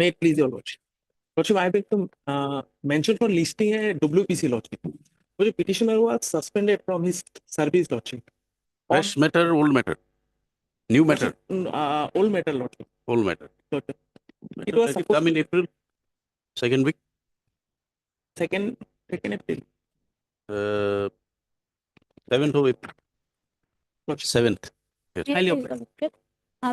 May it please your lordship. Lordship, I beg to mention for listing a WPC lordship. The petitioner was suspended from his service lordship. Fresh matter, old matter? New matter? Old matter lordship. Old matter. Lordship. It was Let supposed come in April, second week. second April. 7th of April. Lordship. 7th. Yes. Highly obliged.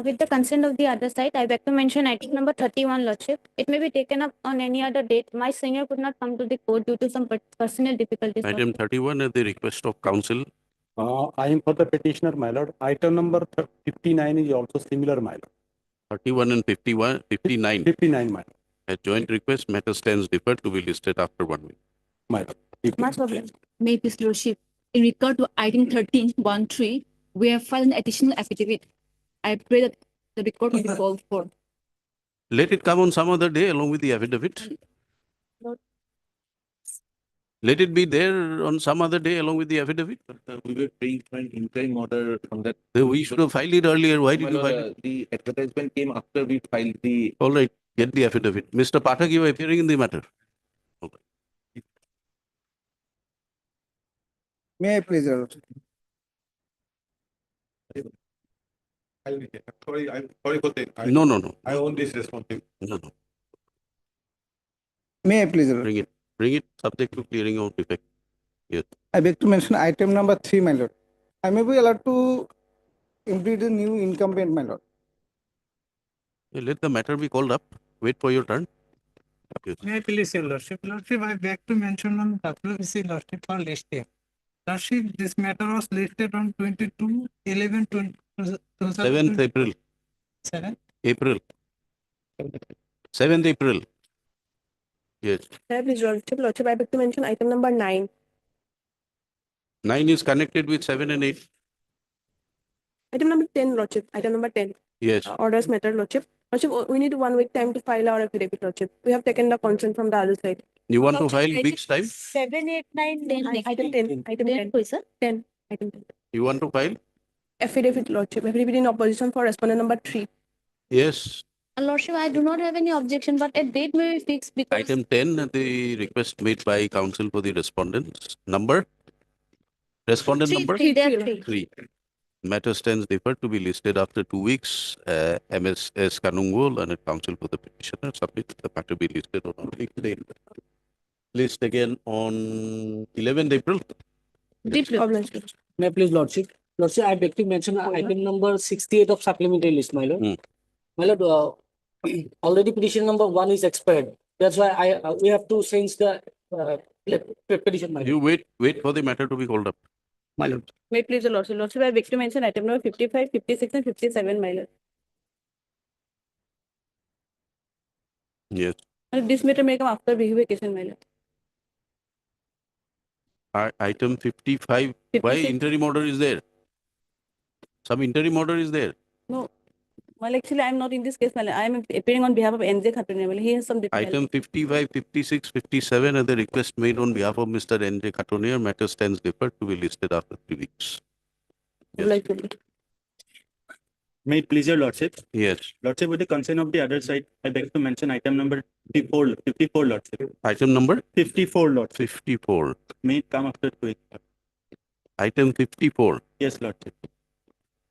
With the consent of the other side, I beg to mention item number 31, Lordship. It may be taken up on any other date. My senior could not come to the court due to some personal difficulties. Item 31 at the request of counsel. I am for the petitioner, my lord. Item number 59 is also similar, my lord. 31 and 51, 59. 59, my lord. A joint request, matter stands deferred to be listed after 1 week. My lord. Much problem. May his lordship, in regard to item 13.13, we have filed an additional affidavit. I pray that the record will be called for. Let it come on some other day along with the affidavit. Lord. Let it be there on some other day along with the affidavit. We were praying for an interim order on that. We should have filed it earlier. Why did you file it? The advertisement came after we filed the. All right, get the affidavit. Mr. Pathak, you are appearing in the matter. May I please, Your Lordship? I'm sorry for that. No. I own this responsibility. No. May I please, Your Lordship? Bring it. Bring it subject to clearing of defect. Yes. I beg to mention item number 3, my lord. I may be allowed to implement the new incumbent, my lord. Let the matter be called up. Wait for your turn. Yes. May I please, Your Lordship? Lordship, I beg to mention on WBC Lordship for listing. Lordship, this matter was listed on 7th April. 7. April. 7th April. Yes. Please, Lordship, I beg to mention item number 9. 9 is connected with 7 and 8. Item number 10, Lordship. Item number 10. Yes. Orders matter, Lordship. Lordship, we need 1 week time to file our affidavit, Lordship. We have taken the consent from the other side. You want to file week's time? 7, 8, 9, 10. Item 10. Item 10. Sir? 10. Item 10. You want to file? Affidavit, Lordship. Affidavit in opposition for respondent number 3. Yes. Lordship, I do not have any objection, but a date may be fixed because Item 10, the request made by counsel for the respondents. Number? Respondent number? 3. There are 3. 3. Matter stands deferred to be listed after 2 weeks. MSS Kanungol and a counsel for the petitioner submit the matter be listed on a week day. List again on 11th April. May May I please, Lordship? Lordship, I beg to mention item number 68 of supplementary list, my lord. My lord, already petition number 1 is expired. That's why we have to change the petition, my lord. You wait for the matter to be called up. My lord. May please, Lordship. Lordship, I beg to mention item number 55, 56, and 57, my lord. Yes. And this matter may come after vacation, my lord. Item 55. Why 56. interim order is there? Some interim order is there. No. Well, actually, I am not in this case, my lord. I am appearing on behalf of NJ Khatuniya. He has some difficulty. Item 55, 56, 57 are the request made on behalf of Mr. N.J. Khatuniya. Matter stands deferred to be listed after 3 weeks. Yes. May it please your lordship? Yes. Lordship, with the consent of the other side, I beg to mention item number 54, lordship. Item number? 54, lordship. 54. May it come after 2 weeks. Item 54. Yes, lordship.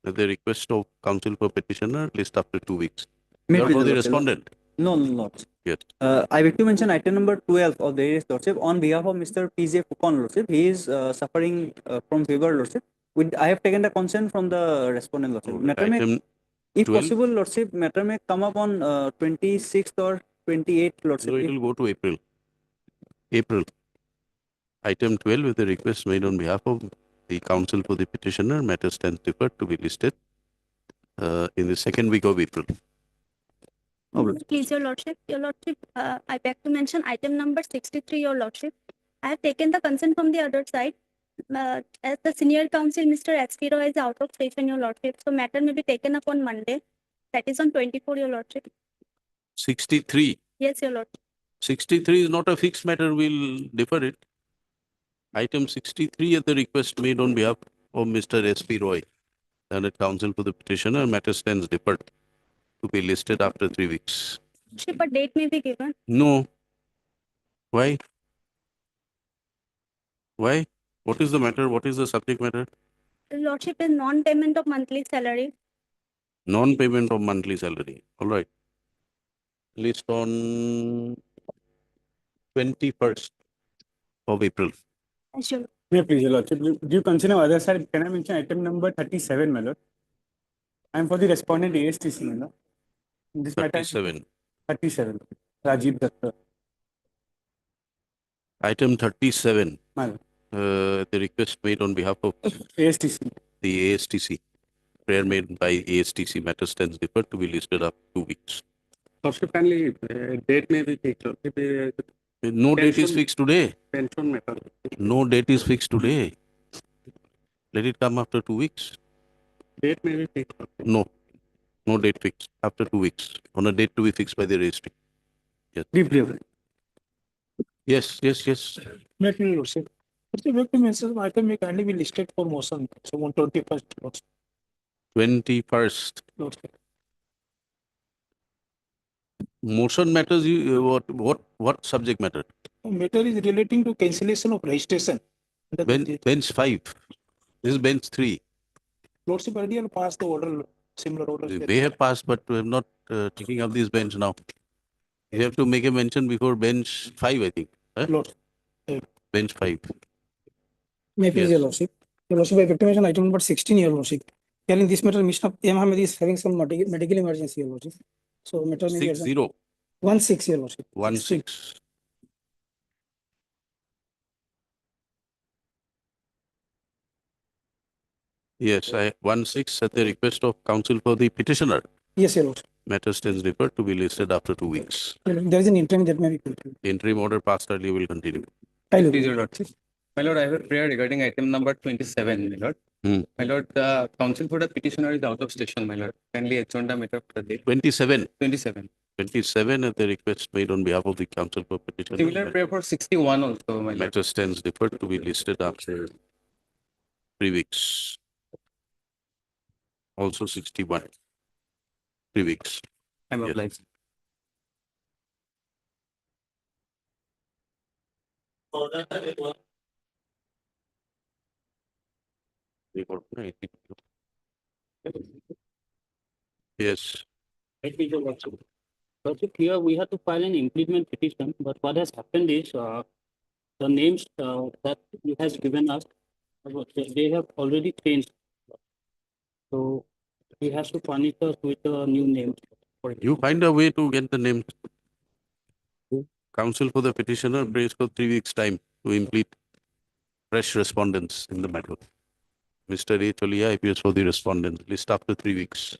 At the request of counsel for petitioner, list after 2 weeks. May You are please, for the Lordship. respondent. No, Lordship. Yes. I beg to mention item number 12 of the various Lordship on behalf of Mr. P.J. Fukon, Lordship. He is suffering from fever, Lordship. I have taken the consent from the respondent, Lordship. Matter may, Item if 12. possible, Lordship, matter may come up on 26th or 28th, Lordship. So it will go to April. April. Item 12 with the request made on behalf of the counsel for the petitioner. Matter stands deferred to be listed in the second week of April. Please, Your Lordship. Your Lordship, I beg to mention item number 63, Your Lordship. I have taken the consent from the other side. As the senior counsel, Mr. S.P. Roy is out of station, Your Lordship. So matter may be taken up on Monday. That is on 24, Your Lordship. 63. Yes, Your Lordship. 63 is not a fixed matter. We'll defer it. Item 63 at the request made on behalf of Mr. S.P. Roy and the counsel for the petitioner. Matter stands deferred to be listed after 3 weeks. Lordship, a date may be given. No. Why? Why? What is the matter? What is the subject matter? Lordship is non-payment of monthly salary. Non-payment of monthly salary. All right. List on 21st of April. Sure. May I please, Your Lordship, do you consider other side? Can I mention item number 37, my lord? I am for the respondent ASTC, my lord. In this matter, 37. 37. Rajiv Datta, Item 37. my lord. The request made on behalf of ASTC. the ASTC. Prayer made by ASTC matter stands deferred to be listed up 2 weeks. Lordship, kindly date may be fixed. No date is Pension- fixed today. Pension matter. No date is fixed today. Let it come after 2 weeks. Date may be fixed. No. No date fixed. After 2 weeks. On a date to be fixed by the registry. Briefly. Yes, yes, yes. May I please, Lordship? Lordship, back to mention item may kindly be listed for motion. So on 21st, Lordship. 21st. Lordship. Motion matters. What subject matter? Matter is relating to cancellation of registration. Bench 5. This is bench 3. Lordship earlier passed the order, similar order. We have passed, but we have not taking up this bench now. You have to make a mention before bench 5, I think. Huh? Lord. Bench 5. May I please, Yes. Your Lordship? Your Lordship, I mention item number 16, Your Lordship. Here in this matter, Mr. M. Ahmed is having some medical emergency, Your Lordship. So matter may be 6-0. 1-6, Your Lordship. 1-6. Yes, 1-6 at the request of counsel for the petitioner. Yes, Your Lordship. Matter stands deferred to be listed after 2 weeks. There is an interim that may be fulfilled. Interim order passed earlier will continue. Please, Your Lordship. My lord, I have a prayer regarding item number 27, my lord. My lord, the counsel for the petitioner is out of station, my lord. Kindly adjourn the matter for the day. 27. 27. 27 at the request made on behalf of the counsel for petitioner. Similar prayer for 61 also, my lord. Matter stands deferred to be listed after 3 weeks. Also 61. 3 weeks. I'm Yes. obliged. Yes. Lordship, here we have to file an increment petition, but what has happened is, the names, that he has given us, they have already changed. So he has to furnish us with a new name. You find a way to get the name. Counsel for the petitioner prays for 3 weeks' time to implement fresh respondents in the matter. Mr. A. Cholia appears for the respondent. List after 3 weeks.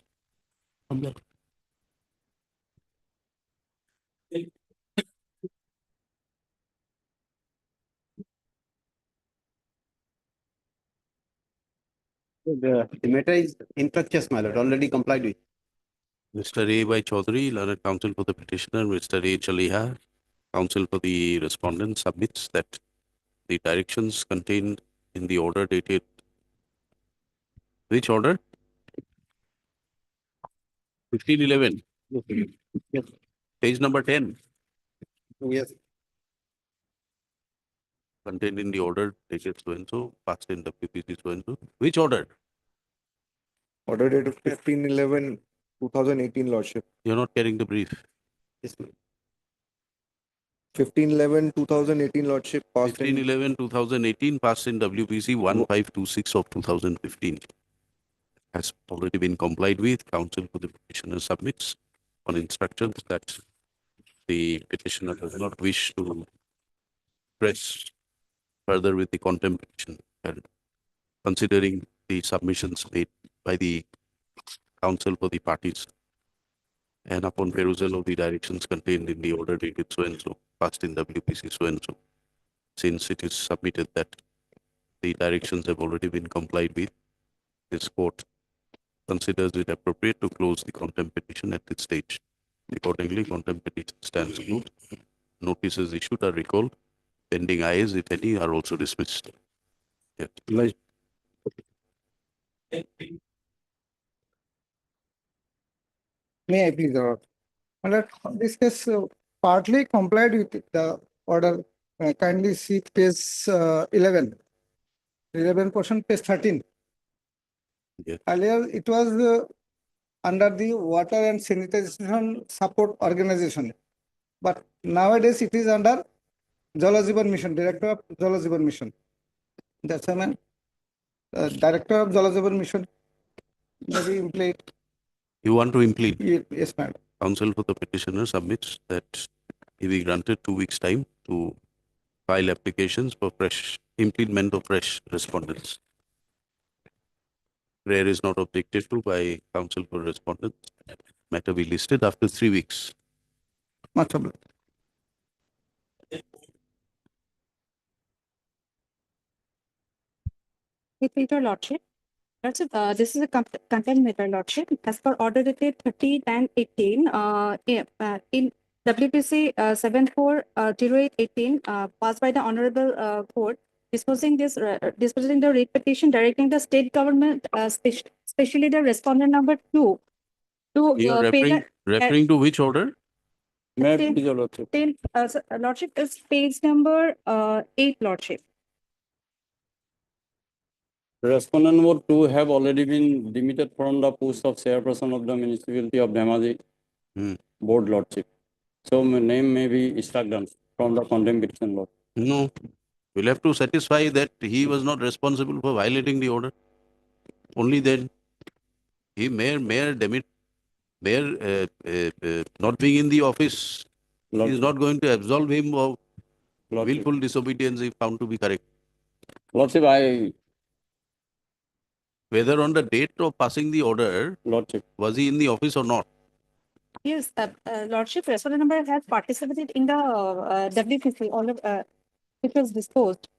The matter is infructuous, my lord, already complied with. Mr. A. Y. Chaudhary, learned counsel for the petitioner, Mr. A. Chaliha, counsel for the respondent, submits that the directions contained in the order dated. Which order? 1511. Yes. Page number 10. Yes. Contained in the order dated so and so, passed in WPC so and so. Which order? Order date of 15/11/2018, Lordship. You're not carrying the brief. Yes, ma'am. 15/11/2018, Lordship. Passed in 15/11/2018, passed in WPC 1526 of 2015. Has already been complied with. Counsel for the petitioner submits on instructions that the petitioner does not wish to press further with the contempt petition, and considering the submissions made by the counsel for the parties, and upon perusal of the directions contained in the order dated so and so, passed in WPC so and so, since it is submitted that the directions have already been complied with, this court considers it appropriate to close the contempt petition at this stage. Accordingly, contempt petition stands closed. Notices issued are recalled. Pending IAs, if any, are also dismissed. Yes. May I please, My lord, this case partly complied with the order. Kindly see page 11. 11 portion, page 13. Yes. Earlier, it was under the Water and Sanitation Support Organization. But nowadays, it is under Jala Jeevan Mission, Director of Jala Jeevan Mission. That's why, man, Director of Jala Jeevan Mission, maybe implement. You want to implement? Yes, madam. Counsel for the petitioner submits that he be granted 2 weeks' time to file applications for fresh implement of fresh respondents. Prayer is not objected to by counsel for respondents. Matter be listed after 3 weeks. Much obliged. Repeat your lordship. Lordship, this is a contempt matter, lordship. As per order dated 30/10/18, in WPC 740818, passed by the honorable court, disposing the writ petition directing the state government, especially the respondent number 2, to You are pay the referring to which order? lordship is page number 8, lordship. Respondent number 2 have already been demitted from the post of chairperson of the municipality of Dhemaji board, lordship. So my name may be struck down from the contempt petition, lord. No. We'll have to satisfy that he was not responsible for violating the order. Only then he may demit, not being in the office is not going to absolve him of willful disobedience if found to be correct. Lordship, Whether on the date of passing the order, lordship, was he in the office or not? Yes, lordship, respondent number has participated in the WPC, which was disposed.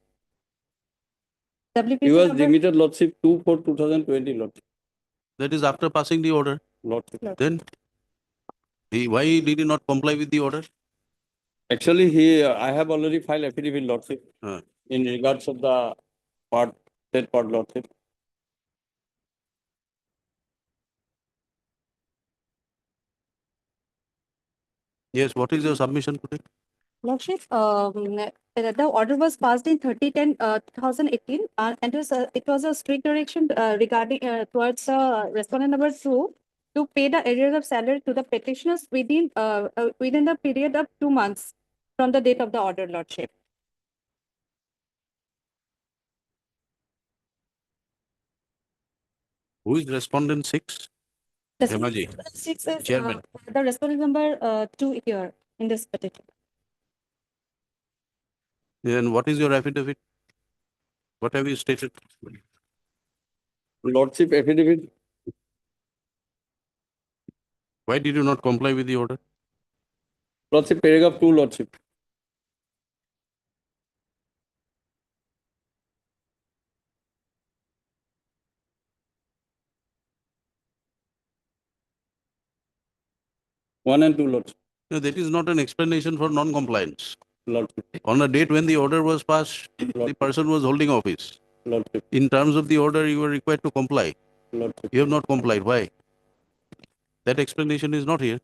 WPC he was number, demitted, lordship, 2/4/2020, lordship. That is after passing the order. Lordship. Then why did he not comply with the order? Actually, I have already filed affidavit, lordship, in regards of the state part, lordship. Yes, what is your submission today? lordship, the order was passed in 30/10/2018, and it was a strict direction regarding towards respondent number 2 to pay the arrears of salary to the petitioners within the period of 2 months from the date of the order, lordship. Who is respondent 6? Dhemaji. Six is Chairman. the respondent number 2 here in this petition. Then what is your affidavit? What have you stated? Lordship, affidavit. Why did you not comply with the order? Lordship, paragraph 2, lordship. One and two, lordship. No, that is not an explanation for non-compliance. Lordship. On a date when the order was passed, the person was holding office. Lordship. In terms of the order, you were required to comply. Lordship. You have not complied. Why? That explanation is not here.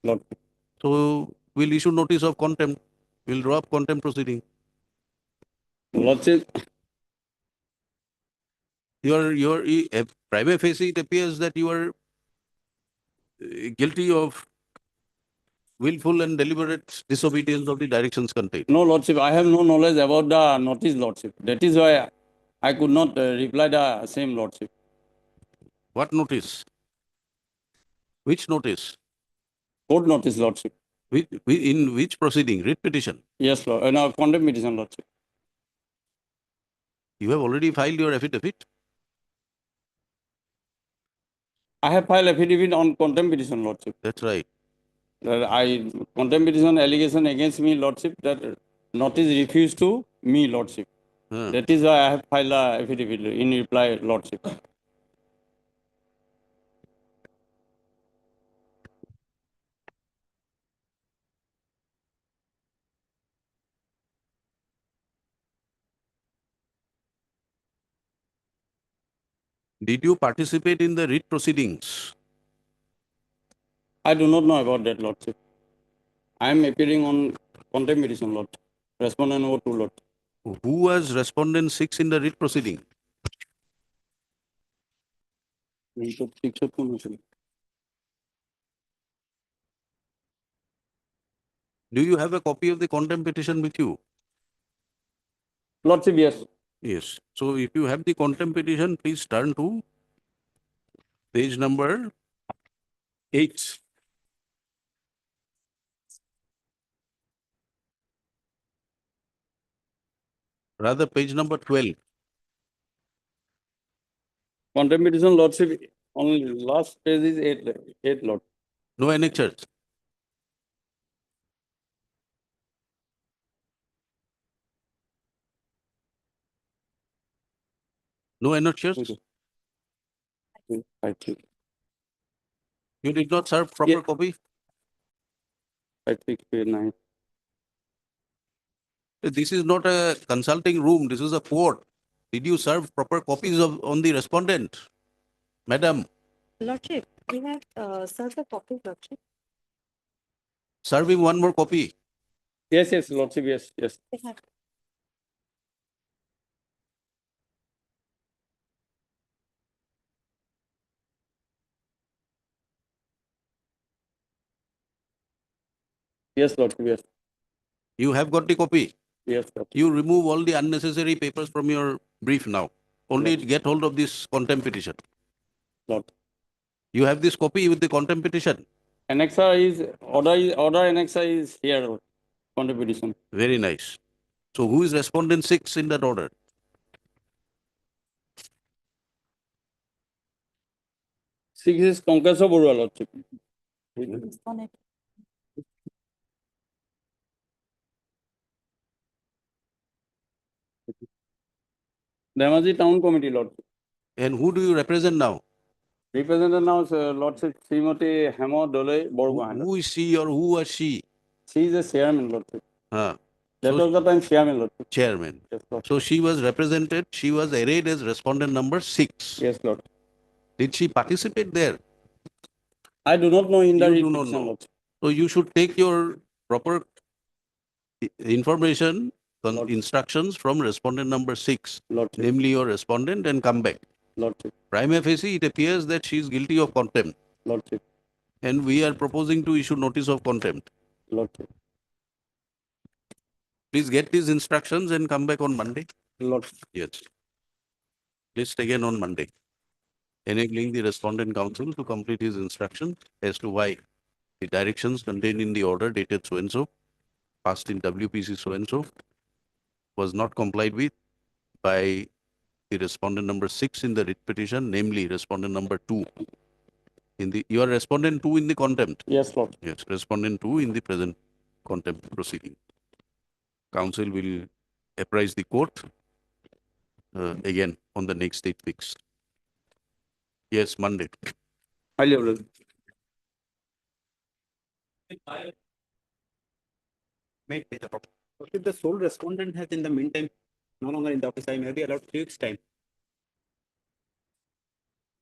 Lordship. So we'll issue notice of contempt. We'll draw up contempt proceeding. Lordship. Your prima facie, it appears that you are guilty of willful and deliberate disobedience of the directions contained. No, lordship, I have no knowledge about the notice, lordship. That is why I could not reply the same, lordship. What notice? Which notice? Court notice, lordship. In which proceeding? Writ petition? Yes, lord. No, contempt petition, lordship. You have already filed your affidavit? I have filed affidavit on contempt petition, lordship. That's right. Contempt petition allegation against me, lordship, that notice refused to me, lordship. That is why I have filed a affidavit in reply, lordship. Did you participate in the writ proceedings? I do not know about that, Lordship. I am appearing on contempt petition, Lordship. Respondent number 2, Lordship. Who was respondent 6 in the writ proceeding? Do you have a copy of the contempt petition with you? Lordship, yes. Yes. So if you have the contempt petition, please turn to page number 8. Rather, page number 12. Contempt petition, Lordship, only last page is 8, Lord. No annexures. No annexures. I think. You did not serve proper Yeah. copy. I think page 9. This is not a consulting room. This is a court. Did you serve proper copies of on the respondent, madam? Lordship, we have served the copy, Lordship. Serve him one more copy. Yes, yes, Lordship, yes, yes. We have. Yes, Lordship, yes. You have got the copy. Yes, Lordship. You remove all the unnecessary papers from your brief now. Only Yes. get hold of this contempt petition. Lord. You have this copy with the contempt petition. Annexa is order annexa is here, Lord. Contempt petition. Very nice. So who is respondent 6 in that order? Six is Congress of Burua, Lordship. Damaji Town Committee, Lordship. And who do you represent now? Representative now is Lordship Srimati Hemo Dole Borgohan. Who is she or who was she? She is a chairman, Lordship. Huh. That was the time chairman, Lordship. Chairman. Yes, Lord. So she was represented, she was arrayed as respondent number 6. Yes, Lord. Did she participate there? I do not know in the You do not petition, know. Lordship. So you should take your proper information, instructions from respondent number 6, Lordship. namely your respondent, and come back. Lordship. Prima facie, it appears that she is guilty of contempt. Lordship. And we are proposing to issue notice of contempt. Lordship. Please get these instructions and come back on Monday. Lordship. Yes. List again on Monday. Enabling the respondent counsel to complete his instructions as to why the directions contained in the order dated so-and-so, passed in WPC so-and-so, was not complied with by the respondent number 6 in the writ petition, namely respondent number 2. You are respondent 2 in the contempt. Yes, Lord. Yes, respondent 2 in the present contempt proceeding. Counsel will apprise the court again on the next date fixed. Yes, Monday. Highly Lord. If the sole respondent has in the meantime no longer in the office, I may be allowed 3 weeks time.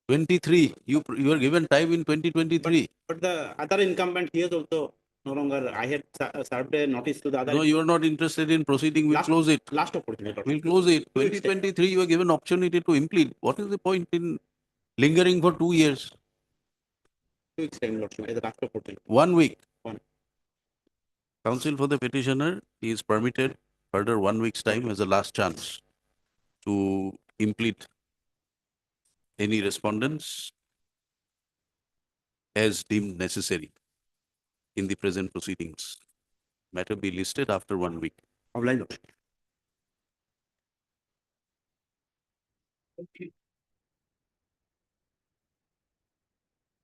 23. You are given time in 2023. But the other incumbent, he is also no longer. I had served a notice to the other. No, you are not interested in proceeding. We'll close it. Last opportunity. We'll close it. 2023, you are given opportunity to implead. What is the point in lingering for 2 years? 2 weeks time, Lordship, as the last opportunity. 1 week. One. Counsel for the petitioner is permitted further 1 week's time as a last chance to implead any respondents as deemed necessary in the present proceedings. Matter be listed after 1 week. Obliged.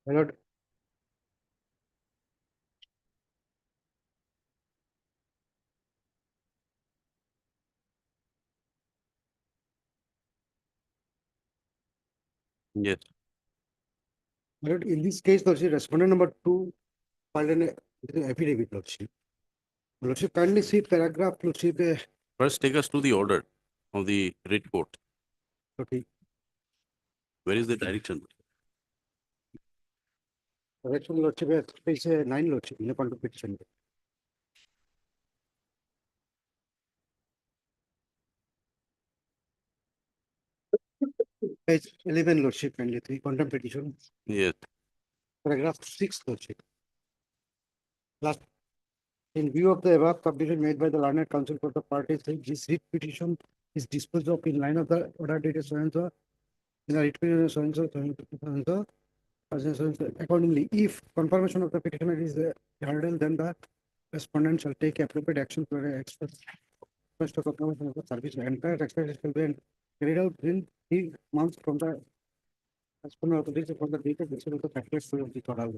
My lord, Yes. my lord, in this case, Lordship, respondent number 2 filed an affidavit, Lordship. Lordship, kindly see paragraph, Lordship. First, take us to the order of the writ court. Okay. Where is the direction? Correction Lordship, page 9 Lordship, in the contempt petition. Page 11 Lordship, kindly, 3 contempt petition, Yes. paragraph 6 Lordship. Last, in view of the above submission made by the learned counsel for the parties, this writ petition is disposed of in line of the order dated so and so, in the writ petition so and so, so and so, accordingly, if confirmation of the petitioner is hurdle, then the respondent shall take appropriate action to express first of confirmation of the service. The entire exercise shall be carried out within 3 months from the respondent authority from the date of receipt of the factors of the order.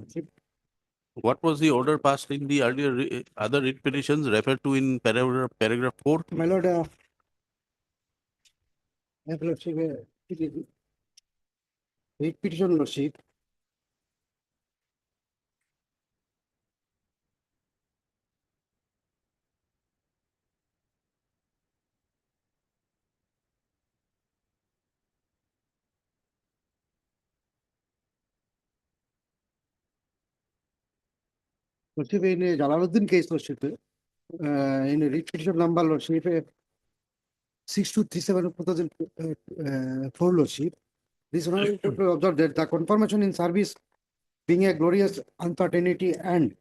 What was the order passed in the earlier other writ petitions referred to in paragraph 4? My lord, lordship, it is writ petition lordship. Lordship, in a Jalaluddin case, lordship, in a writ petition number, lordship, 6237 of 2004 lordship, this honorable court will observe that the confirmation in service being a glorious uncertainty and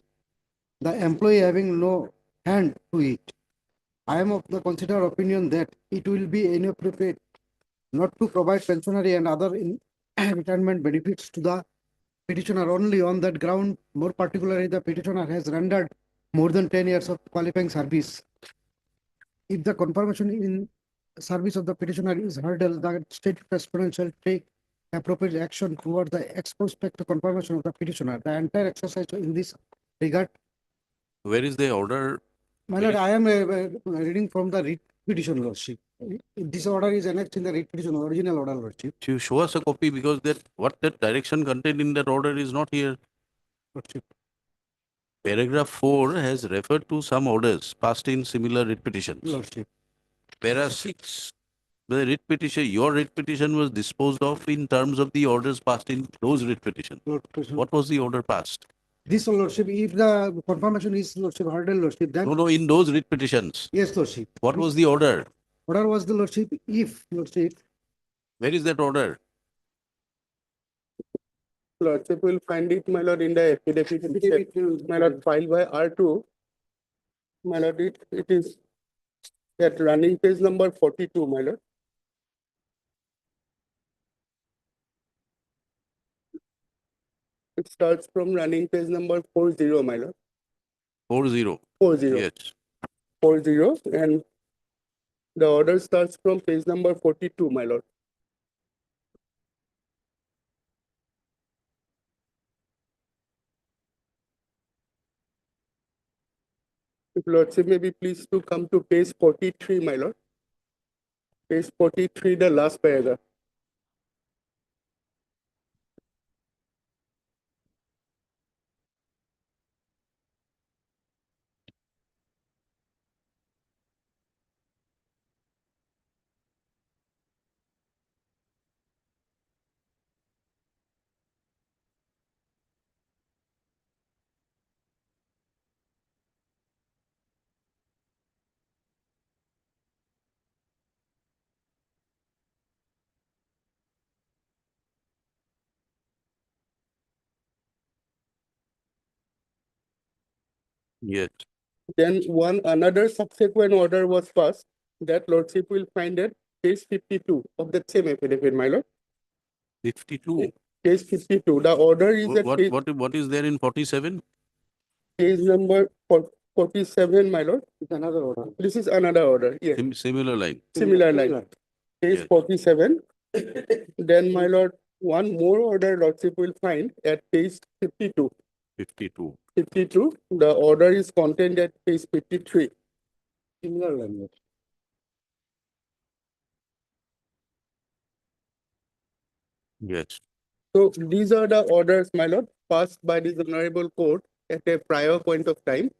the employee having no hand to it, I am of the considered opinion that it will be inappropriate not to provide pensionary and other retirement benefits to the petitioner only on that ground. More particularly, the petitioner has rendered more than 10 years of qualifying service. If the confirmation in service of the petitioner is hurdle, the state respondent shall take appropriate action toward the ex post facto confirmation of the petitioner. The entire exercise in this regard. Where is the order? My lord, I am reading from the writ petition, lordship. This order is annexed in the writ petition, original order, lordship. To show us a copy, because what that direction contained in that order is not here. Lordship. Paragraph 4 has referred to some orders passed in similar writ petitions. Lordship. Para 6, the writ petition, your writ petition was disposed of in terms of the orders passed in those writ petitions. What was the order passed? This, lordship, if the confirmation is, lordship, hurdle, lordship, then. No, in those writ petitions. Yes, lordship. What was the order? Order was the, lordship, if, lordship. Where is that order? Lordship will find it, my lord, in the affidavit, my lord, filed by R2. My lord, it is at running page number 42, my lord. It starts from running page number 40, my lord. 40. 40. Yes. 40, and the order starts from page number 42, my lord. If lordship may be pleased to come to page 43, my lord. Page 43, the last paragraph. Yes. Then another subsequent order was passed that lordship will find at page 52 of the same affidavit, my lord. 52. Page 52. The order is at What is there in 47? Page number 47, my lord. It's another order. This is another order. Yes. Similar line. Similar line. Page Yes. 47. Then, my lord, one more order lordship will find at page 52. 52. 52. The order is contained at page 53. Similar language. Yes. So these are the orders, my lord, passed by this honorable court at a prior point of time.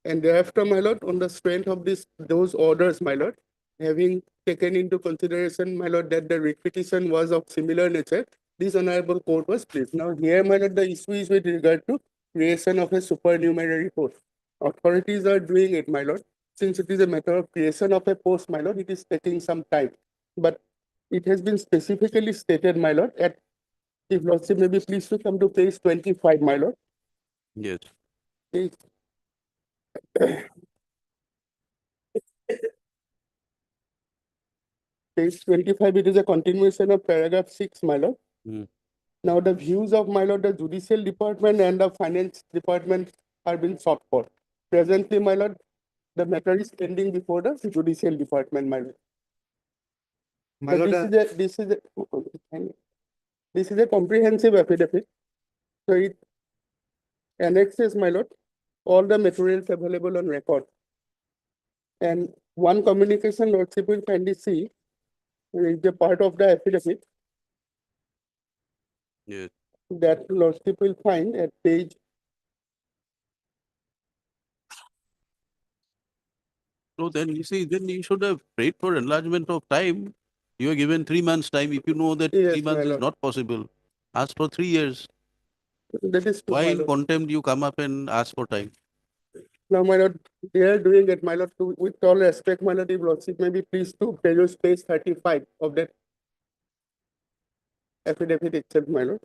And thereafter, my lord, on the strength of those orders, my lord, having taken into consideration, my lord, that the writ petition was of similar nature, this honorable court was placed. Now here, my lord, the issue is with regard to creation of a supernumerary post. Authorities are doing it, my lord. Since it is a matter of creation of a post, my lord, it is taking some time. But it has been specifically stated, my lord, at, if lordship may be pleased to come to page 25, my lord. Yes. Page Page 25, it is a continuation of paragraph 6, my lord. Now, the views of, my lord, the judicial department and the finance department are being sought for. Presently, my lord, the matter is pending before the judicial department, my lord. My So lord, this is a comprehensive affidavit. So it annexes, my lord, all the materials available on record. And one communication, lordship will kindly see, is the part of the affidavit Yes. that lordship will find at page. So then you see, then you should have prayed for enlargement of time. You are given 3 months time. If you know that Yes, 3 months my is lord. not possible, ask for 3 years. That is true, Why my in lord. contempt you come up and ask for time? Now, my lord, they are doing it, my lord, with all respect, my lord, if lordship may be pleased to peruse page 35 of that affidavit itself, my lord.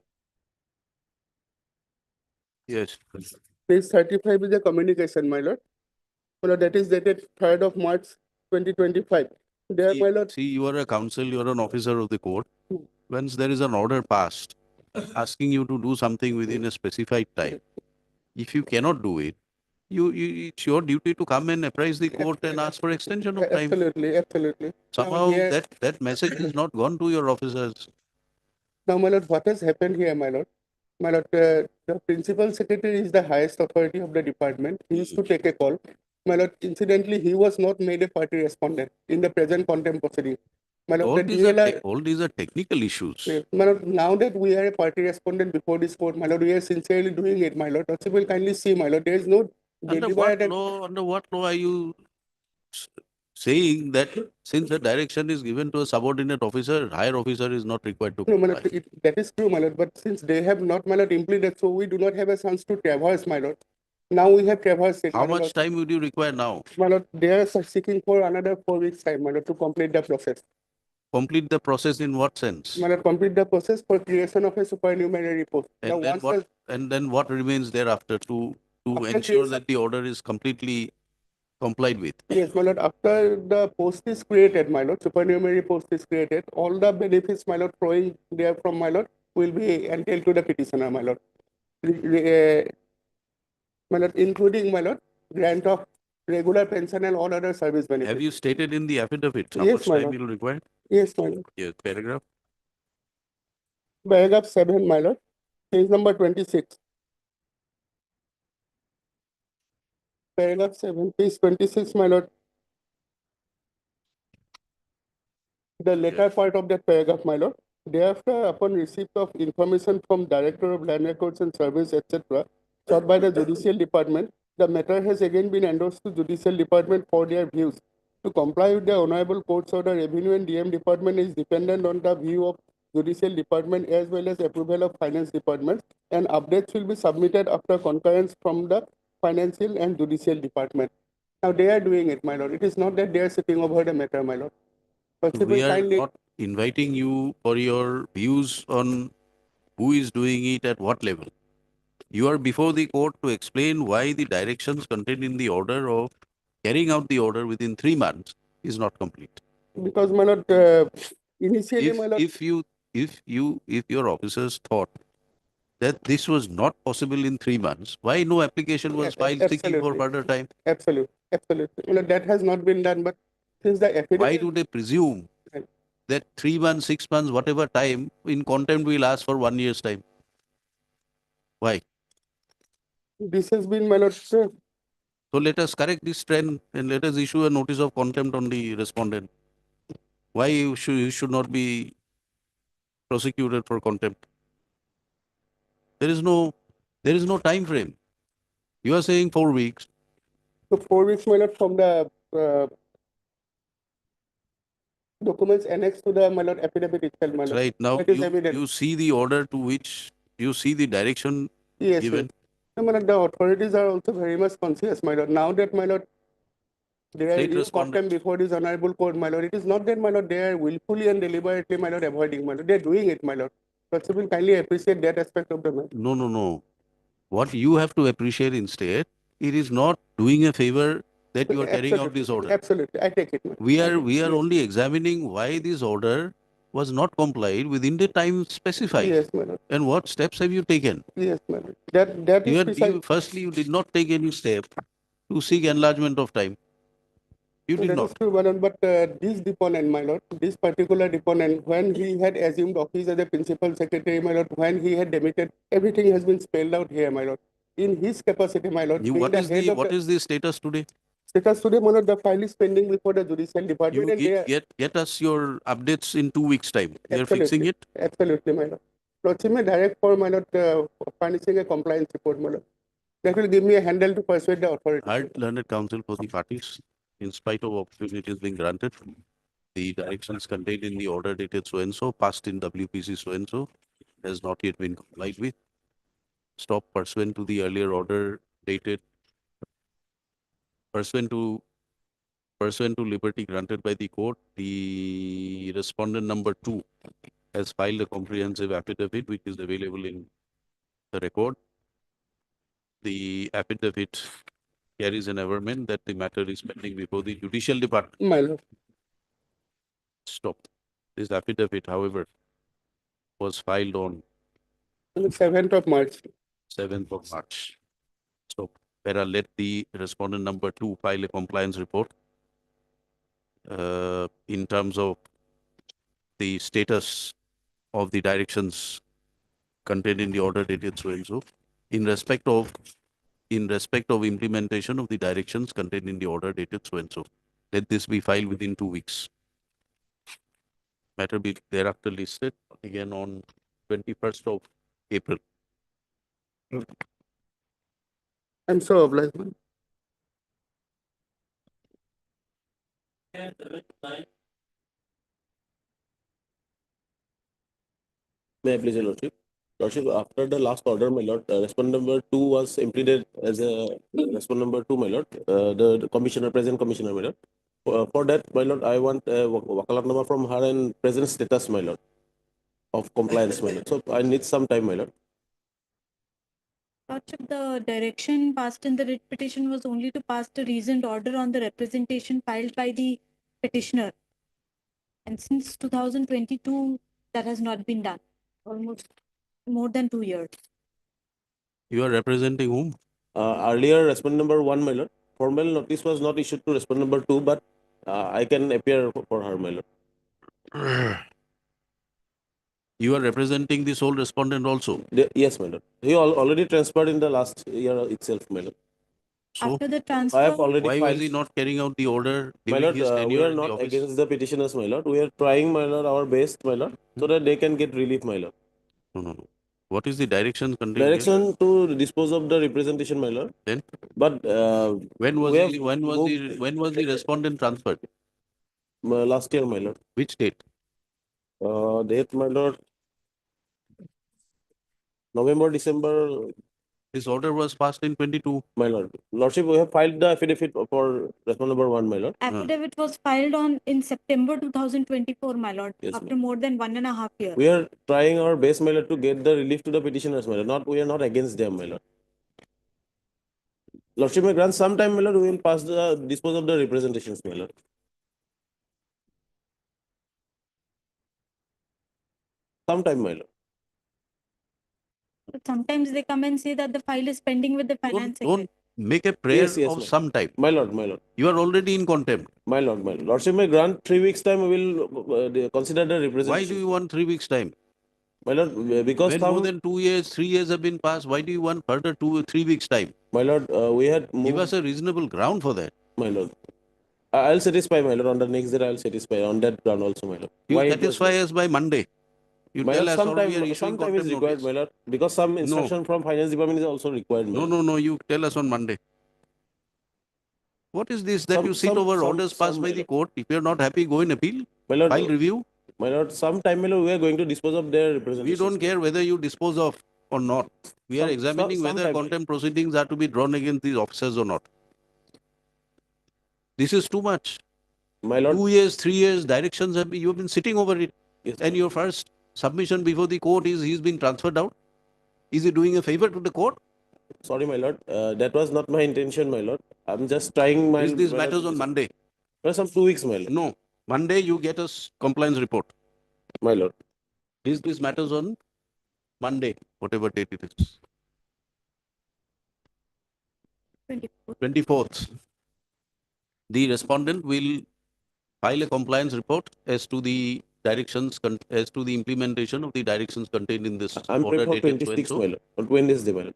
Yes. Page 35 is a communication, my lord. My lord, that is dated 3rd of March 2025. There, my lord. See, you are a counsel, you are an officer of the court. Once there is an order passed asking you to do something within a specified time, if you cannot do it, it's your duty to come and apprise the court and ask for extension of time. Absolutely, absolutely. Somehow Now, here, that message has not gone to your officers. now, my lord, what has happened here, my lord? My lord, the principal secretary is the highest authority of the department. He used to take a call. My lord, incidentally, he was not made a party respondent in the present contempt proceeding. My lord, All these are technical issues. my lord, now that we are a party respondent before this court, my lord, we are sincerely doing it, my lord. Also, will kindly see, my lord, there is no Under what law are you saying that since the direction is given to a subordinate officer, higher officer is not required to No, my comply? lord, that is true, my lord. But since they have not, my lord, implemented, so we do not have a chance to traverse, my lord. Now we have traversed it. How my lord. much time would you require now? My lord, they are seeking for another 4 weeks time, my lord, to complete the process. Complete the process in what sense? My lord, complete the process for creation of a supernumerary post. Now, And then what remains thereafter to After ensure creation- that the order is completely complied with? Yes, my lord, after the post is created, my lord, supernumerary post is created, all the benefits, my lord, flowing there from my lord will be entailed to the petitioner, my lord. My lord, including, my lord, grant of regular pension and all other service benefits. Have you stated in the affidavit how Yes, much my time lord. you will require? Yes, my lord. Yes, paragraph. Paragraph 7, my lord, page number 26. Paragraph 7, page 26, my lord. The latter part of that paragraph, my lord. Thereafter, upon receipt of information from Director of Land Records and Service, etc., sought by the Judicial Department, the matter has again been endorsed to Judicial Department for their views. To comply with the Honorable Court's order, Revenue and DM Department is dependent on the view of Judicial Department as well as approval of Finance Department, and updates will be submitted after concurrence from the Financial and Judicial Department. Now they are doing it, my lord. It is not that they are sitting over the matter, my lord. We are not inviting you for your views on who is doing it at what level. You are before the court to explain why the directions contained in the order of carrying out the order within 3 months is not complete. Because, my lord, initially, my lord. If your officers thought that this was not possible in 3 months, why no application was filed seeking for further time? Absolutely, absolutely. You know, that has not been done, but since the affidavit. Why do they presume that 3 months, 6 months, whatever time, in contempt we'll ask for 1 year's time? Why? This has been, my lord. So let us correct this trend and let us issue a notice of contempt on the respondent. Why you should not be prosecuted for contempt? There is no time frame. You are saying 4 weeks. So 4 weeks, my lord, from the documents annexed to the, my lord, affidavit itself, my lord. Right now, It is evident. you see the order to which, you see the direction Yes, given. no, my lord, the authorities are also very much conscious, my lord. Now that, my lord, they are State in respondent. contempt before this honorable court, my lord. It is not that, my lord, they are willfully and deliberately, my lord, avoiding, my lord. They are doing it, my lord. But you will kindly appreciate that aspect of the matter. No, no, no. What you have to appreciate instead, it is not doing a favor that you are carrying out this order. Absolutely, I take it, my lord. We are Yes. only examining why this order was not complied within the time specified. Yes, my lord. And what steps have you taken? Yes, my lord. That is precise. Firstly, you did not take any step to seek enlargement of time. You did That is not. true, my lord, but this deponent, my lord, this particular deponent, when he had assumed office as a principal secretary, my lord, when he had demitted, everything has been spelled out here, my lord. In his capacity, my lord, being What the is head of what is the status today? status today, my lord, the file is pending before the judicial department, You and they are get us your updates in 2 weeks' time. We are fixing it. absolutely, my lord. Lordship may direct for, my lord, furnishing a compliance report, my lord. That will give me a handle to persuade the authorities. Hard learned counsel for the parties, in spite of opportunities being granted. The directions contained in the order dated so and so, passed in WPC so and so, has not yet been complied with. Stop pursuant to the earlier order dated pursuant to liberty granted by the court. The respondent number 2 has filed a comprehensive affidavit which is available in the record. The affidavit carries an averment that the matter is pending before the judicial department. My lord. Stop. This affidavit, however, was filed on 7th of March. 7th of March. So, Para, let the respondent number 2 file a compliance report in terms of the status of the directions contained in the order dated so and so, in respect of implementation of the directions contained in the order dated so and so. Let this be filed within 2 weeks. Matter be thereafter listed again on 21st of April. I'm so obliged. May I please, your lordship? Lordship, after the last order, my lord, respondent number 2 was implemented as a respondent number 2, my lord, the commissioner, present commissioner, my lord. For that, my lord, I want a wakalatnama from her and present status, my lord, of compliance, my lord. So I need some time, my lord. Lordship, the direction passed in the writ petition was only to pass the reasoned order on the representation filed by the petitioner. And since 2022, that has not been done. Almost more than 2 years. You are representing whom? Earlier, respondent number 1, my lord. Formal notice was not issued to respondent number 2, but I can appear for her, my lord. You are representing the sole respondent also? Yes, my lord. He already transferred in the last year itself, my lord. So, After the transfer, I have already why filed. was he not carrying out the order? My lord, we are not against the petitioners, my lord. We are trying, my lord, our best, my lord, so that they can get relief, my lord. No. What is the direction contained Direction to dispose of the representation, my lord. Then? But when was the respondent transferred? Last year, my lord. Which date? Date, my lord. November, December. This order was passed in 22. My lord. Lordship, we have filed the affidavit for respondent number 1, my lord. affidavit was filed in September 2024, my lord, Yes, after more than 1.5 years. We are trying our best, my lord, to get the relief to the petitioners, my lord. We are not against them, my lord. Lordship may grant some time, my lord, we will pass the dispose of the representations, my lord. Sometime, my lord. But sometimes they come and say that the file is pending with the finance Don't make a prayer Yes, of my some type. My lord, my lord. You are already in contempt. My lord, my lord. Lordship may grant 3 weeks time, we will consider the representation. Why do you want 3 weeks time? My lord, because when more than 2 years, 3 years have been passed, why do you want further 2 or 3 weeks time? My lord, we had moved. Give us a reasonable ground for that. My lord. I'll satisfy, my lord. On the next day, I'll satisfy on that ground also, my lord. You satisfy us by Monday. You my tell lord, us or we are issuing sometime is contempt required, notice. my lord, because some instruction from finance department is also required, my lord. No. You tell us on Monday. What is this that you sit over orders passed by the court? If you are not happy, go and appeal. My lord, File review? my lord, sometime, my lord, we are going to dispose of their We representations. don't care whether you dispose of or not. We are examining whether sometime. contempt proceedings are to be drawn against these officers or not. This is too much. My lord, 2 years, 3 years, directions have you have been sitting over it. Yes, And your first submission before the court is he's been transferred out. Is he doing a favor to the court? sorry, my lord, that was not my intention, my lord. I'm just trying my. Is this my lord, matters on Monday? for some 2 weeks, my lord. No. Monday you get us compliance report. My lord. Is this matters on Monday, whatever date it is? 24th. The respondent will file a compliance report as to the directions, as to the implementation of the directions contained in this I'm order praying for dated 26, so my lord. On Wednesday, my lord.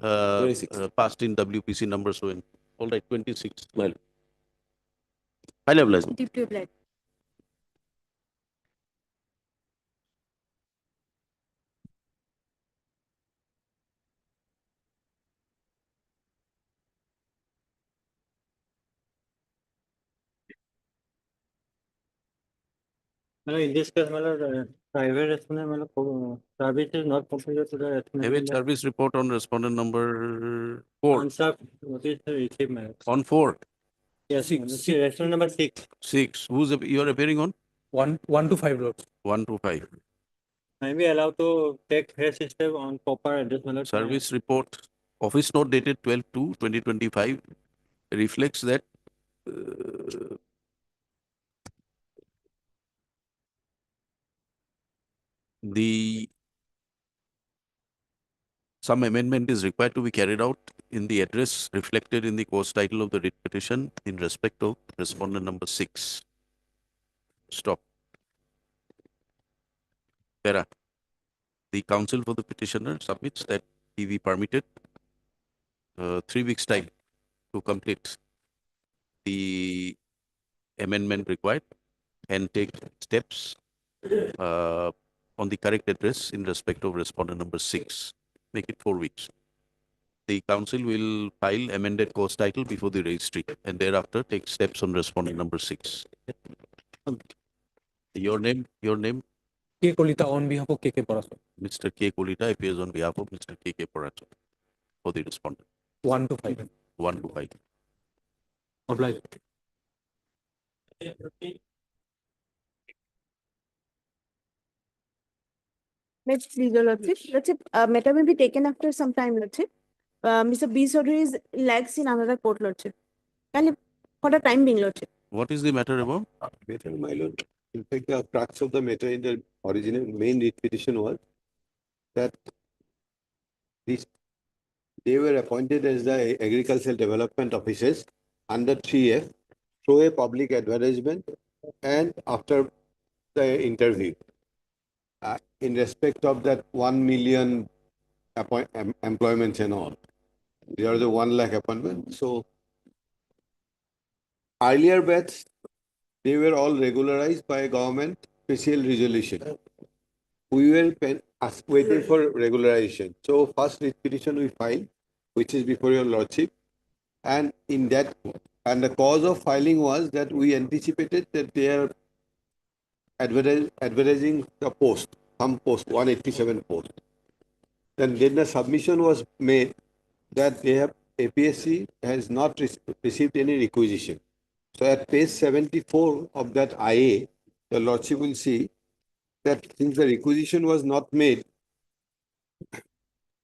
26. Passed in WPC number so in. All right, 26. My lord. Highly obliged. Deeply obliged. In this case, private respondent, service is not completed to the Have a service report on respondent number 4. notice received, madam. On 4. Yes, respondent number 6. 6. Who's you are appearing on? 1 to 5 lots. 1 to 5. May be allowed to take fresh step on proper address, my lord. Service report. Office note dated 12/2/2025 reflects that the some amendment is required to be carried out in the address reflected in the course title of the writ petition in respect of respondent number 6. Stop. Para. The counsel for the petitioner submits that he be permitted 3 weeks time to complete the amendment required and take steps on the correct address in respect of respondent number 6. Make it 4 weeks. The council will file amended course title before the registry and thereafter take steps on respondent number 6. Your name? K. Kolita on behalf of KK Paraso. Mr. K. Kolita appears on behalf of Mr. K. Paracho for the respondent. 1 to 5. 1 to 5. Obliged. Next, please, your lordship. Lordship, matter may be taken after some time, lordship. Mr. B. Chaudhary is lags in another court, lordship. Can for the time being, lordship. What is the matter about? Matter, my lord. In fact, the crux of the matter in the original main writ petition was that they were appointed as the agricultural development officers under 3F through a public advertisement and after the interview. In respect of that 1 million employments and all. They are the 1 lakh appointment. So earlier batch, they were all regularized by a government special resolution. We were waiting for regularization. So first writ petition we filed, which is before your lordship. And in that, and the cause of filing was that we anticipated that they are advertising the post, some post, 187 post. Then the submission was made that they have APSC has not received any requisition. So at page 74 of that IA, the lordship will see that since the requisition was not made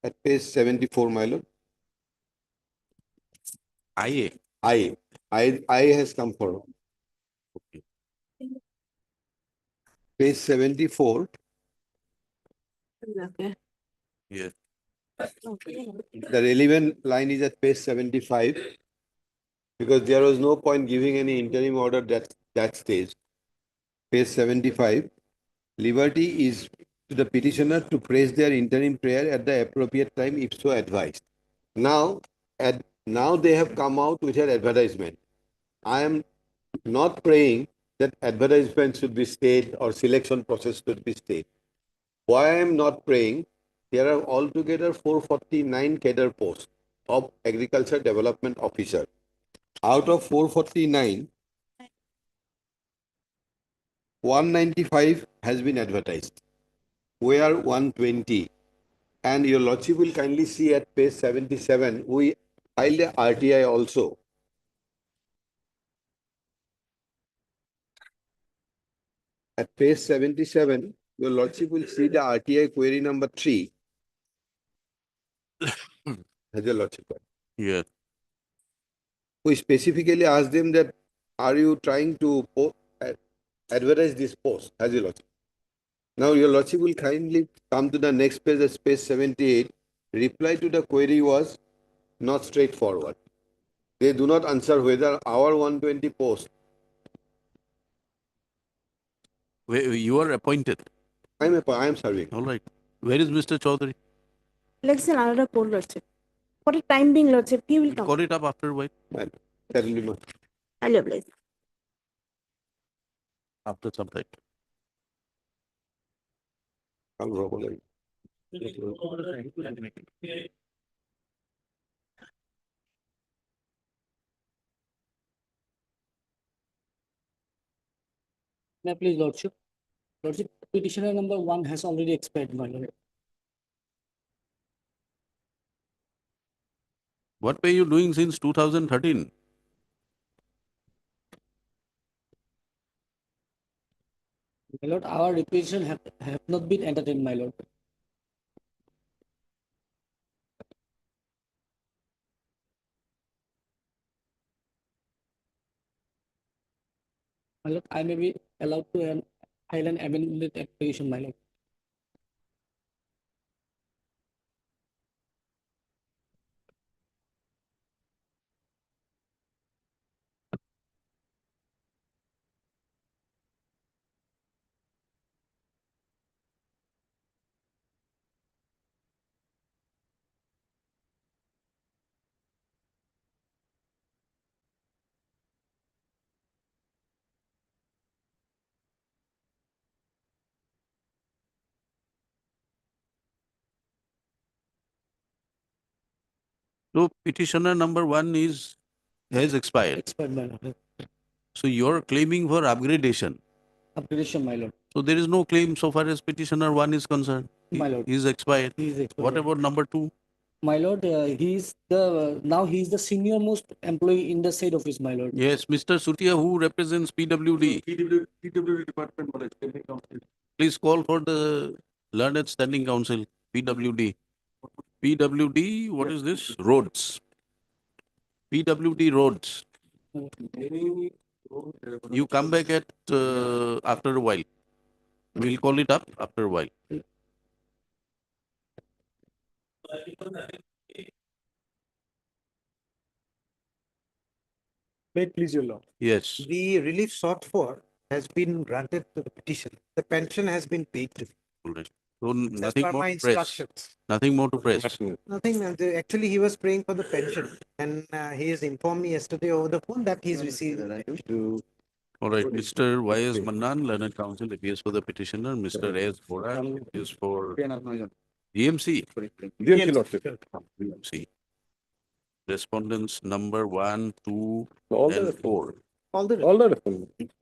at page 74, my lord. IA has come forward. Okay. Page 74. Okay. Yes. Okay. The relevant line is at page 75 because there was no point giving any interim order that stage. Page 75. Liberty is to the petitioner to praise their interim prayer at the appropriate time if so advised. Now they have come out with an advertisement. I am not praying that advertisement should be stayed or selection process should be stayed. Why I am not praying, there are altogether 449 cadre posts of agriculture development officer. Out of 449, 195 has been advertised, where 120. And your lordship will kindly see at page 77, we filed a RTI also. At page 77, your lordship will see the RTI query number 3. Has your lordship got? Yeah. We specifically asked them that, are you trying to advertise this post? Has your lordship? Now your lordship will kindly come to the next page, that's page 78. Reply to the query was not straightforward. They do not answer whether our 120 post. You are appointed. I am serving. All right. Where is Mr. Chaudhary? Let's say another court, lordship. For the time being, lordship, he will come. Call it up after a while. That will be my. I'll oblige. After some time. May I please, lordship? Lordship, petitioner number 1 has already expired, my lord. What were you doing since 2013? My lord, our requisition have not been entertained, my lord. My lord, I may be allowed to file an amended application, my lord. So petitioner number 1 has expired. Expired, my lord. So you're claiming for upgradation. Upgradation, my lord. So there is no claim so far as petitioner 1 is concerned. My lord. He is expired. He is expired. What about number 2? My lord, now he is the senior most employee in the state office, my lord. Yes, Mr. Sutia, who represents PWD. PWD department, my lord, Standing Council. Please call for the Learned Standing Council, PWD. PWD, what is this? Roads. PWD roads. You come back at after a while. We'll call it up after a while. May it please your lord. Yes. The relief sought for has been granted to the petition. The pension has been paid to. All right. So As nothing per more my to press. instructions. Nothing more to press. Nothing, actually he was praying for the pension and he has informed me yesterday over the phone that he is receiving. All right, Mr. Y.S. Mannan, Learned Counsel, appears for the petitioner. Mr. S. Bora is for DMC. DMC lordship. DMC. Respondents number 1, 2, All the and 4. All the respondents.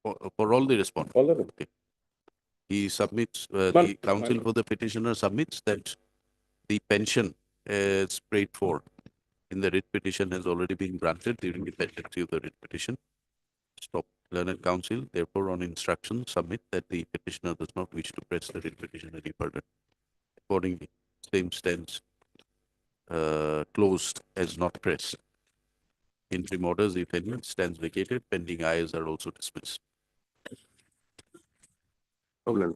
For all the respondents. All the Okay. He submits, But- the counsel for the petitioner submits that the pension is prayed for in the writ petition has already been granted during the pendency of the writ petition. Stop. Learned Counsel, therefore, on instruction, submit that the petitioner does not wish to press the writ petition any further. Accordingly, same stands closed as not pressed. Interim orders, if any, stands vacated. Pending ayes are also dismissed. Problem.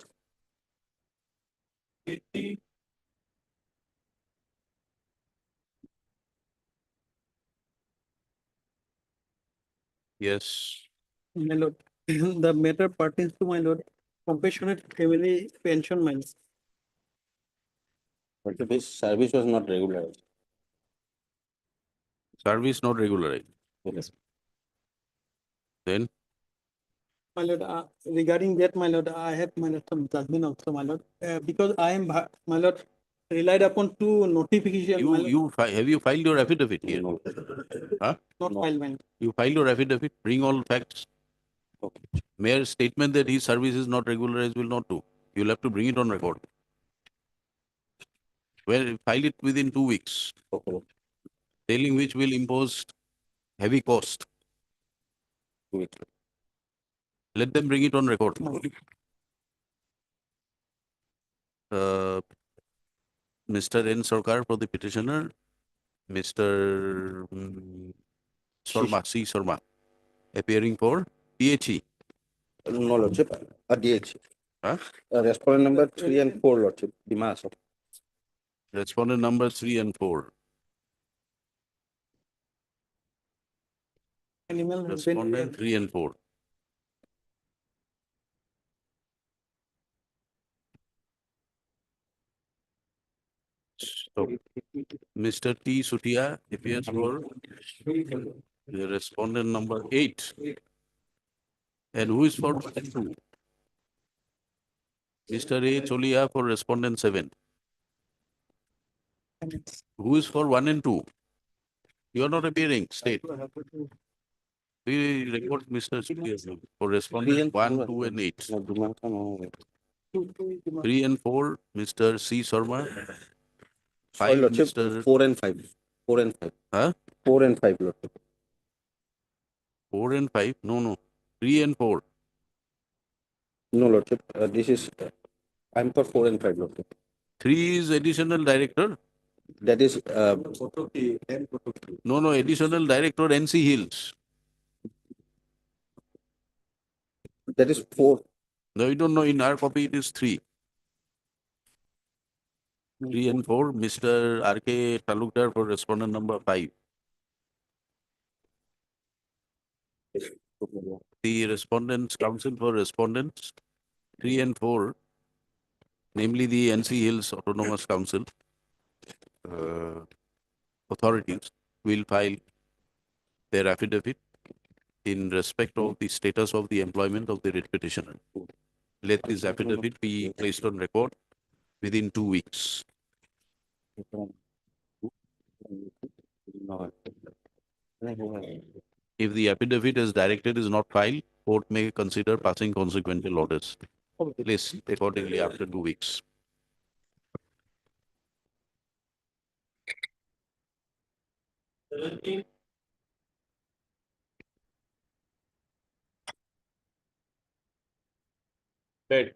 Yes. My lord, the matter pertains to my lord, compassionate family pension, my lord. But this service was not regularized. Service not regularized. Yes. Then, My lord, regarding that, my lord, I have my lord some judgment also, my lord, because I am, my lord, relied upon two notification. my lord, have you filed your affidavit here? Huh? Not filed, my lord. You filed your affidavit, bring all facts. Mere statement that his service is not regularized will not do. You'll have to bring it on record. Well, file it within 2 weeks. Telling which will impose heavy cost. Let them bring it on record. Mr. N. Sarkar for the petitioner, Mr. Sharma, C. Sharma, appearing for PHE. No, Lordship, DH. Huh? Respondent number 3 and 4, Lordship, Dimas. Respondent number 3 and 4. Respondent 3 and 4. So, Mr. T. Sutia appears for the respondent number 8. And who is for 2? Mr. A. Cholia for respondent 7. Who is for 1 and 2? You are not appearing, state. We record Mr. Sutia for respondent 1, 2 and 8. 3 and 4, Mr. C. Sharma. 5, Lordship, Mr. 4 and 5. 4 and 5. Huh? 4 and 5, Lordship. 4 and 5? No. 3 and 4. No, Lordship, this is, I'm for 4 and 5, Lordship. 3 is additional director. That is, No, additional director NC Hills. that is 4. No, you don't know. In our copy, it is 3. 3 and 4, Mr. R.K. Talukdar for respondent number 5. The respondents, council for respondents 3 and 4, namely the NC Hills Autonomous Council authorities, will file their affidavit in respect of the status of the employment of the writ petitioner. Let this affidavit be placed on record within 2 weeks. If the affidavit as directed is not filed, court may consider passing consequential orders. Placed accordingly after 2 weeks. Right.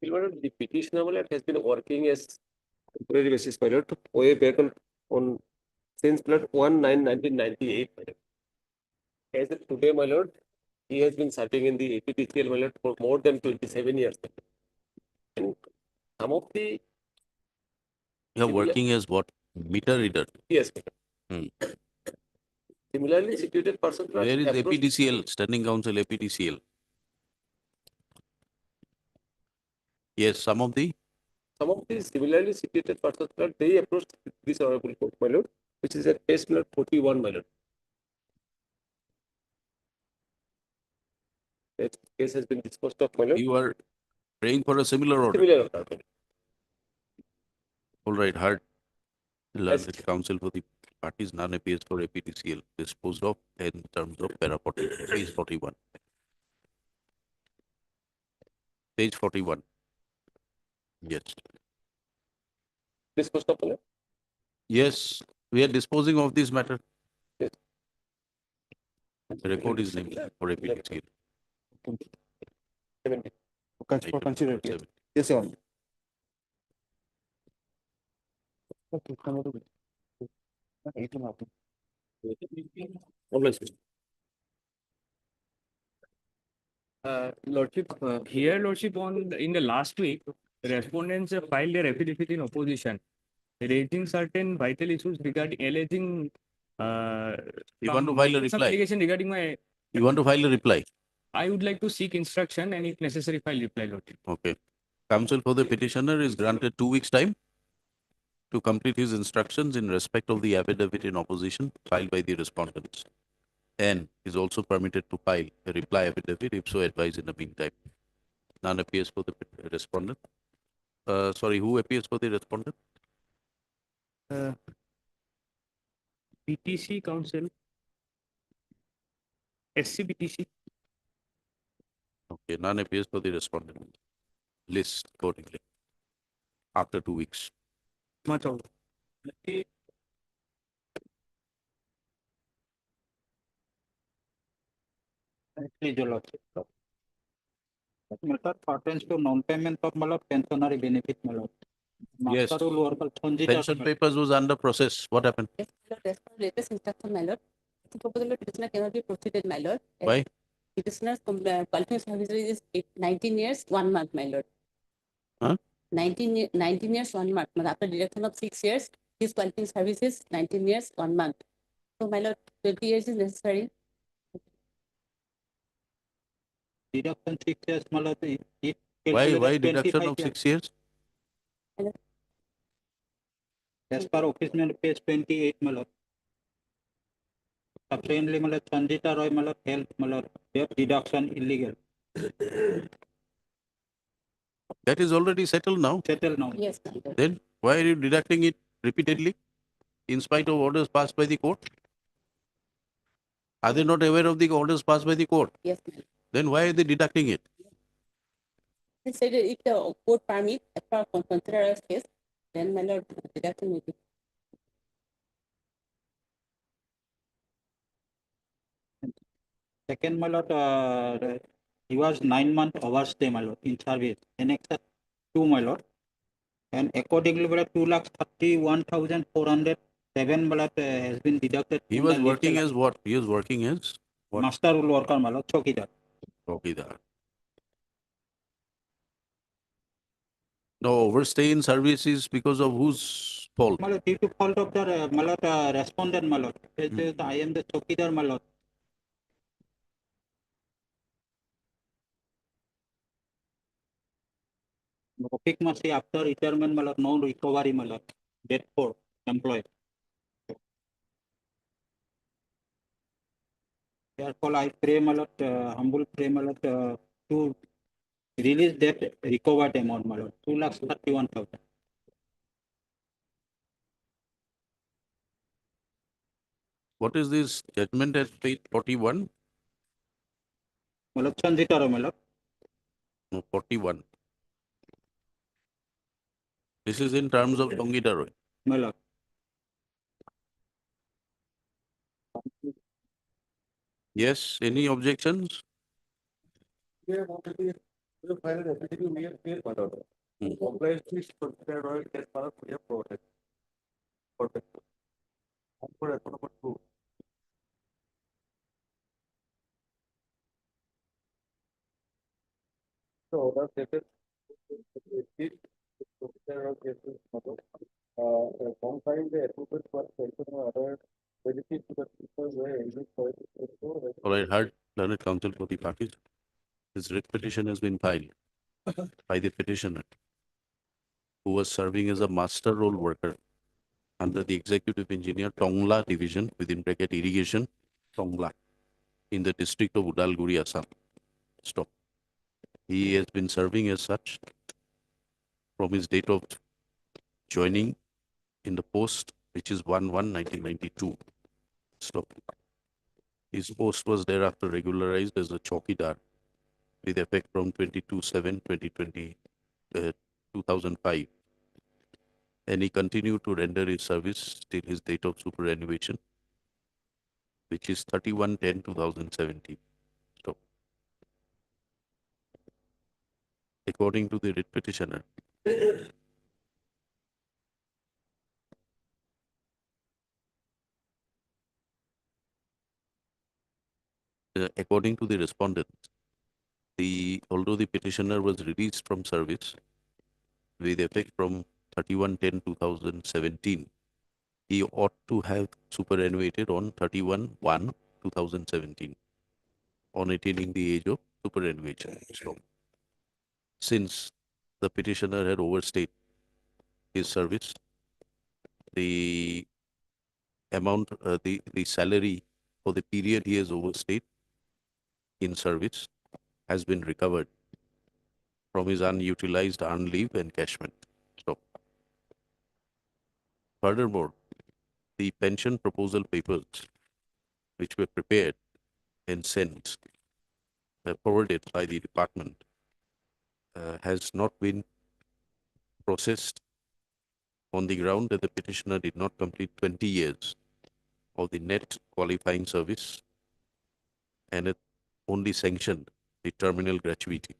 The petitioner has been working as temporary basis pilot way back on since 1/9/1998. As of today, my lord, he has been serving in the APTCL, my lord, for more than 27 years. And some of the You are working as what? Meter reader? yes, Hmm. similarly situated persons. Where is APTCL, Standing Council APTCL? Yes, some of the similarly situated persons, they approached this honorable court, my lord, which is at case number 41, my lord. That case has been disposed of, my lord. You are praying for a similar order. Similar order. All right, heard. Yes. Learned counsel for the parties none appears for APTCL disposed of in terms of para 40, page 41. Page 41. Yes. Disposed of, my lord? Yes, we are disposing of this matter. Yes. The record is named for APTCL. 70. For consider. Seven. Yes, Your Honor. Lordship, here, Lordship, in the last week, respondents filed their affidavit in opposition, raising certain vital issues regarding alleging. You want to file a some reply? allegation regarding my. You want to file a reply? I would like to seek instruction and, if necessary, file reply, Lordship. Okay. Counsel for the petitioner is granted 2 weeks' time to complete his instructions in respect of the affidavit in opposition filed by the respondents, and is also permitted to file a reply affidavit if so advised in the meantime. None appears for the respondent. Sorry, who appears for the respondent? BTC Council, SCBTC. Okay, none appears for the respondent. List accordingly after 2 weeks. Much of. Please, your lordship. Matter pertains to non-payment of malad pensionary benefit malad. Yes. Master rule worker Pension papers was under process. What happened? Yes, my lord, as per latest instruction, my lord, the proposal of petitioner cannot be proceeded, my lord. Why? Petitioner's qualifying service is 19 years, 1 month, my lord. Huh? 19 years, 1 month. After deduction of 6 years, his qualifying service is 19 years, 1 month. So, my lord, 20 years is necessary. deduction 6 years malad. Why deduction of 6 years? As per office mail page 28 malad. Subsequently malad Sanjita Roy malad health malad debt deduction illegal. That is already settled now. Settled now. Yes, my lord. Then why are you deducting it repeatedly in spite of orders passed by the court? Are they not aware of the orders passed by the court? Yes, my lord. Then why are they deducting it? He said that if the court permit, as per consider case, then, my lord, deduction will be. Second malad he was 9 month overstay malad in service. Annexure 2 malad. And accordingly malad 2,31,407 malad has been deducted. He from was the working list. as what? He was working as what? Master rule worker malad chokidar. Chowkidar. No, overstay in service is because of whose fault? Malad due to fault of the malad respondent malad. I am the chokidar malad. Topic must be after retirement malad no recovery malad. Debt for employee. Therefore, I pray malad humble pray malad to release that recovered amount malad 2,31,000. What is this judgment at page 41? malad Sanjita Roy malad. No, 41. This is in terms of Tongita Roy. Malad. Yes, any objections? We have already filed an affidavit, we have clear part order. Compliance is procedural as far as we have provided. Perfect. And for record number 2. So order stated procedural cases confine the appropriate for pension or other benefit to the people who are eligible for it. All right, heard learned counsel for the parties. His writ petition has been filed by the petitioner, who was serving as a master role worker under the executive engineer Tongla division within bracket irrigation Tongla in the district of Udalguri, Assam. Stop. He has been serving as such from his date of joining in the post, which is 1/1/1992. Stop. His post was thereafter regularized as a chowkidar with effect from 22/7/2020, 2005. And he continued to render his service till his date of superannuation, which is 31/10/2017. Stop. According to the writ petitioner, according to the respondent, although the petitioner was released from service with effect from 31/10/2017, he ought to have superannuated on 31/1/2017 on attaining the age of superannuation. So, since the petitioner had overstayed his service, the amount, the salary for the period he has overstayed in service has been recovered from his unutilized earned leave encashment. So, furthermore, the pension proposal papers which were prepared and sent forwarded by the department has not been processed on the ground that the petitioner did not complete 20 years of the net qualifying service and it only sanctioned the terminal gratuity.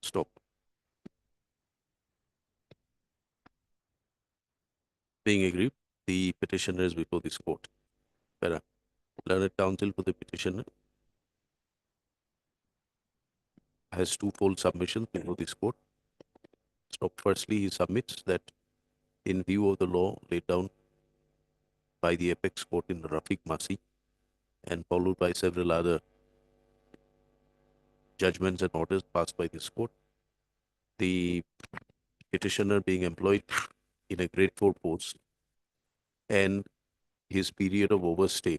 Stop. Being aggrieved, the petitioner is before this court. Para. Learned counsel for the petitioner has twofold submissions before this court. Stop. Firstly, he submits that in view of the law laid down by the apex court in Rafiq Masi and followed by several other judgments and orders passed by this court, the petitioner being employed in a grade 4 post and his period of overstay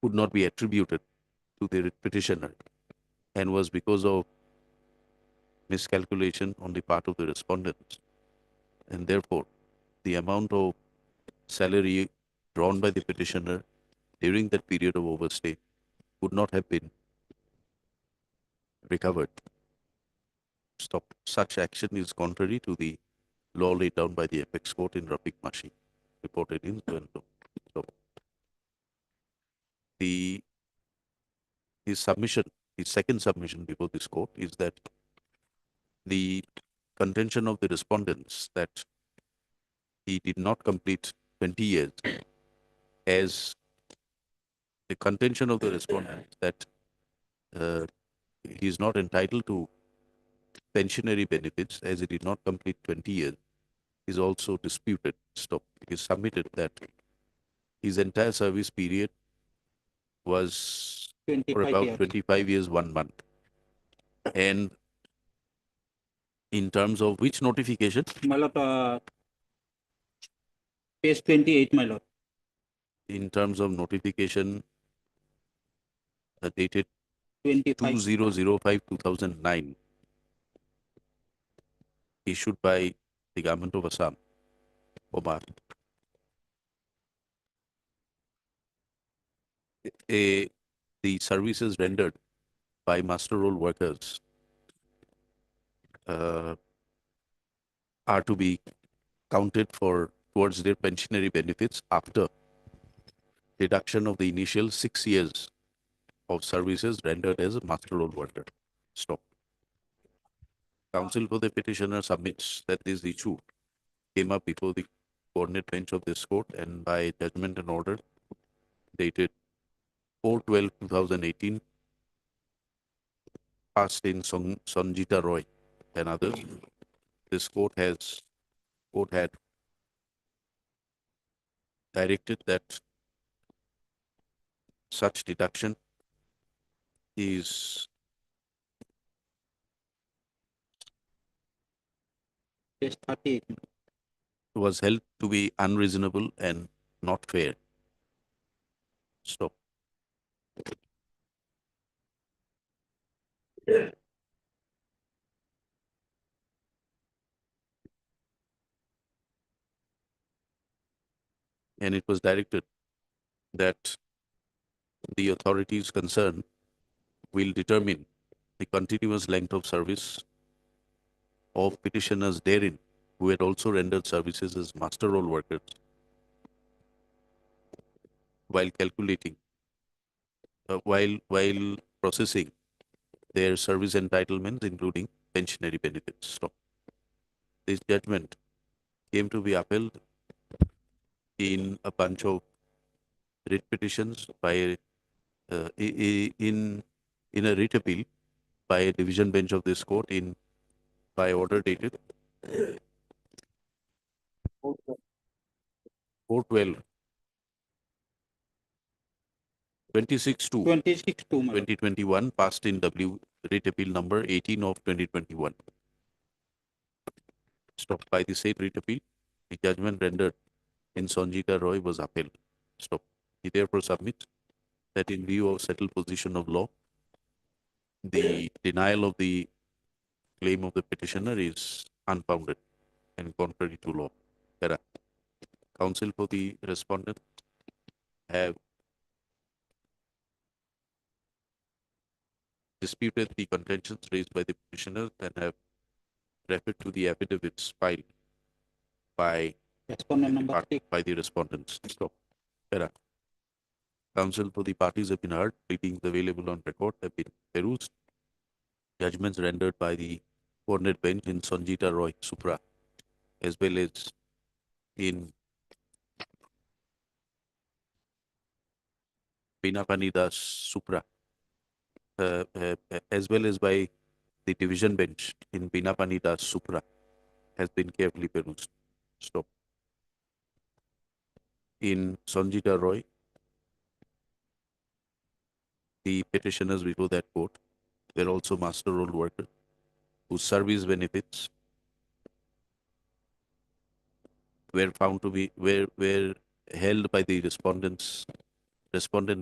could not be attributed to the petitioner and was because of miscalculation on the part of the respondents. And therefore, the amount of salary drawn by the petitioner during that period of overstay would not have been recovered. Stop. Such action is contrary to the law laid down by the apex court in Rafiq Mashi, reported in Toronto. Stop. His submission, his second submission before this court is that the contention of the respondents that he did not complete 20 years as the contention of the respondent that he is not entitled to pensionary benefits as he did not complete 20 years is also disputed. Stop. It is submitted that his entire service period was for about 25 years, 1 month. And in terms of which notification? My lord, page 28, my lord. In terms of notification dated 2005-2009, issued by the government of Assam, Omar. The services rendered by master role workers are to be counted towards their pensionary benefits after deduction of the initial 6 years of services rendered as a master role worker. Stop. Counsel for the petitioner submits that this issue came up before the coordinate bench of this court and by judgment and order dated 4/12/2018 passed in Sanjita Roy and others. This court had directed that such deduction was held to be unreasonable and not fair. Stop. And it was directed that the authorities concerned will determine the continuous length of service of petitioners therein who had also rendered services as master role workers while calculating, while processing their service entitlements, including pensionary benefits. Stop. This judgment came to be upheld in a bunch of writ petitions by in a writ appeal by a division bench of this court by order dated 4/12 26/2/2021 passed in W writ appeal number 18 of 2021. Stop. By the said writ appeal, the judgment rendered in Sanjita Roy was upheld. Stop. He therefore submits that in view of settled position of law, the denial of the claim of the petitioner is unfounded and contrary to law. Para. Counsel for the respondent have disputed the contentions raised by the petitioners and have referred to the affidavits filed by by the respondents. So, Para. Counsel for the parties have been heard. Pleadings available on record have been perused. Judgments rendered by the coordinate bench in Sanjita Roy Supra, as well as in Pinapani Das Supra, as well as by the division bench in Pinapani Das Supra, has been carefully perused. Stop. In Sanjita Roy, the petitioners before that court were also master roll workers whose service benefits were found to be were held by the respondent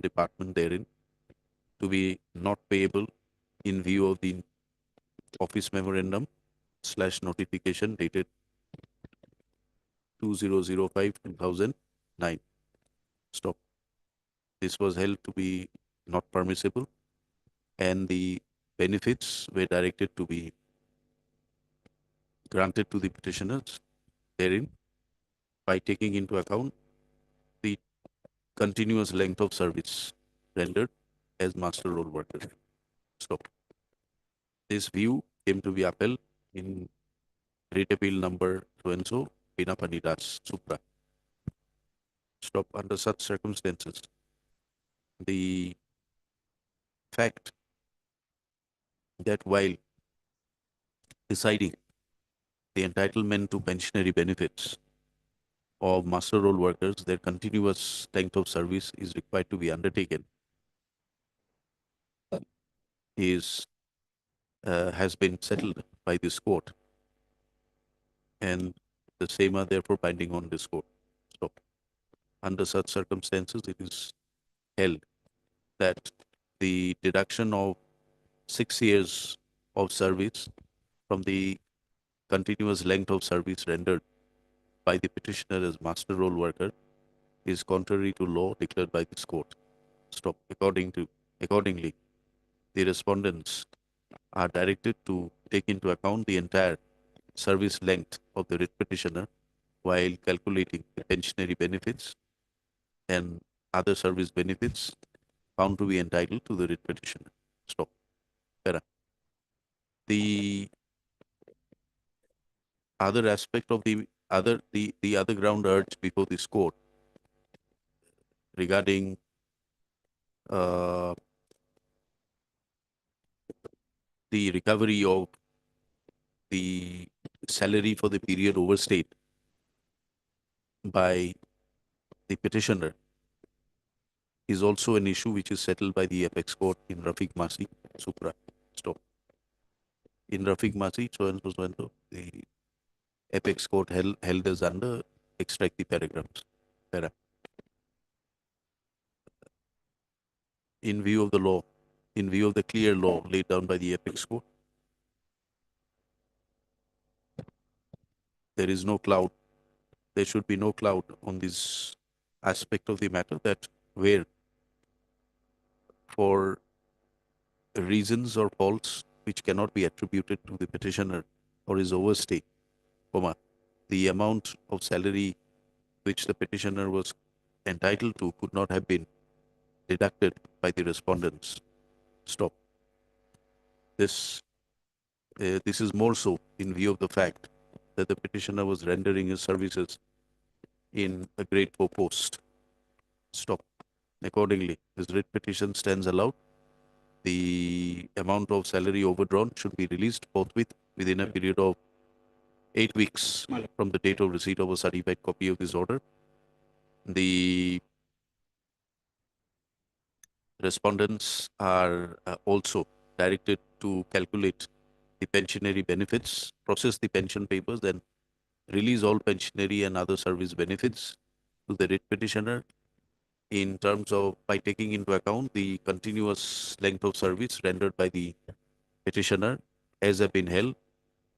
department therein to be not payable in view of the office memorandum / notification dated 2005-2009. Stop. This was held to be not permissible, and the benefits were directed to be granted to the petitioners therein by taking into account the continuous length of service rendered as master roll worker. Stop. This view came to be upheld in Writ Appeal number so and so, Pinapani Das Supra. Stop. Under such circumstances, the fact that while deciding the entitlement to pensionary benefits of master roll workers, their continuous length of service is required to be undertaken, has been settled by this court, and the same are therefore binding on this court. So, under such circumstances, it is held that the deduction of 6 years of service from the continuous length of service rendered by the petitioner as master roll worker is contrary to law declared by this court. Stop. Accordingly, the respondents are directed to take into account the entire service length of the writ petitioner while calculating the pensionary benefits and other service benefits found to be entitled to the writ petitioner. Stop. Para. The other aspect of the other ground urged before this court regarding the recovery of the salary for the period overstayed by the petitioner is also an issue which is settled by the apex court in Rafiq Masi Supra. Stop. In Rafiq Masi, so and so, the apex court held as under, extract the paragraphs. Para. In view of the law, in view of the clear law laid down by the apex court, there is no cloud. There should be no cloud on this aspect of the matter, that where for reasons or faults which cannot be attributed to the petitioner or his overstay, the amount of salary which the petitioner was entitled to could not have been deducted by the respondents. Stop. This is more so in view of the fact that the petitioner was rendering his services in a grateful post. Stop. Accordingly, his writ petition stands allowed. The amount of salary overdrawn should be released forthwith within a period of 8 weeks from the date of receipt of a certified copy of this order. The respondents are also directed to calculate the pensionary benefits, process the pension papers, and release all pensionary and other service benefits to the writ petitioner in terms of by taking into account the continuous length of service rendered by the petitioner as have been held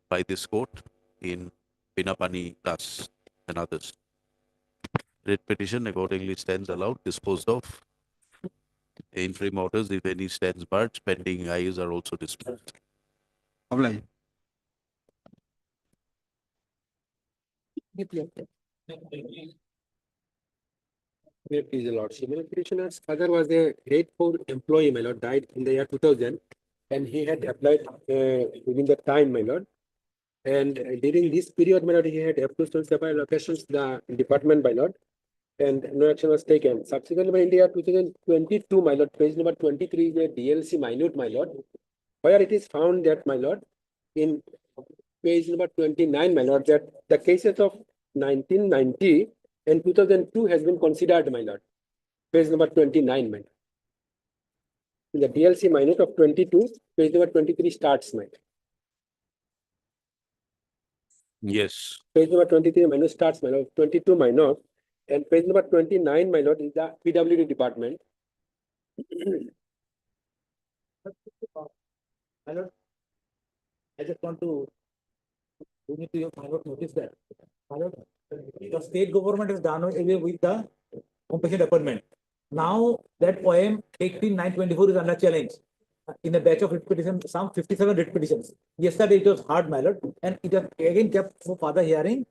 by this court in Pinapani Das and others. Writ petition accordingly stands allowed, disposed of. Interim orders, if any, stands barred. Pending IUs are also disposed. Oblige. Please, your lordship. My petitioner's father was a grade 4 employee, my lord, died in the year 2000, and he had applied within the time, my lord. And during this period, my lord, he had approved to supply locations the department, my lord, and no action was taken. Subsequently, in the year 2022, my lord, page number 23 is a DLC minute, my lord, where it is found that, my lord, in page number 29, my lord, that the cases of 1990 and 2002 has been considered, my lord. Page number 29, my lord. In the DLC minute of 22, page number 23 starts, my lord. Yes. Page number 23 minus starts, my lord, 22 minus, and page number 29, my lord, is the PWD department. My lord, I just want to bring it to your my lord notice that my lord, the state government has done away with the compassion appointment. Now that poem 18924 is under challenge. In a batch of writ petitions, some 57 writ petitions. Yesterday it was heard, my lord, and it was again kept for further hearing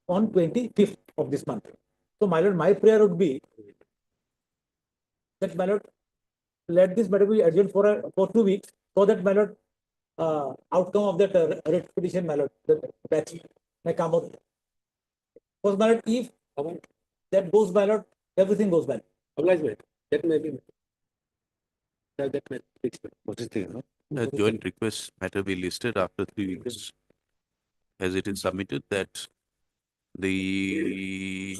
on 25th of this month. So, my lord, my prayer would be that, my lord, let this matter be adjourned for 2 weeks, so that, my lord, outcome of that writ petition, my lord, the batch may come out. Because, my lord, if that goes, my lord, everything goes well. Obligement. That may be. That may be. What is the joint request matter be listed after 3 weeks, as it is submitted that the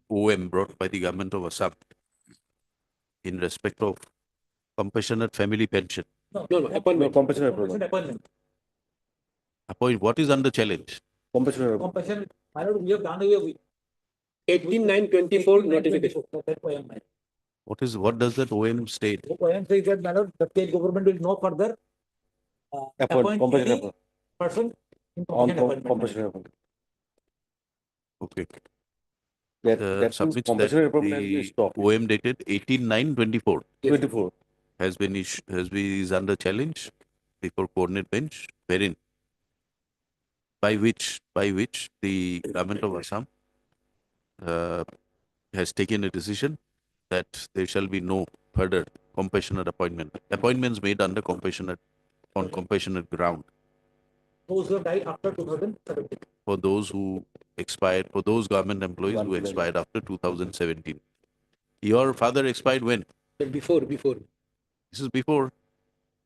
OM brought by the government of Assam in respect of compassionate family pension. No, appointment. Compassion appointment. What is under challenge? Compassion, my lord, we have done away with 18924 notification. What does that OM state? OM says that, my lord, the state government will no further appoint any person in compassion appointment. Okay. That Submits that compulsory appointment has been the stopped. OM dated 18/9/24 24. has been is under challenge before coordinate bench, wherein by which the government of Assam has taken a decision that there shall be no further compassionate appointments made under on compassionate ground Those who have died after 2017. for those government employees who expired after 2017. Your father expired when? Before. This is before.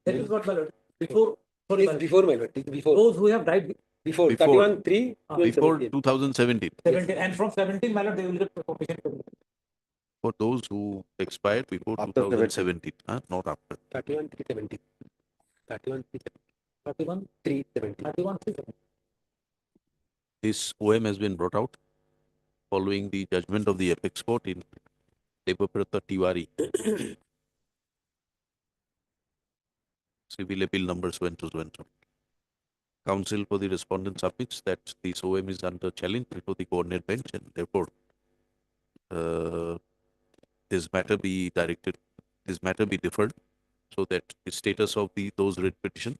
That is what, my lord. Before, sorry, Before, my lord. Before. Those who have died Before 31/3. Before 2017. 17, and from 17, my lord, they will get compassion. For those who expired before 2017, not after. 31/3/17. 31, 3/17. 31, 3. This OM has been brought out following the judgment of the apex court in Debabrata Tiwari. Civil appeal numbers went to. Counsel for the respondent submits that this OM is under challenge before the coordinate bench, and therefore this matter be deferred, so that the status of those writ petitions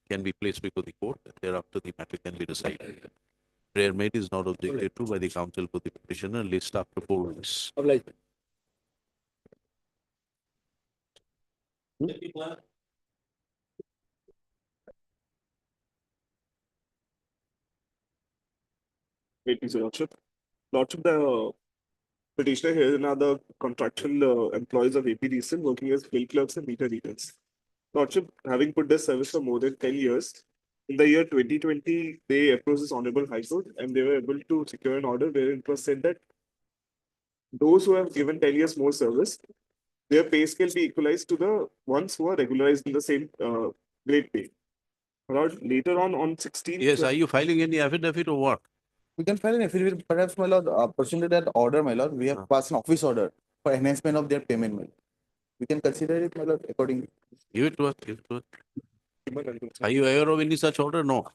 can be placed before the court, and thereafter the matter can be decided. Prayer made is not objected to by the counsel for the petitioner. List after 4 weeks. Obligement. Lordship. Lordship, the petitioner here and are the contractual employees of AP Decent working as bill clerks and meter readers. Lordship, having put their service for more than 10 years, in the year 2020, they approached this Honorable High Court and they were able to secure an order wherein it was said that those who have given 10 years more service, their pay scale be equalized to the ones who are regularized in the same grade pay. Lord, later on 16th. Yes, are you filing any affidavit or what? We can file an affidavit, perhaps, my lord, pursuant to that order, my lord, we have passed an office order for enhancement of their payment, my lord. We can consider it, my lord, accordingly. Give it to us. Are you aware of any such order? No.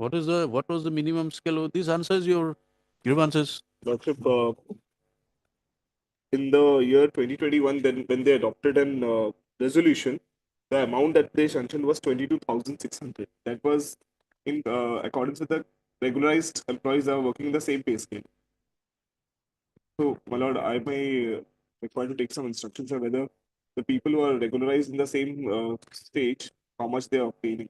What was the minimum scale of this answers your grievances? Lordship, in the year 2021, then when they adopted an resolution, the amount that they sanctioned was 22,600. That was in accordance with the regularized employees that are working in the same pay scale. So, my lord, I may require to take some instructions on whether the people who are regularized in the same stage, how much they are obtaining.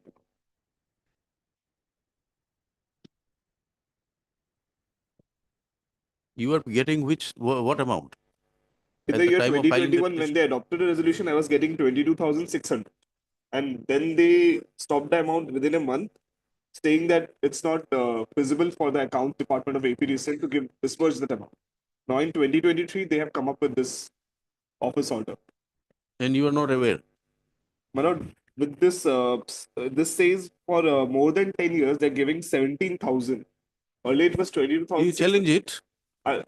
You are getting what amount? In At the the year time of filing the 2021, when they adopted a resolution, I was getting 22,600. And then they stopped the amount within a month, saying that it's not feasible for the account department of AP Recent to disperse that amount. Now in 2023, they have come up with this office order. And you are not aware? My lord, with this, this says for more than 10 years, they're giving 17,000. Earlier it was 22,000. You challenge it? I'll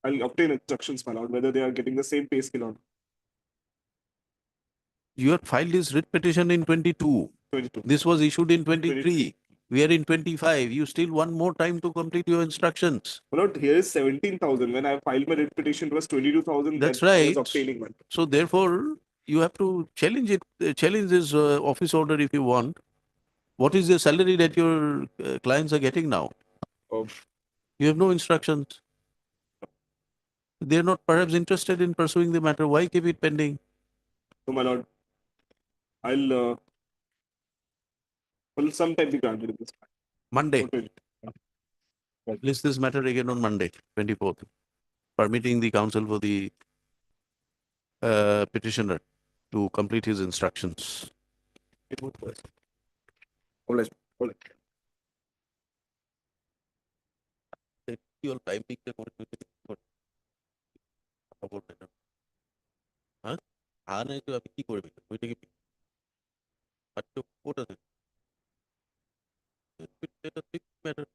obtain instructions, my lord, whether they are getting the same pay scale or not. You have filed this writ petition in 22. 22. This was issued in 23. We are in 25. You still want more time to complete your instructions. My lord, here is 17,000. When I filed my writ petition, it was 22,000. That's that I right. was obtaining one. So therefore, you have to challenge it. Challenge this office order if you want. What is the salary that your clients are getting now? Oh. You have no instructions. They are not perhaps interested in pursuing the matter. Why keep it pending? So, my lord, I'll will sometime be granted in this. Monday. Okay. List this matter again on Monday, 24th, permitting the counsel for the petitioner to complete his instructions. Your timing হ্যাঁ আর নাই তো আপনি কি করবেন ওইটা কি আচ্ছা কোটা matter.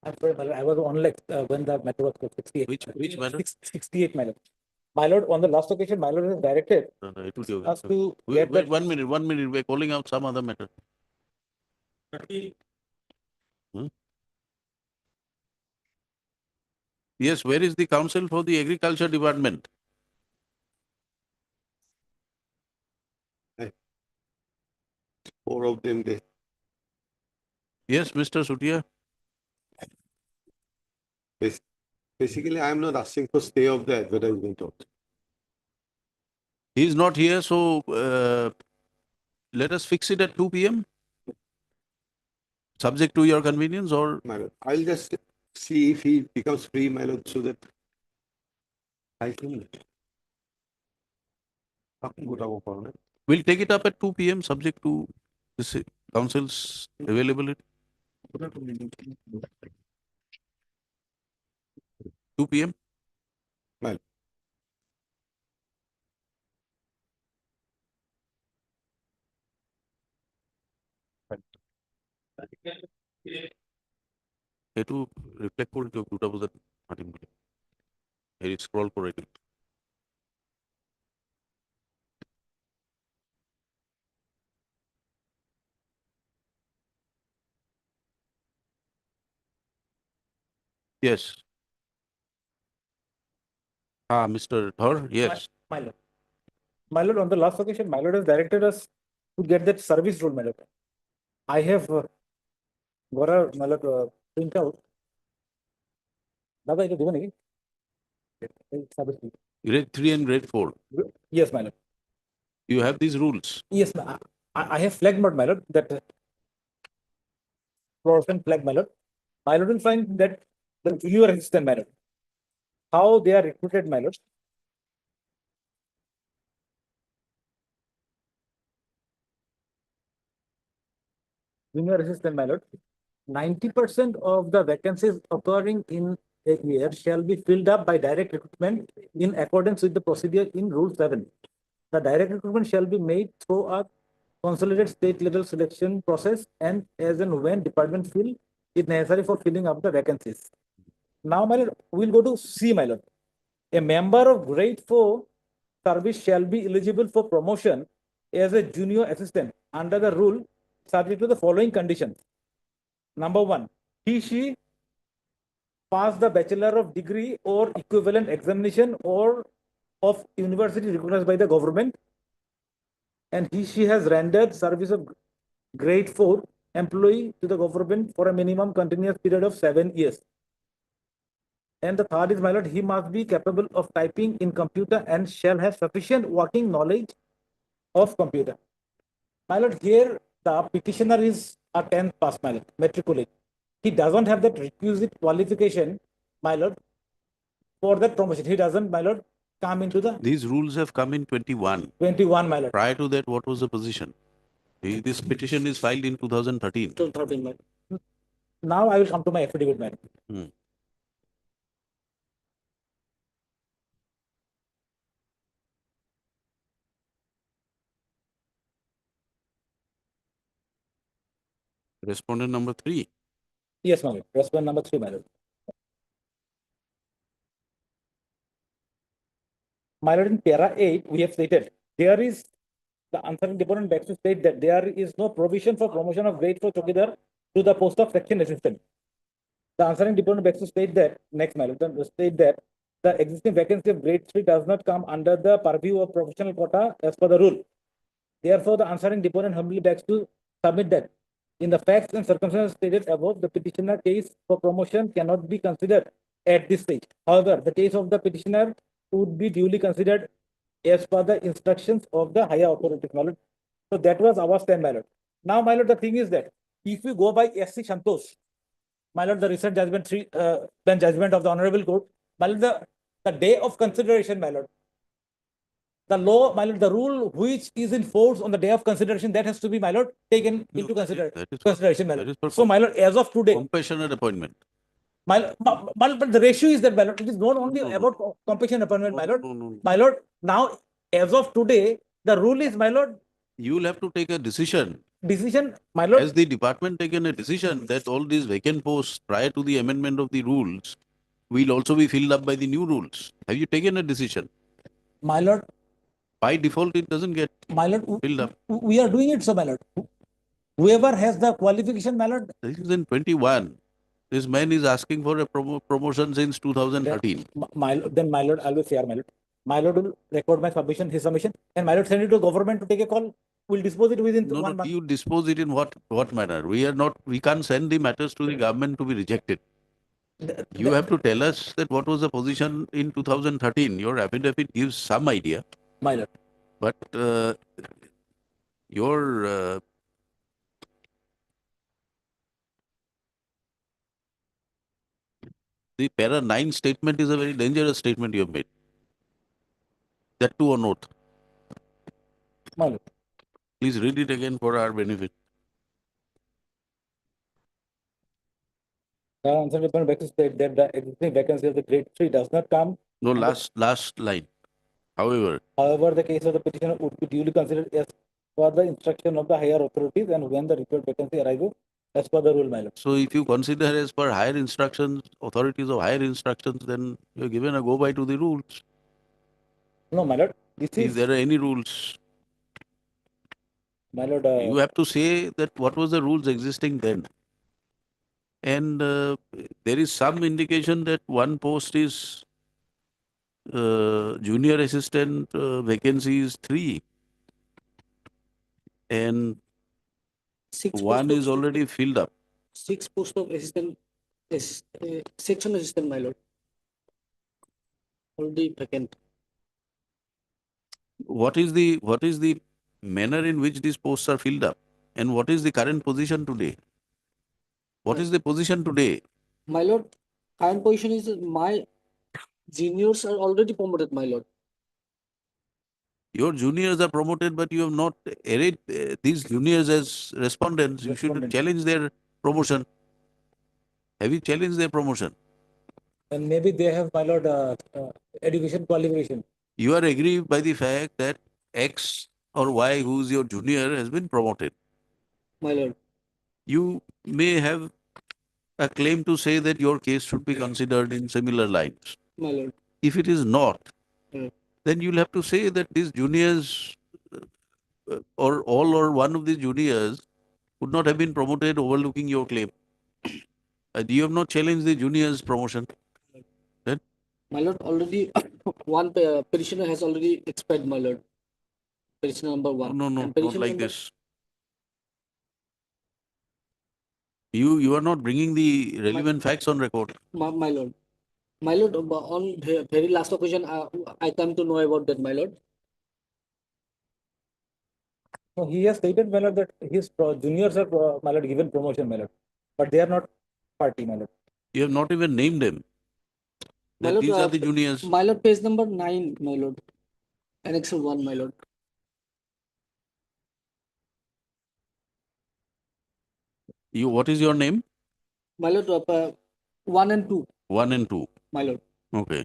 I'm sorry, my lord, I was on like when the matter was called 68. Which matter? 68, my lord. My lord, on the last occasion, my lord has directed No, it will be us to wait, get wait, that. 1 minute. We're calling out some other matter. Yes, where is the counsel for the agriculture department? Four of them there. Yes, Mr. Sutia. Basically, I am not asking for stay of the advertisement also. He is not here, so let us fix it at 2 p.m. Subject to your convenience, or My lord, I'll just see if he becomes free, my lord, so that I can. we'll take it up at 2 p.m. subject to this council's availability. 2 p.m. Well. একটু reflect করে কেউ 2টা বোঝার হাঁটিং করে এই scroll করে Yes. Mr. Thor, yes. My lord. My lord, on the last occasion, my lord has directed us to get that service rule, my lord. I have got a my lord printout. Dada, it is given again. Service rule. Grade 3 and grade 4. Yes, my lord. You have these rules. Yes, I have flagged, my lord, that fluorescent flag, my lord. My lord will find that the junior assistant, my lord. How they are recruited, my lord. Junior assistant, my lord. 90% of the vacancies occurring in a year shall be filled up by direct recruitment in accordance with the procedure in Rule 7. The direct recruitment shall be made through a consolidated state level selection process and as and when department feel it necessary for filling up the vacancies. Now, my lord, we'll go to C, my lord. A member of grade 4 service shall be eligible for promotion as a junior assistant under the rule subject to the following conditions. Number 1, she pass the bachelor of degree or equivalent examination or of university recognized by the government, and she has rendered service of grade 4 employee to the government for a minimum continuous period of 7 years. And the third is, my lord, he must be capable of typing in computer and shall have sufficient working knowledge of computer. My lord, here the petitioner is a 10th pass, my lord, matriculate. He doesn't have that requisite qualification, my lord, for that promotion. He doesn't, my lord, come into the These rules have come in 21. 21, my lord. Prior to that, what was the position? This petition is filed in 2013. 2013, my lord. Now I will come to my affidavit, my lord. Respondent number 3. Yes, my lord. Respondent number 3, my lord. My lord, in para 8, we have stated there is the answering department begs to state that there is no provision for promotion of grade 4 together to the post of section assistant. The answering department begs to state that, next, my lord, state that the existing vacancy of grade 3 does not come under the purview of professional quota as per the rule. Therefore, the answering department humbly begs to submit that in the facts and circumstances stated above, the petitioner case for promotion cannot be considered at this stage. However, the case of the petitioner would be duly considered as per the instructions of the higher authority, my lord. So that was our stand, my lord. Now, my lord, the thing is that if we go by SC Santosh, my lord, the recent judgment, then judgment of the honorable court, my lord, the day of consideration, my lord, the law, my lord, the rule which is in force on the day of consideration, that has to be, my lord, taken into consideration, my lord. So, my lord, as of today, compassionate appointment. my lord, but the ratio is that, my lord, it is not only about compassionate appointment, my lord. My lord, now, as of today, the rule is, my lord, You will have to take a decision. My lord. Has the department taken a decision that all these vacant posts prior to the amendment of the rules will also be filled up by the new rules? Have you taken a decision? My lord. By default, it doesn't get filled up. We are doing it, so, my lord. Whoever has the qualification, my lord. This is in 21. This man is asking for a promotion since 2013. Then, my lord, I will say, my lord. My lord will record my submission, his submission, and my lord send it to government to take a call. We'll dispose it within 1 month. You dispose it in what manner? We can't send the matters to the government to be rejected. You have to tell us that what was the position in 2013. Your affidavit gives some idea. My lord. But your the para 9 statement is a very dangerous statement you have made. That too on oath. My lord. Please read it again for our benefit. Answer department begs to state that the existing vacancy of the grade 3 does not come. No, last line. However, the case of the petitioner would be duly considered as per the instruction of the higher authorities and when the required vacancy arises as per the rule, my lord. So if you consider as per higher instructions, authorities of higher instructions, then you're given a go by to the rules. No, my lord. If there are any rules, my lord, you have to say that what was the rules existing then. And there is some indication that one post is junior assistant vacancy is 3. And one is already filled up. 6 post of assistant is section assistant, my lord. Already vacant. What is the manner in which these posts are filled up? And what is the current position today? What is the position today? My lord, current position is my juniors are already promoted, my lord. Your juniors are promoted, but you have not arrayed these juniors as respondents. You should challenge their promotion. Have you challenged their promotion? And maybe they have, my lord, education qualification. You are aggrieved by the fact that X or Y, who is your junior, has been promoted. My lord. You may have a claim to say that your case should be considered in similar lines. My lord. If it is not, Mm. then you'll have to say that these juniors or all or one of the juniors would not have been promoted overlooking your claim. You have not challenged the juniors' promotion. Then? My lord, already one petitioner has already expired, my lord. Petitioner number 1. No, And not petitioner like number, this. You are not bringing the relevant facts on record. my lord. My lord, on the very last occasion, I come to know about that, my lord. So he has stated, my lord, that his juniors are, my lord, given promotion, my lord, but they are not party, my lord. You have not even named them. My That lord, these are the juniors. my lord, page number 9, my lord. Annex 1, my lord. What is your name? My lord, 1 and 2. 1 and 2. My lord. Okay.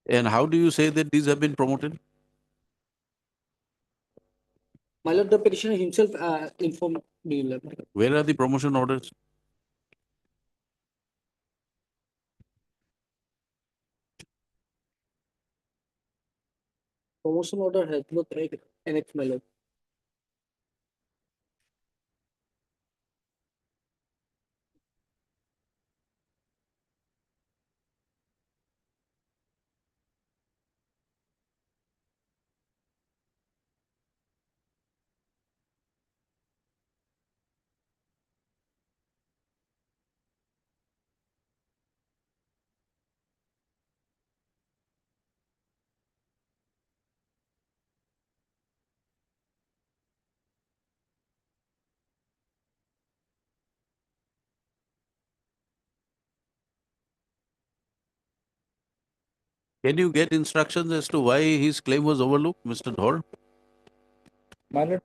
And how do you say that these have been promoted? My lord, the petitioner himself informed me. My lord. Where are the promotion orders? Promotion order has not annexed, my lord. Can you get instructions as to why his claim was overlooked, Mr. Dhor? My lord,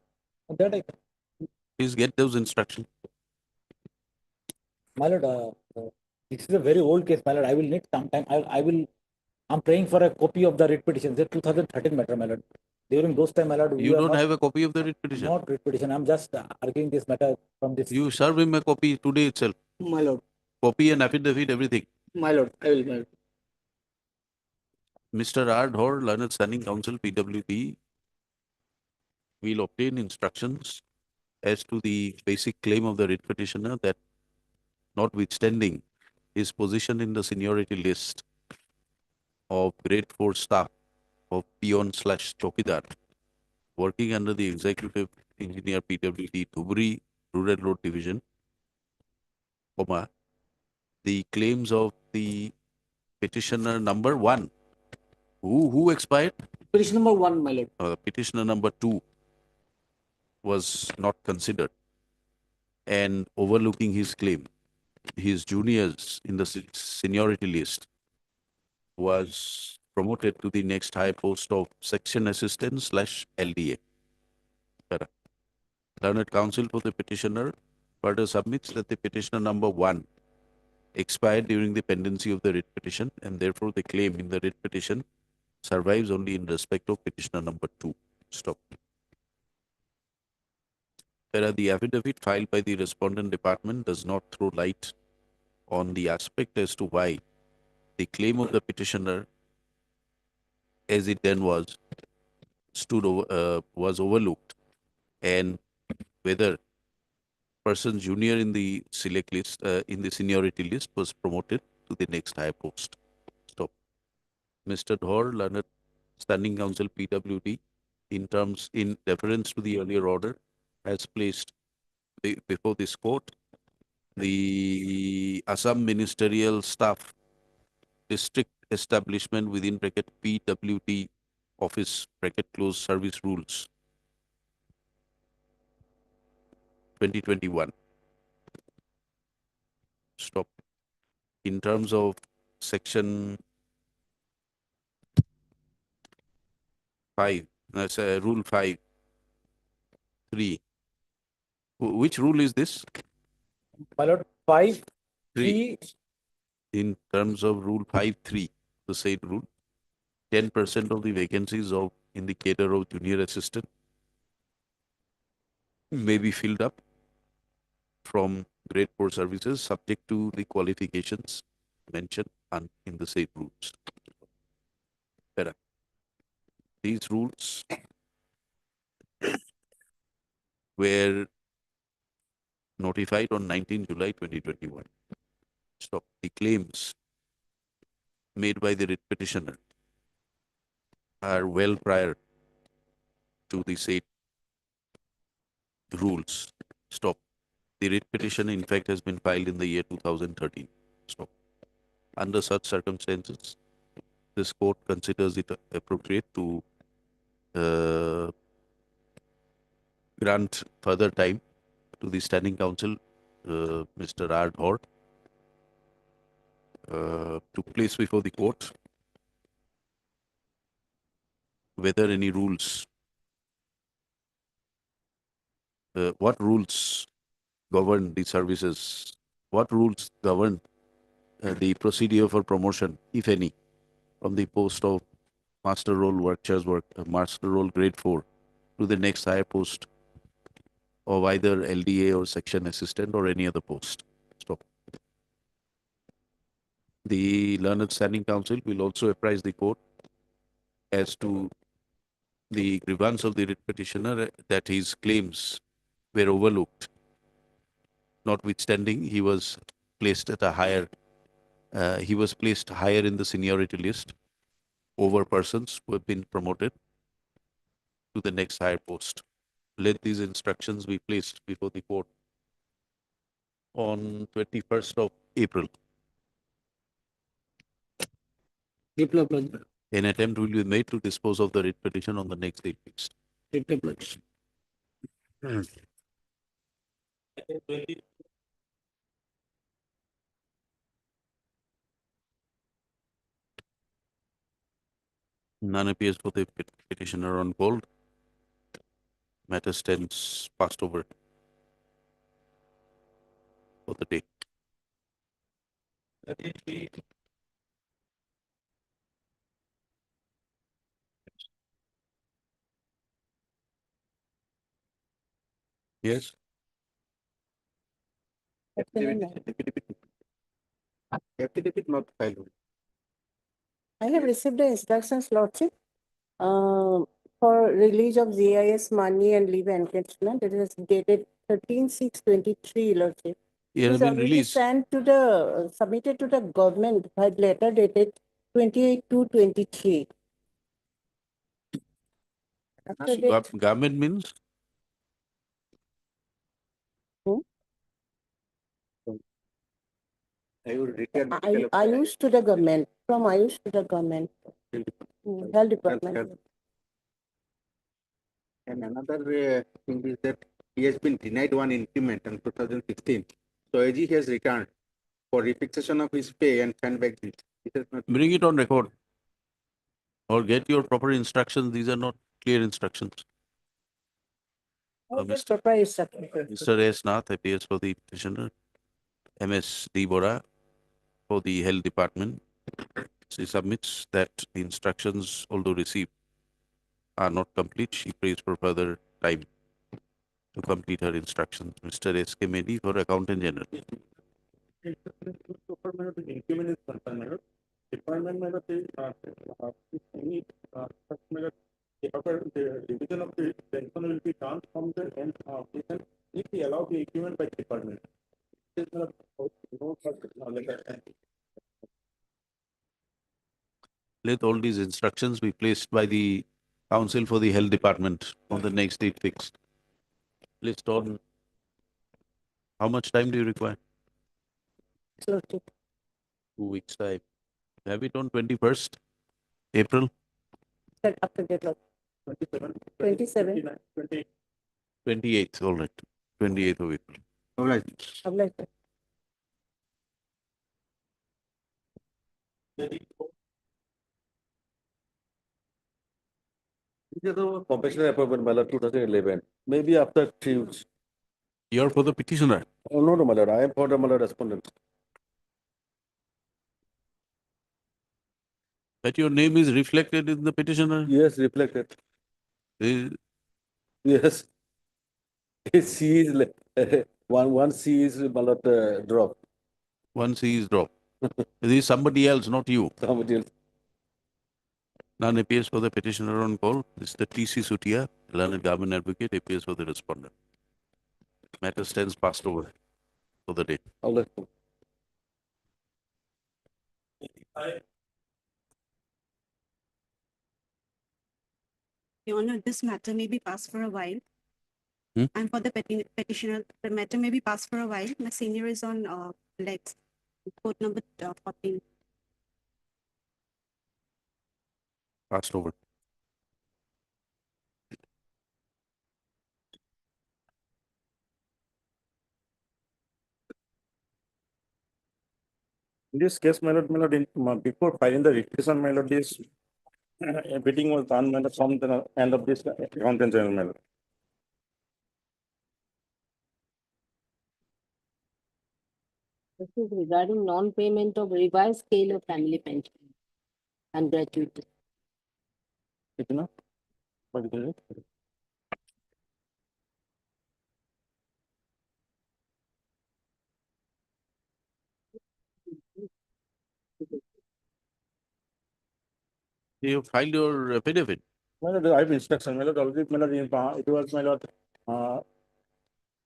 that I, Please get those instructions. my lord, this is a very old case, my lord. I will need some time. I'm praying for a copy of the writ petition. The 2013 matter, my lord. During those time, my lord, we You are don't not, have a copy of the writ petition? not writ petition. I'm just arguing this matter from this. You serve him a copy today itself. My lord. Copy and affidavit, everything. My lord, I will, my lord. Mr. R. Dhor, Learned Standing Counsel, PWD, will obtain instructions as to the basic claim of the writ petitioner that notwithstanding his position in the seniority list of grade 4 staff of peon slash chokidar working under the executive engineer PWD Dhubri Rural Road Division, the claims of the petitioner number 1, who expired? Petition number 1, my lord. Petitioner number 2 was not considered, and overlooking his claim, his juniors in the seniority list was promoted to the next high post of section assistant slash LDA. Learned counsel for the petitioner further submits that the petitioner number 1 expired during the pendency of the writ petition, and therefore the claim in the writ petition survives only in respect of petitioner number 2. Stop. The affidavit filed by the respondent department does not throw light on the aspect as to why the claim of the petitioner, as it then was, was overlooked, and whether person junior in the select list, in the seniority list, was promoted to the next higher post. Stop. Mr. Dhor, learned Standing Counsel PWD, in reference to the earlier order, has placed before this court the Assam Ministerial Staff District Establishment within bracket PWD Office bracket close service rules 2021. Stop. In terms of section 5, that's rule 5, 3. Which rule is this? My lord, 5, 3. In terms of rule 5.3, the said rule, 10% of the vacancies in the cadre of junior assistant may be filled up from grade 4 services subject to the qualifications mentioned in the said rules. Para. These rules were notified on 19 July 2021. Stop. The claims made by the writ petitioner are well prior to the said rules. Stop. The writ petition, in fact, has been filed in the year 2013. Stop. Under such circumstances, this court considers it appropriate to grant further time to the Standing Counsel, Mr. R. Dhor, to place before the court whether any rules, what rules govern the services, what rules govern the procedure for promotion, if any, from the post of master role master role grade 4 to the next higher post of either LDA or section assistant or any other post. Stop. The learned Standing Counsel will also apprise the court as to the grievance of the writ petitioner that his claims were overlooked, notwithstanding he was placed at a higher, he was placed higher in the seniority list over persons who have been promoted to the next higher post. Let these instructions be placed before the court on 21st of April. An attempt will be made to dispose of the writ petition on the next date fixed. None appears for the petitioner on hold. Matter stands passed over for the day. Yes. Affidavit not filed. I have received the instructions, Lordship, for release of GIS money and leave encashment. It is dated 13/6/23, Lordship. It It has is been already released. sent to the, submitted to the government by letter dated 28/2/23. After that, Government means I used to the government, from I used to the government, health department. And another thing is that he has been denied one increment in 2016. So AG has returned for refixation of his pay and sent back this. bring it on record or get your proper instructions. These are not clear instructions. Mr. S. Nath appears for the petitioner. MS D. Bora for the health department. She submits that the instructions, although received, are not complete. She prays for further time to complete her instructions. Mr. S. K. Medi for Accountant General. Increment is concerned, let all these instructions be placed by the Council for the Health Department on the next date fixed. List on, how much time do you require? 2 weeks' time. Have it on 21st April? After deadlock. 27. 28th, all right. 28th of April. All right. Obliged. This is the professional appointment, my lord, 2011. Maybe after 3 weeks. You're for the petitioner? Oh, no, my lord. I am for the my lord respondent. That your name is reflected in the petitioner? Yes, reflected. Eh, Yes. C is one C is my lord drop. One C is dropped. This is somebody else, not you. Somebody else. None appears for the petitioner on call. This is the T.C. Sutia, learned government advocate, appears for the respondent. Matter stands passed over for the day. All right. Your Honor, this matter may be passed for a while. Hmm? And for the petitioner, the matter may be passed for a while. My senior is on legs. Court number 14. Passed over. In this case, before filing the requisition, this bidding was done, from the end of this accountant general, my lord. This is regarding non-payment of revised scale of family pension and gratuity. Kitna? What is it? You filed your affidavit. My lord, I have instruction, my lord, already, my lord, it was, my lord,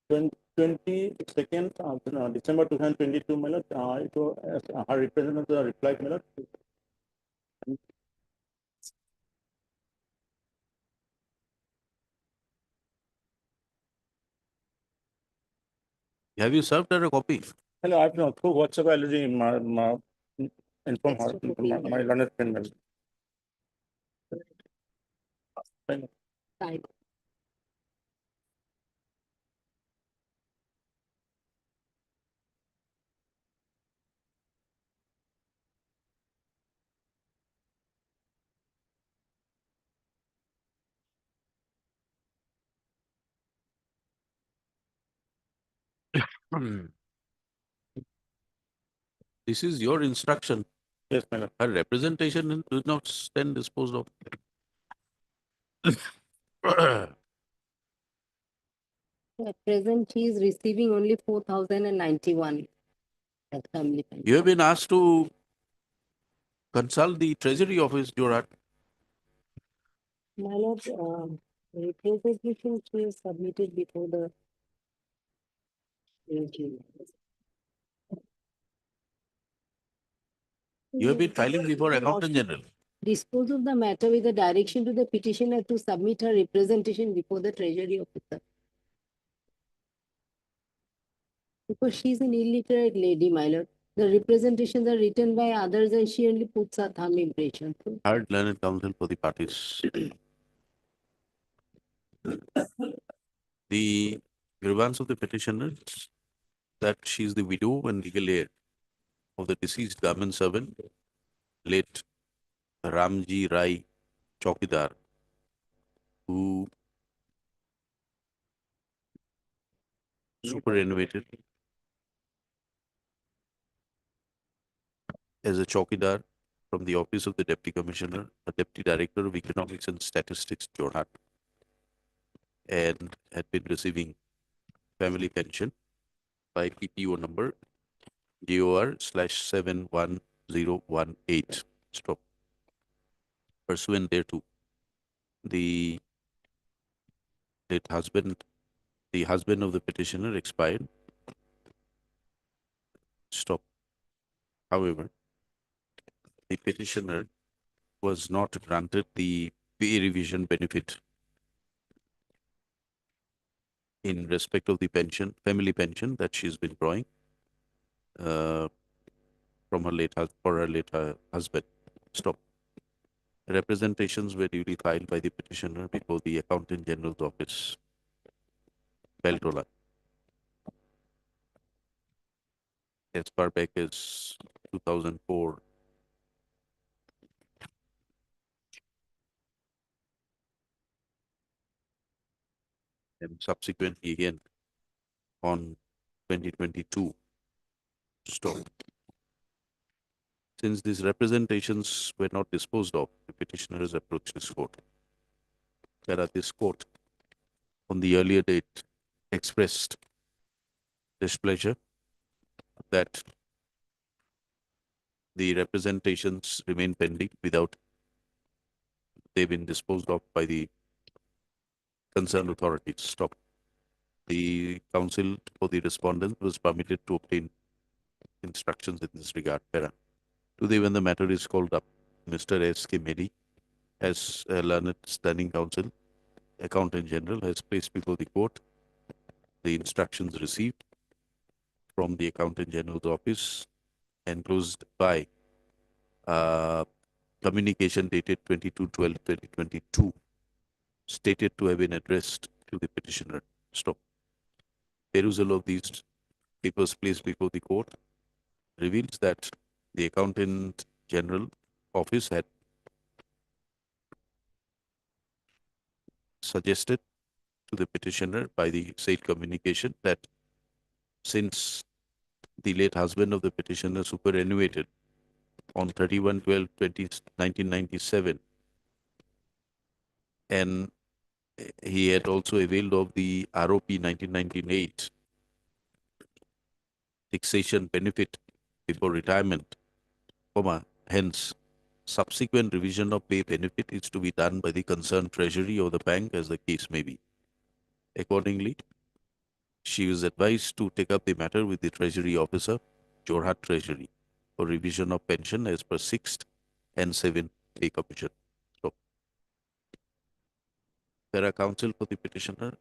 22nd December 2022, my lord, it was, her representative replied, my lord. Have you served her a copy? Hello, I've not through WhatsApp already inform her, my learned friend, my lord. Right. This is your instruction. Yes, my lord. Her representation does not stand disposed of. At present, he is receiving only 4,091 as family pension. You have been asked to consult the Treasury Office, Jorat. My lord, representation she is submitted before the AG. You have been filing before Accountant General. Dispose of the matter with the direction to the petitioner to submit her representation before the Treasury Officer. Because she is an illiterate lady, my lord. The representations are written by others and she only puts her thumb impression. Hard learned counsel for the parties. The grievance of the petitioner that she is the widow and legal heir of the deceased government servant, late Ramji Rai Chowkidar, who superannuated as a Chowkidar from the office of the Deputy Commissioner, a Deputy Director of Economics and Statistics, Jorhat, and had been receiving family pension by PPO number GOR/71018. Stop. Pursuant thereto, the late husband, the husband of the petitioner expired. Stop. However, the petitioner was not granted the pay revision benefit in respect of the pension, family pension that she's been drawing uh, from her for her late husband. Stop. Representations were duly filed by the petitioner before the Accountant General's office, Beltola, as far back as 2004. And subsequently again on 2022. Stop. Since these representations were not disposed of, the petitioner has approached this court. Whereas this court, on the earlier date, expressed displeasure that the representations remain pending without they've been disposed of by the concerned authorities. Stop. The counsel for the respondent was permitted to obtain instructions in this regard. Para. Today, when the matter is called up, Mr. S. K. Medi, as a learned standing counsel, Accountant General, has placed before the court the instructions received from the Accountant General's office enclosed by communication dated 22/12/2022, stated to have been addressed to the petitioner. Stop. Perusal of these papers placed before the court reveals that the Accountant General office had suggested to the petitioner by the said communication that since the late husband of the petitioner superannuated on 31/12/1997, and he had also availed of the ROP 1998 fixation benefit before retirement, hence subsequent revision of pay benefit is to be done by the concerned treasury or the bank as the case may be. Accordingly, she was advised to take up the matter with the treasury officer, Jorhat Treasury, for revision of pension as per 6th and 7th pay commission. So, para counsel for the petitioner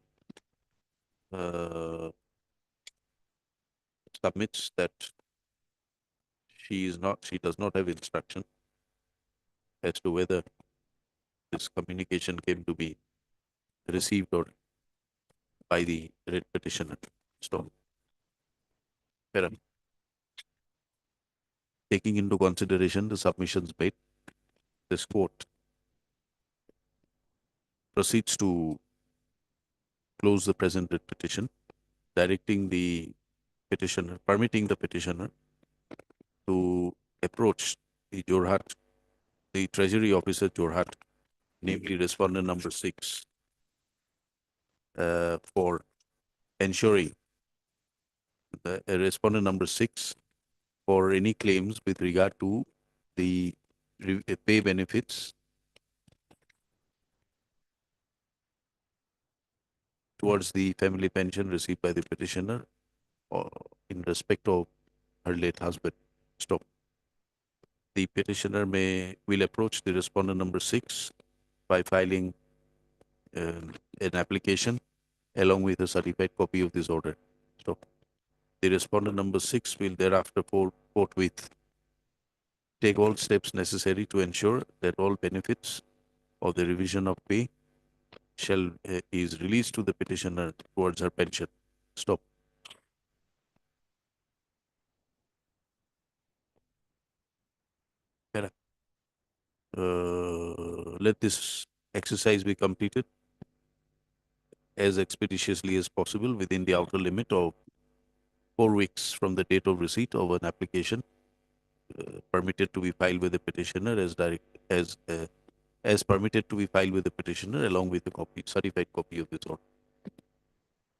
submits that she does not have instruction as to whether this communication came to be received or by the writ petitioner. So, para, taking into consideration the submissions made, this court proceeds to close the present writ petition, directing the petitioner, permitting the petitioner to approach the Jorhat, the Treasury Officer Jorhat, namely respondent number 6, for ensuring the respondent number 6 for any claims with regard to the pay benefits towards the family pension received by the petitioner or in respect of her late husband. Stop. The petitioner will approach the respondent number 6 by filing an application along with a certified copy of this order. Stop. The respondent number 6 will thereafter forthwith take all steps necessary to ensure that all benefits of the revision of pay is released to the petitioner towards her pension. Stop. Let this exercise be completed as expeditiously as possible within the outer limit of 4 weeks from the date of receipt of an application permitted to be filed with the petitioner as permitted to be filed with the petitioner along with a certified copy of this order.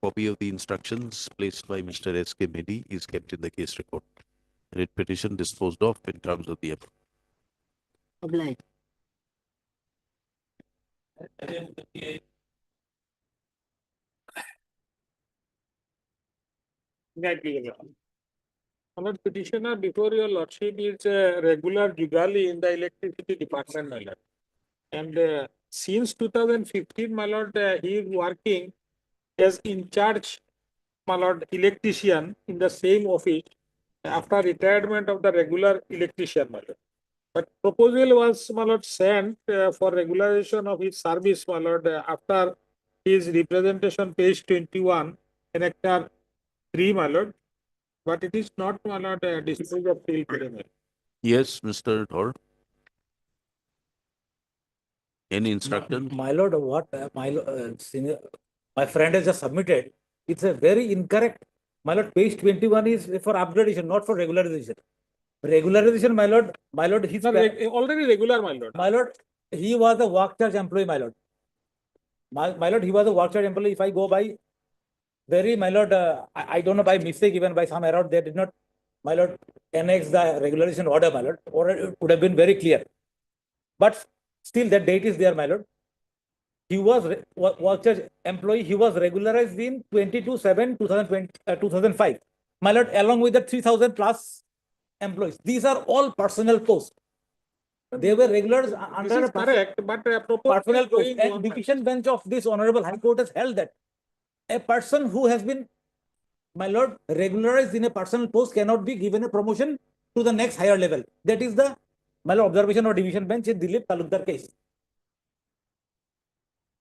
Copy of the instructions placed by Mr. S.K. Medi is kept in the case record. Writ petition disposed of in terms of the above. Obliged. My lord, petitioner before your lordship is a regular jugali in the electricity department, my lord. And since 2015, my lord, he is working as in charge, my lord, electrician in the same office after retirement of the regular electrician, my lord. But proposal was, my lord, sent for regularization of his service, my lord, after his representation page 21, connector 3, my lord. But it is not, my lord, disposed of till today, my lord. Yes, Mr. Dhor. Any instruction? My lord, what my friend has just submitted, it's a very incorrect. My lord, page 21 is for upgradation, not for regularization. Regularization, my lord, he's already regular, my lord. My lord, he was a work charge employee, my lord. My lord, he was a work charge employee. If I go by very, my lord, I don't know, by mistake, even by some error, they did not, my lord, annex the regularization order, my lord, or it would have been very clear. But still, that date is there, my lord. He was work charge employee. He was regularized in 22/7/2005, my lord, along with the 3,000 plus employees. These are all personnel posts. They were regulars under This is correct, but personnel post. And division bench of this Honorable High Court has held that a person who has been, my lord, regularized in a personal post cannot be given a promotion to the next higher level. That is the, my lord, observation of division bench in Dilip Talukdar case.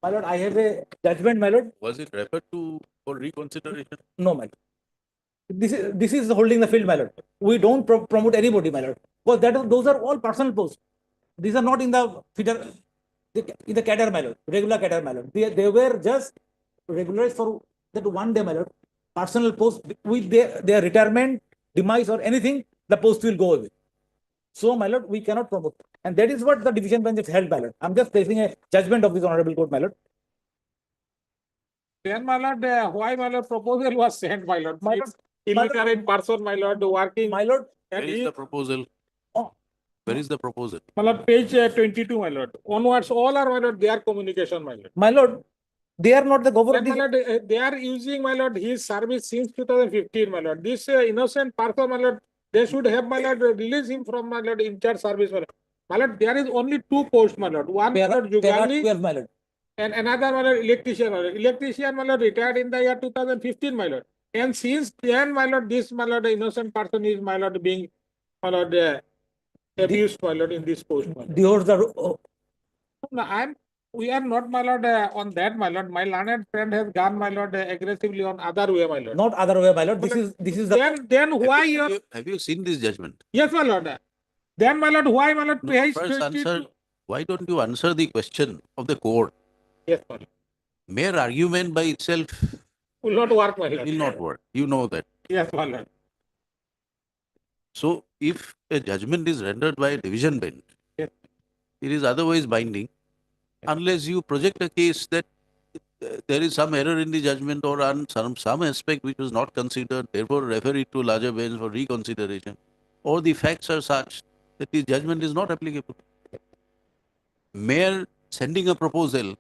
My lord, I have a judgment, my lord. Was it referred to for reconsideration? No, my lord. This is holding the field, my lord. We don't promote anybody, my lord. Because those are all personal posts. These are not in the feeder, in the cadre, my lord, regular cadre, my lord. They were just regularized for that one day, my lord. Personal post with their retirement, demise, or anything, the post will go away. So, my lord, we cannot promote. And that is what the division bench has held, my lord. I'm just placing a judgment of this honorable court, my lord. Then, my lord, why, my lord, proposal was sent, my lord? My lord, illiterate person, my lord, working. My lord, where is the proposal? Where is the proposal? My lord, page 22, my lord. Onwards, all are, my lord, their communication, my lord. My lord, they are not the government. My lord, they are using, my lord, his service since 2015, my lord. This innocent person, my lord, they should have, my lord, release him from, my lord, in charge service, my lord. My lord, there is only two posts, my lord. One, my lord, Jugali, 12, my lord. and another, my lord, electrician, my lord. Electrician, my lord, retired in the year 2015, my lord. And since then, my lord, this, my lord, innocent person is, my lord, being, my lord, abused, my lord, in this post, my lord. No, we are not, my lord, on that, my lord. My learned friend has gone, my lord, aggressively on other way, my lord. Not other way, my lord. This is the. Then why Have you seen this judgment? Yes, my lord. Then, my lord, why, my lord, No, page first 22? answer. Why don't you answer the question of the court? Yes, my lord. Mere argument by itself Will not work, my lord. will not work. You know that. Yes, my lord. So, if a judgment is rendered by a division bench, yes, it is otherwise binding, unless you project a case that there is some error in the judgment or on some aspect which was not considered, therefore refer it to larger bench for reconsideration, or the facts are such that the judgment is not applicable. Mere sending a proposal,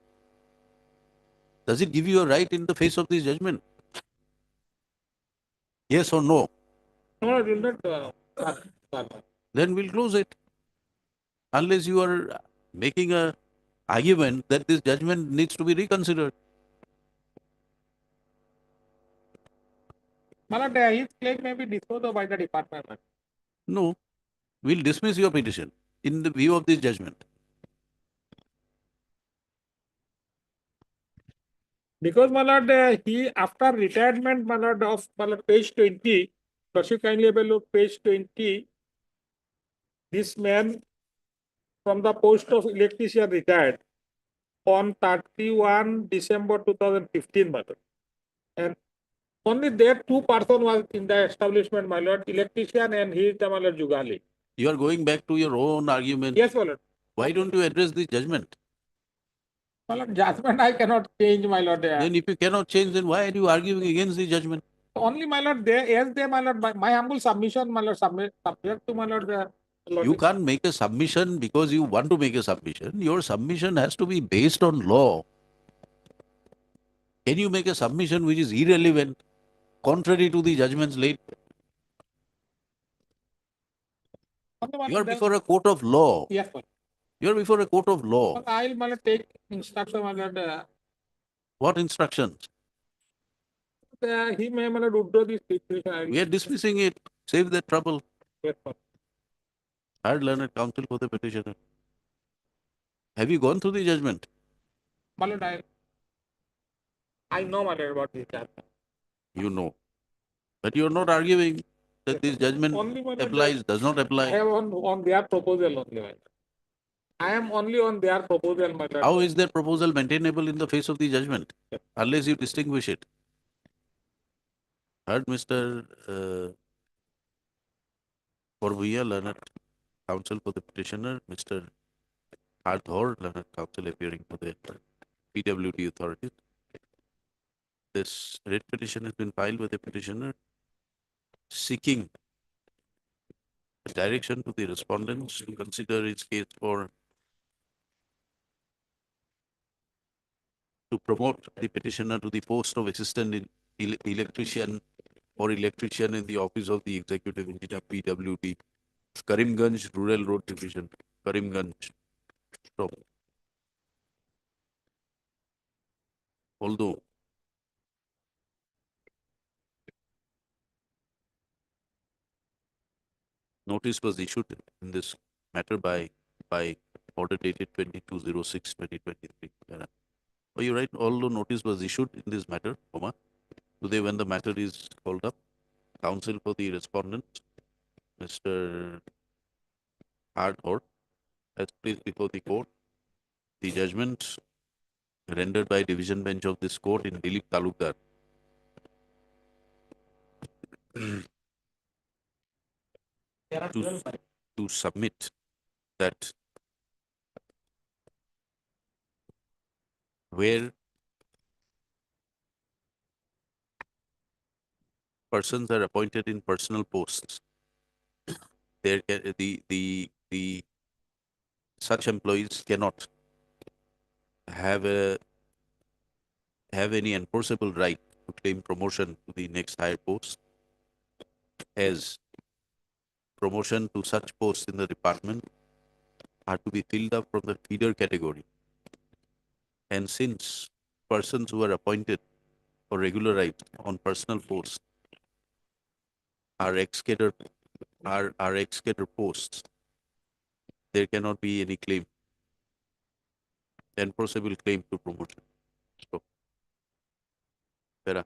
does it give you a right in the face of this judgment? Yes or no? No, I will not. Then we'll close it. Unless you are making a argument that this judgment needs to be reconsidered. My lord, his claim may be disposed of by the department. No, we'll dismiss your petition in the view of this judgment. Because, my lord, he, after retirement, my lord, of, my lord, page 20, Lordship kindly have a look, page 20, this man from the post of electrician retired on 31 December 2015, my lord. And only there two person was in the establishment, my lord, electrician and he is the, my lord, Jugali. You are going back to your own argument. Yes, my lord. Why don't you address this judgment? My lord, judgment I cannot change, my lord. Then if you cannot change, then why are you arguing against the judgment? Only, my lord, my lord, my humble submission, my lord, subject to, my lord, You can't make a submission because you want to make a submission. Your submission has to be based on law. Can you make a submission which is irrelevant, contrary to the judgments laid? only You are then- before a court of law. Yes, sir. You are before a court of law. I'll take instruction on that. What instructions? He may withdraw this petition. We are dismissing it. Save that trouble. Yes, sir. Hired learned counsel for the petitioner. Have you gone through the judgment? My lord, I know, my lord, about this. You know. But you are not arguing that this judgment Only my lord, applies, does not I apply. am on their proposal only, my lord. I am only on their proposal, my lord. How is their proposal maintainable in the face of the judgment? Unless you distinguish it. Heard Mr. Corvia, learned counsel for the petitioner, Mr. Ardhor, learned counsel appearing for the PWD authorities. This writ petition has been filed with the petitioner seeking a direction to the respondents to consider his case for to promote the petitioner to the post of assistant electrician or electrician in the office of the executive engineer PWD, Karimganj Rural Road Division, Karimganj. So, although notice was issued in this matter by order dated 22/06/2023. Oh, you're right. Although notice was issued in this matter, today when the matter is called up, counsel for the respondent, Mr. Hardhor, has placed before the court the judgment rendered by division bench of this court in Dilip Talukdar. to submit that where persons are appointed in personal posts, there the such employees cannot have any enforceable right to claim promotion to the next higher post, as promotion to such posts in the department are to be filled up from the feeder category. And since persons who are appointed or regularized on personal posts are ex-cadre posts, there cannot be any claim, enforceable claim to promotion. So, Vera.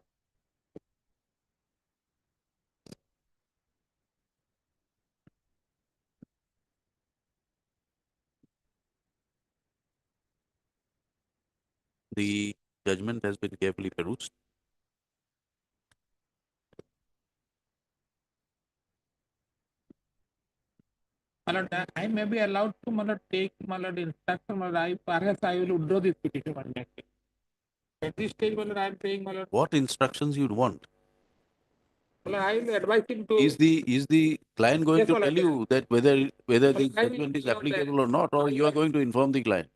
The judgment has been carefully perused. My lord, I may be allowed to, my lord, take, my lord, instruction, my lord, perhaps I will withdraw this petition, my lord. At this stage, my lord, I am saying, my lord, What instructions you'd want? my lord, I will advise him to. Is the client going Yes, to my tell lord. you that whether the I will judgment is inform applicable or not, or you are going to inform the client?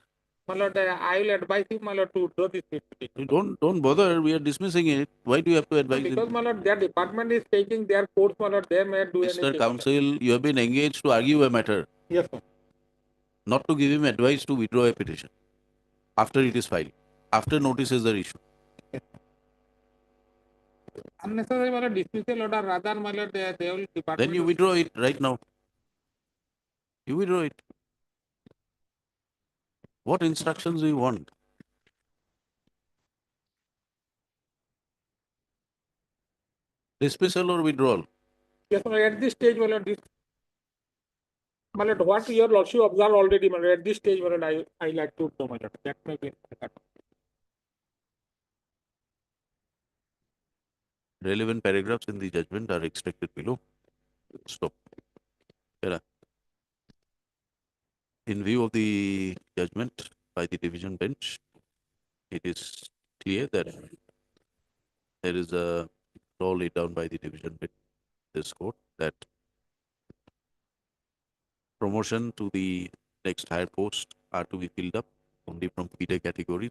My lord, I will advise him, my lord, to withdraw this petition. You don't bother. We are dismissing it. Why do you have to advise Because, him? my lord, their department is taking their course, my lord, they may do Mr. anything. Counsel, you have been engaged to argue a matter, Yes, sir. not to give him advice to withdraw a petition after it is filed, after notices are issued. Unnecessary, my lord, dismissal order, rather, my lord, they will department. Then you withdraw it right now. You withdraw it. What instructions do you want? Dismissal or withdrawal? Yes, my lord, at this stage, my lord, my lord, what your lordship observed already, my lord, at this stage, my lord, I like to know, my lord. That may be. Relevant paragraphs in the judgment are extracted below. Stop. Era. In view of the judgment by the division bench, it is clear that there is a law laid down by the division bench, this court, that promotion to the next higher post are to be filled up only from feeder category,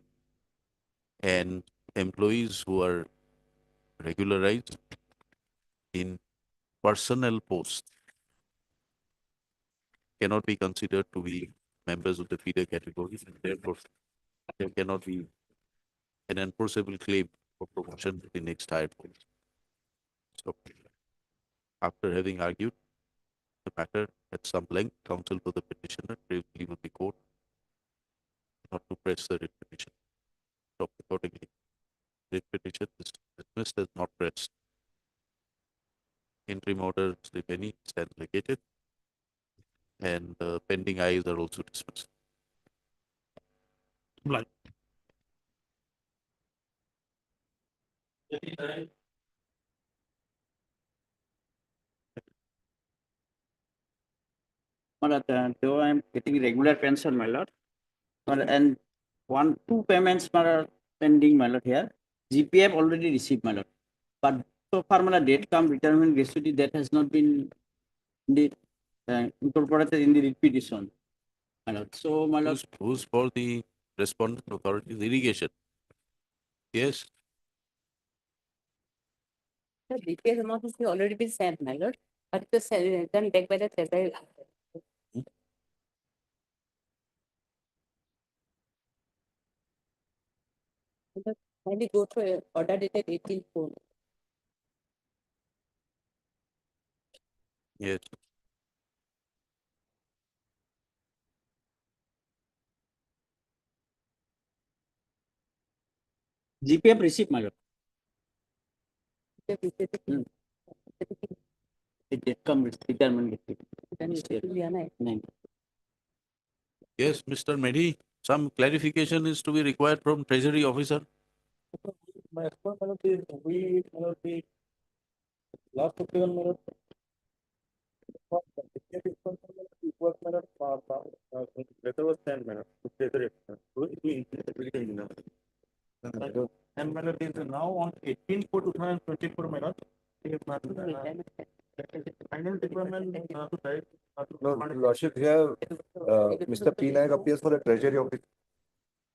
and employees who are regularized in personnel posts cannot be considered to be members of the feeder category, and therefore there cannot be an enforceable claim for promotion to the next higher post. So, after having argued the matter at some length, counsel for the petitioner briefly with the court not to press the writ petition. So, accordingly, writ petition is dismissed as not pressed. Interim orders, if any, stand vacated, and pending I's are also dismissed. Though I am getting regular pension, my lord, and two payments are pending, my lord, here. GPF already received, my lord, but so far, my lord, date come retirement gratuity that has not been incorporated in the writ petition, my lord. So, my lord, Who's for the respondent authorities irrigation? Yes. The DPS amount has already been sent, my lord, but it was done back by the treasury. Kindly go to order dated 18/4. Yes. GPF received, my lord. It come with retirement gratuity. Yes, Mr. Mehdi, some clarification is to be required from Treasury officer. My response is we last 51 minutes. Letter was 10 minutes. And minute is now on 18/4/2024 minutes. Final deployment to type. No, Lordship, here, Mr. P. Naik appears for the Treasury Office.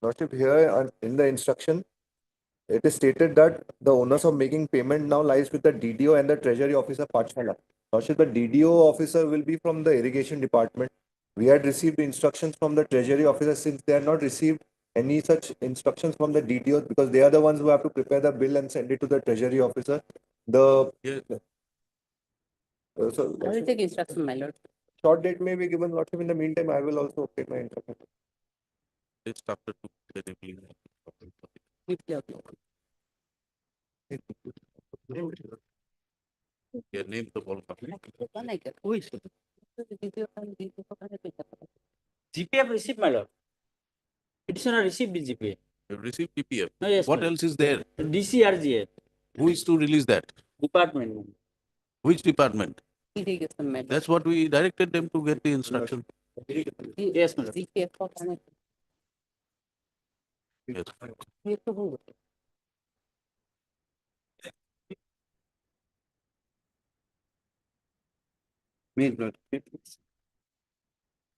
Lordship, here in the instruction, it is stated that the onus of making payment now lies with the DDO and the Treasury Officer Pachhala. Lordship, the DDO officer will be from the Irrigation Department. We had received instructions from the Treasury Officer. Since they had not received any such instructions from the DDO, because they are the ones who have to prepare the bill and send it to the Treasury Officer. So, I will take instruction, my lord. short date may be given, Lordship. In the meantime, I will also take my instruction. It's after 2 Yeah, name the ball. Who is it? GPF received, my lord. Petitioner received the GPF. You received PPF. No, yes, What my lord. else is there? DCRGF. Who is to release that? Department. Which department? Irrigation, my lord. That's what we directed them to get the instruction. Yes, my lord. GPF for Yes.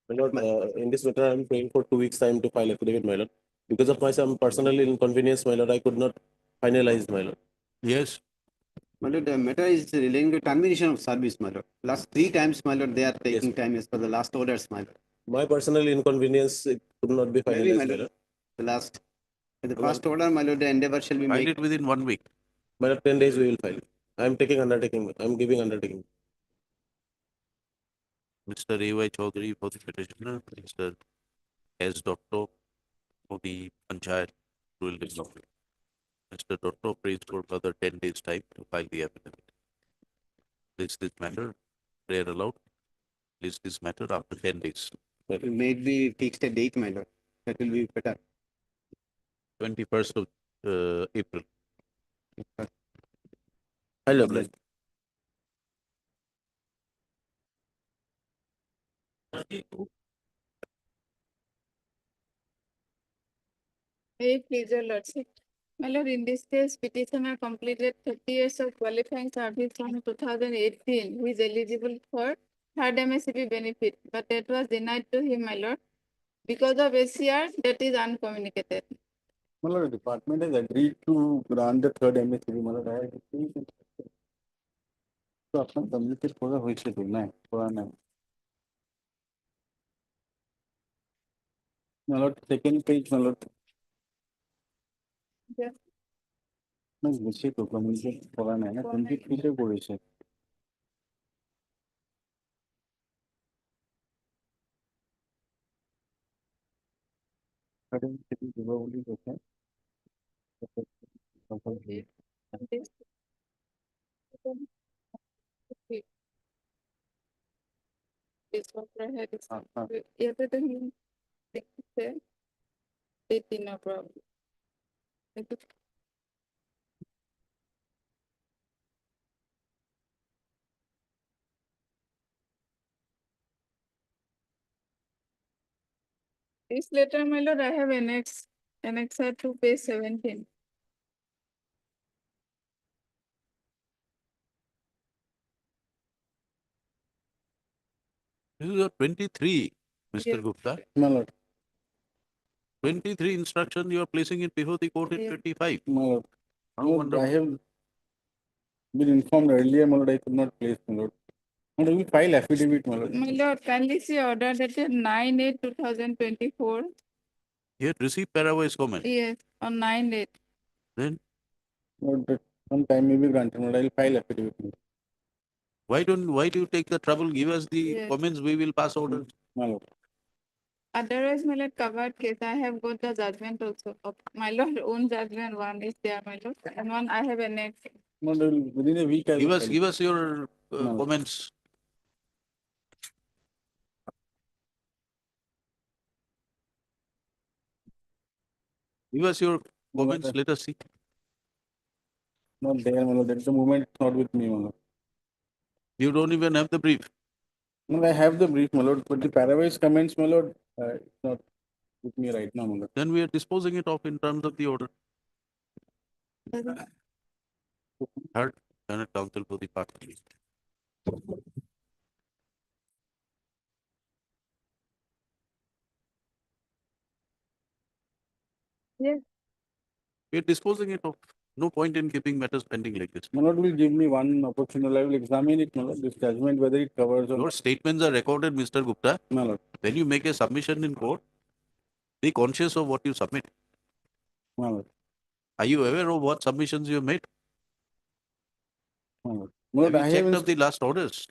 My lord, in this matter, I'm praying for 2 weeks' time to file affidavit, my lord. Because of my some personal inconvenience, my lord, I could not finalize, my lord. Yes. My lord, the matter is relating to termination of service, my lord. Last 3 times, my lord, they are taking time as per the last orders, my lord. My personal inconvenience, it could not be Maybe, finalized, my my lord. lord. The last, the first order, my lord, the endeavor shall be File made. it within 1 week. My lord, 10 days we will file. I'm taking undertaking. I'm giving undertaking. Mr. A.Y. Chaudhary for the petitioner, Mr. S. Doctor for the Panchayat Rural Development. Mr. Doctor prays for further 10 days time to file the affidavit. This matter, prayer allowed. This matter after 10 days. Maybe fixed a date, my lord. That will be better. 21st of April. Hello, bless. Hey, please, your lordship. My lord, in this case, petitioner completed 30 years of qualifying service from 2018, who is eligible for third MSCP benefit, but that was denied to him, my lord. Because of ACR, that is uncommunicated. My lord, the department has agreed to grant the third MSCB, my lord. I think तो अपना communicate पूरा हो से बोलना है पुराना My lord, second page, my lord. Yes. No, বেশি তো কমিশন করা নাই না 23 তে করেছে কারণ সেটি দীপাবলি করছে This one right here is everything is 18 no problem. This letter, my lord, I have annexed to page 17. This is your 23, Mr. Yes. Gupta. my lord 23 instruction you are placing it before the court in Yes. 25. my lord How my lord, I wonderful. have been informed earlier my lord I could not place my lord and I will file affidavit my lord My lord, kindly see order dated 9/8/2024. You had received parawise comment. Yes, on 9/8. Then Lord, that some time may be granted my lord I will file affidavit my lord. why do you take the trouble? Give us the Yes. comments, we will pass order. my lord Otherwise, my lord, covered case, I have got the judgment also. Of my lord, own judgment, one is there, my lord, and one I have annexed. my lord, within a week I will file Give us your No. comments. Give us your comments, let us see. not there my lord at the moment it's not with me my lord You don't even have the brief. no I have the brief my lord but the parawise comments my lord it's not with me right now my lord Then we are disposing it off in terms of the order. Third, Senate Counsel for the party. Yes. We are disposing it off. No point in keeping matters pending like this. my lord will give me one opportunity I will examine it my lord this judgment whether it covers or Your statements are recorded, Mr. Gupta. my lord When you make a submission in court, be conscious of what you submit. my lord Are you aware of what submissions you have made? my lord my lord Have I you have checked up the last orders?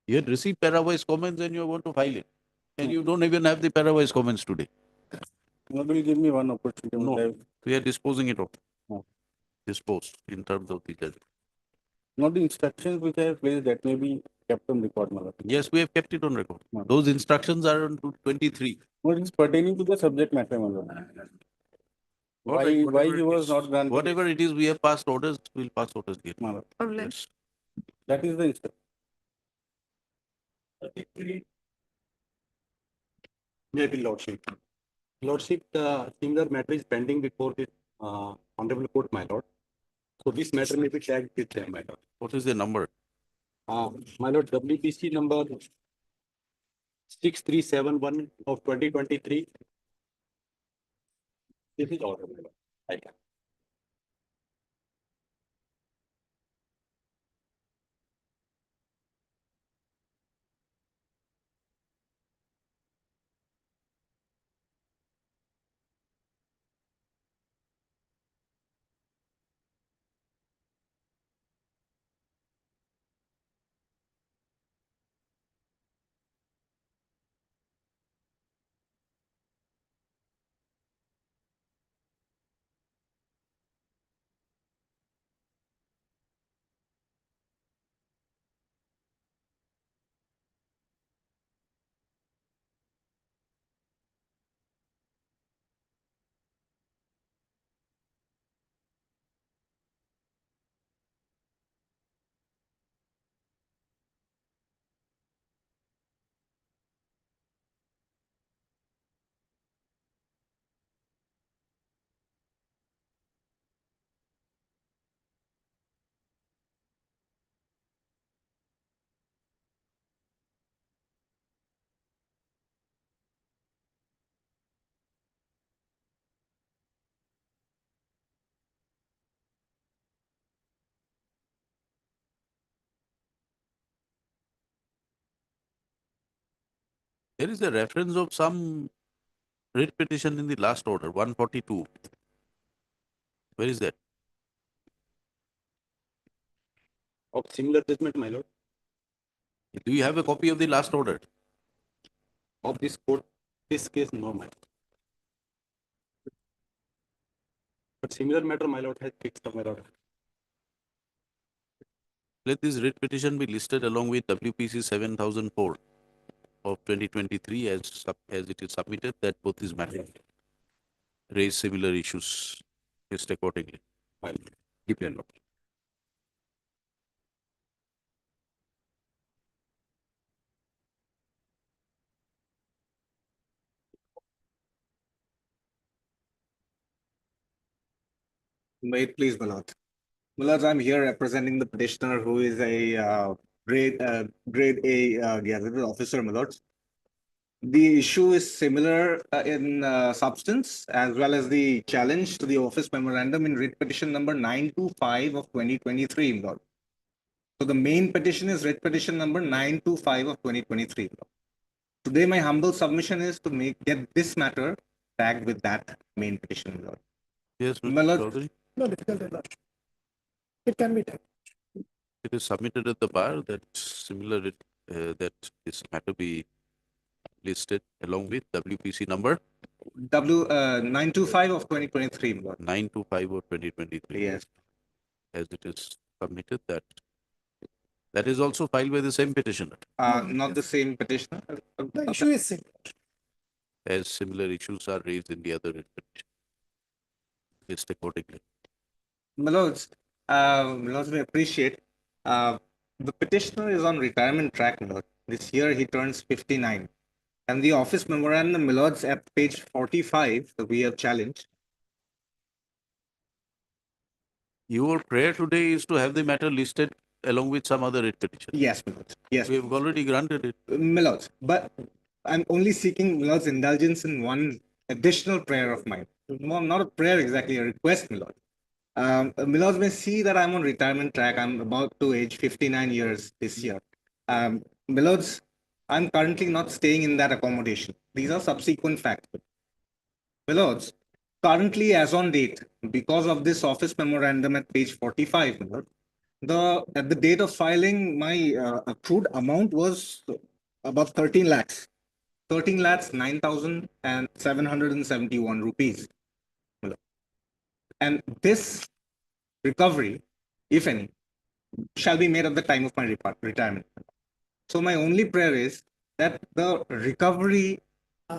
You had received parawise comments and you want to file it. And you don't even have the parawise comments today. my lord will give me one opportunity my lord. I No, will- we are disposing it off. No. Dispose in terms of the judgment. not the instructions which I have placed that may be kept on record my lord Yes, we have kept it on record. No. Those instructions are on to 23. what is pertaining to the subject matter my lord All right, why whatever he it was is. not granted Whatever it is, we have passed orders, we'll pass orders here. my lord Problem. Yes. that is the instruction Maybe Lordship. Lordship, the similar matter is pending before the Honorable Court, my lord. So this matter may be tagged with them, my lord. What is the number? My lord, WPC number 6371 of 2023. This is order, my lord. I can. There is a reference of some writ petition in the last order, 142. Where is that? Of similar judgment, my lord, Do you have a copy of the last order? of this court, this case, no, my lord. But similar matter, my lord, has fixed, my lord. Let this writ petition be listed along with WPC 7004 of 2023 as it is submitted, that both these matters raise similar issues. List accordingly. Fine. Keep your lord. May it please, my lord. My lords, I'm here representing the petitioner who is a grade A gazetted officer, my lords. The issue is similar in substance as well as the challenge to the office memorandum in writ petition number 925 of 2023, my lord. So the main petition is writ petition number 925 of 2023. Today, my humble submission is to get this matter tagged with that main petition, my lord. Yes, My lord. Chaudhary. No difficulty, Lord. It can be done. It is submitted at the bar that similar that this matter be listed along with WPC number W 925 of 2023, my lord. 925 of 2023. Yes. As it is submitted, that is also filed by the same petitioner. Not the same petitioner. The issue is same. As similar issues are raised in the other writ petition. List accordingly. My lords, we appreciate. The petitioner is on retirement track, my lord. This year he turns 59. And the office memorandum, my lords, at page 45, that we have challenged. Your prayer today is to have the matter listed along with some other writ petition. Yes, my lords. Yes. We have already granted it. My lords, but I'm only seeking my lord's indulgence in one additional prayer of mine. Well, not a prayer exactly, a request, my lord. My lords may see that I'm on retirement track. I'm about to age 59 years this year. My lords, I'm currently not staying in that accommodation. These are subsequent facts. My lords, currently as on date, because of this office memorandum at page 45, my lord, at the date of filing, my accrued amount was about 13 lakhs. 13 lakhs 9,771 rupees. And this recovery, if any, shall be made at the time of my retirement. So my only prayer is that the recovery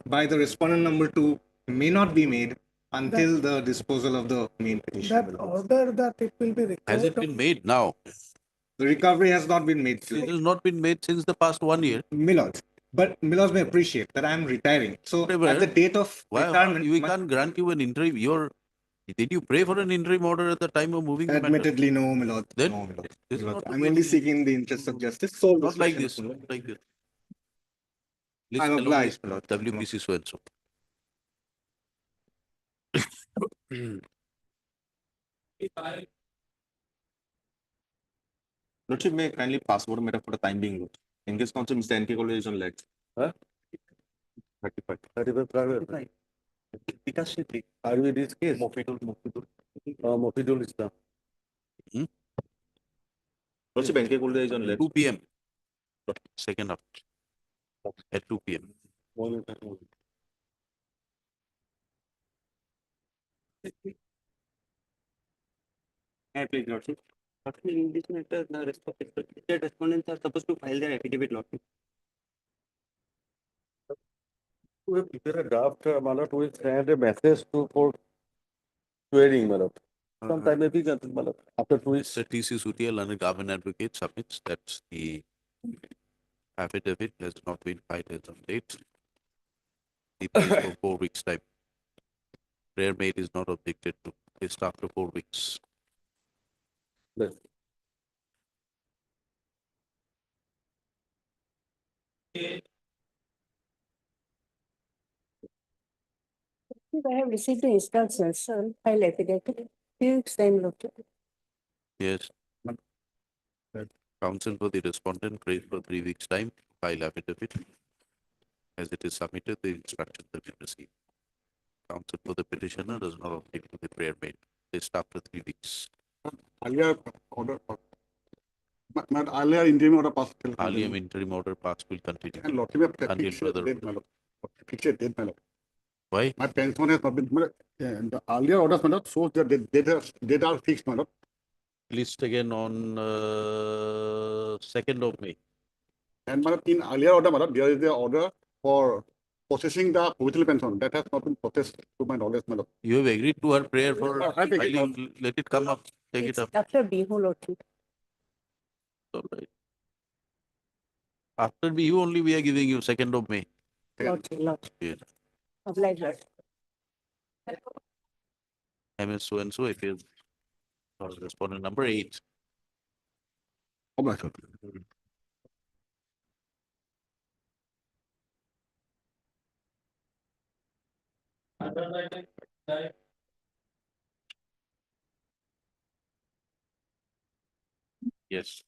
by the respondent number 2 may not be made until the disposal of the main petition. That order that it will be recovered. Has it been made now? The recovery has not been made. It has not been made since the past 1 year. Milords. But Milords may appreciate that I am retiring. So at the date of retirement, we can't grant you an interim. Did you pray for an interim order at the time of moving? Admittedly, no, my lord. Then, no, my lord. this is My lord, not I'm only seeking the interest of justice. So not like this. Not like this. List I'm along with obliged, my lord. WPC so and so. Lordship may kindly password matter for the time being. Lord. In case counsel, Mr. NK College is on legs. Huh? 35. 35 private. Are we this case? Mofidul Islam. Lordship, NK College is on legs. 2 p.m. Second up. At 2 p.m. Please, Lordship. In this matter, the respondents are supposed to file their affidavit, Lordship. We have prepared a draft, Malot, we send a message to for swearing, Malot. Sometime maybe, Malot, after 2 weeks. Mr. T.C. Sutial and a government advocate submits that the affidavit has not been filed as of date. It is for 4 weeks' time. Prayer made is not objected to. It's after 4 weeks. Yes. I have received the instructions, so I'll affidavit. Few weeks time, Lord. Yes. Counsel for the respondent prays for 3 weeks' time. File affidavit. as it is submitted, the instructions have been received. Counsel for the petitioner does not object to the prayer made. List after 3 weeks. Earlier order, but earlier interim order passed. Earlier interim order passed will continue And lot of until fixed further. date, my lord. Fixed date, my lord. Why? My pension has not been, the earlier orders, my lord, shows that date are fixed, my lord. List again on 2nd of May. And my lord, in earlier order, my lord, there is the order for processing the provisional pension. That has not been processed to my knowledge, my lord. You have agreed to her prayer for I think filing. Let it come up. Take it up. After Bihu, Lordship. All right. After you only we are giving you 2nd of May. Lordship. Yes. Obliged, Lordship. MS so and so appears. Respondent number 8. Obliged. Yes.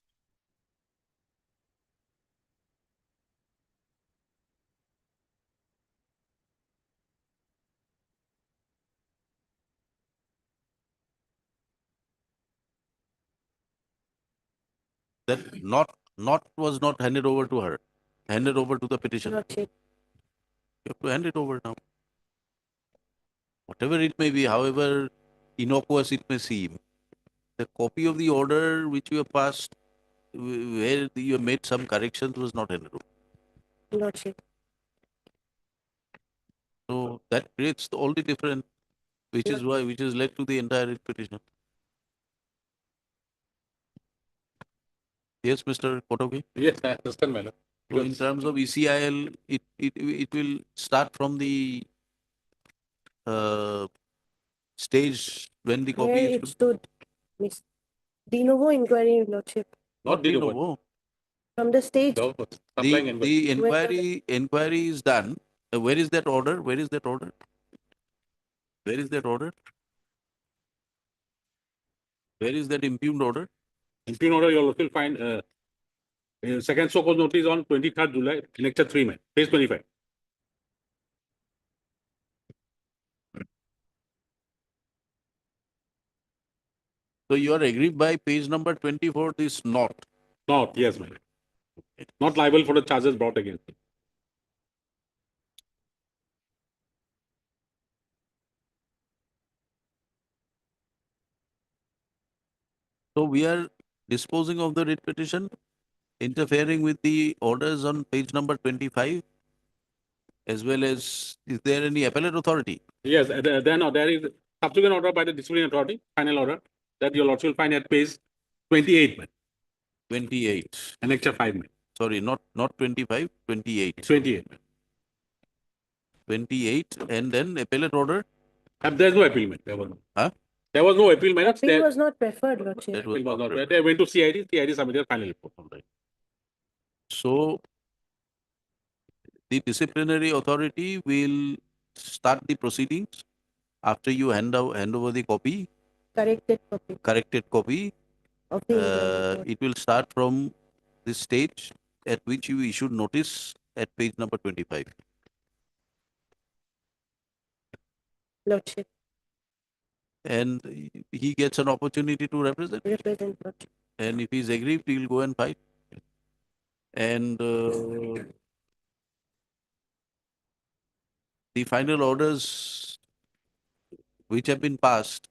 That not was not handed over to her. Handed over to the petitioner. Lordship. You have to hand it over now. Whatever it may be, however innocuous it may seem, the copy of the order which you have passed, where you have made some corrections, was not handed over. Lordship. So that creates all the difference, which is led to the entire petition. Yes, Mr. Kotogi? Yes, I understand, my lord. So in terms of ECIL, it will start from the stage when the copy Where is it stood, Miss. De novo inquiry, Lordship. not de novo. From the stage. The inquiry is done. Where is that order? Where is that order? Where is that order? Where is that impugned order? Impugned order, you will also find second so called notice on 23rd July, lecture 3, man, page 25. So you are aggrieved by page number 24, this not. Not, yes, man. Not liable for the charges brought against him. So we are disposing of the writ petition, interfering with the orders on page number 25, as well as, is there any appellate authority? Yes, then there is subsequent order by the disciplinary authority, final order, that your lordship will find at page 28, man. 28. Annexure 5, man. Sorry, not 25, 28. 28, man. 28, and then appellate order? There is no appeal, man. There was no. Huh? There was no appeal, man. Appeal was not preferred, Lordship. That was Appeal was not not. They went to CID submitted final report. So the disciplinary authority will start the proceedings after you hand over the copy, corrected copy. Of the inquiry report. It will start from the stage at which you issued notice at page number 25. Lordship. And he gets an opportunity to represent. Lordship. And if he's aggrieved, he will go and fight. And the final orders which have been passed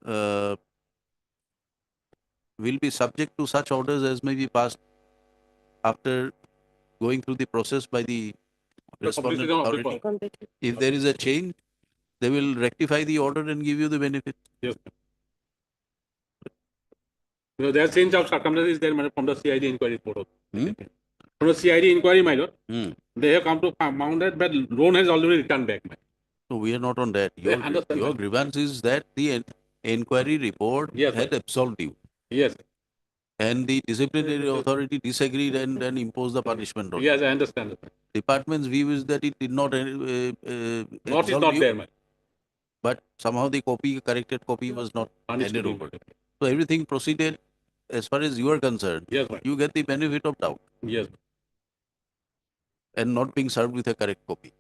will be subject to such orders as may be passed after going through the process by the respondent authority. If there is a change, they will rectify the order and give you the benefit. Yes. There are change of circumstances there from the CID inquiry report. From the CID inquiry, my lord, they have come to found that, but loan has already returned back. No, we are not on that. Your grievance is that the inquiry report had absolved you. Yes. And the disciplinary authority disagreed and imposed the punishment on you. Yes, I understand. Department's view is that it did not Not is absolve not you, there, man. but somehow the corrected copy was not handed over. So everything proceeded as far as you are concerned. Yes, ma'am. You get the benefit of doubt. Yes. and not being served with a correct copy.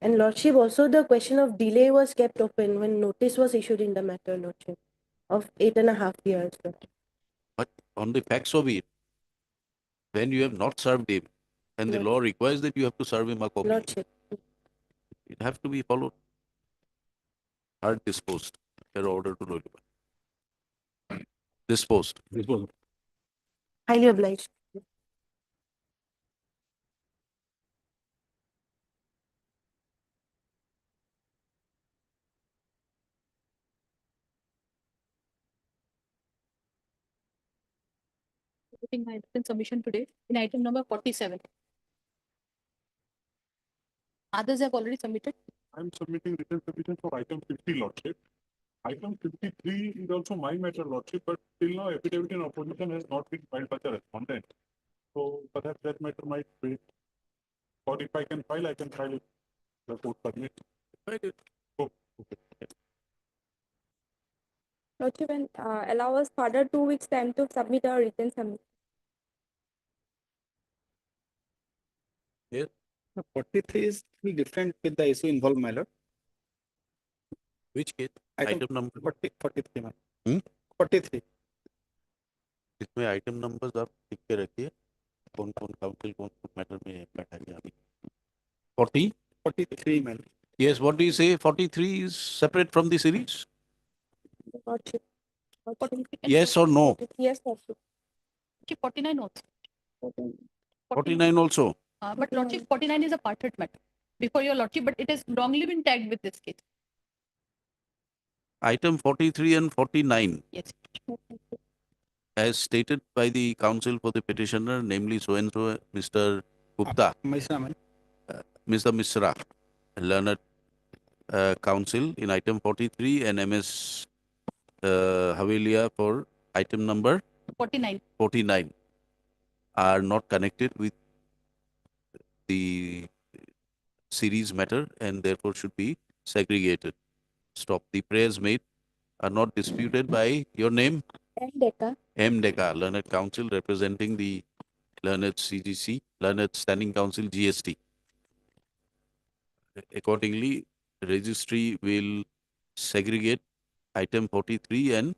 And Lordship, also the question of delay was kept open when notice was issued in the matter, Lordship, of 8.5 years. But on the facts of it, when you have not served him, and the law requires that you have to serve him a copy, Lordship. it have to be followed. Hard disposed. Your order to notify. Disposed. Highly obliged. Putting my written submission today in item number 47. Others have already submitted. I'm submitting written submission for item 50, Lordship. Item 53 is also my matter, Lordship, but till now affidavit in opposition has not been filed by the respondent. So perhaps that matter might wait. Or if I can file it. The court submit. Oh, okay. Lordship, and allow us further 2 weeks time to submit our written submission. Yes. 43 is different with the issue involved, my lord. Which case? Item number? 43, my. 43. इसमें item numbers आप लिख के रखिए कौन कौन council कौन कौन matter में बैठा है अभी 43 man. Yes, what do you say? 43 is separate from the series? Lordship. Yes or no? Yes, Lordship. 49 also. 49 also. But Lordship, 49 is a parted matter before your Lordship, but it has wrongly been tagged with this case. Item 43 and 49. Yes. As stated by the counsel for the petitioner, namely so and so, Mr. Gupta, Mr. Misra, learned counsel in item 43 and MS Havelia for item number 49 are not connected with the series matter and therefore should be segregated. Stop. The prayers made are not disputed by your name? M. Deca, learned counsel representing the learned CGC, learned standing counsel GST. Accordingly, registry will segregate item 43 and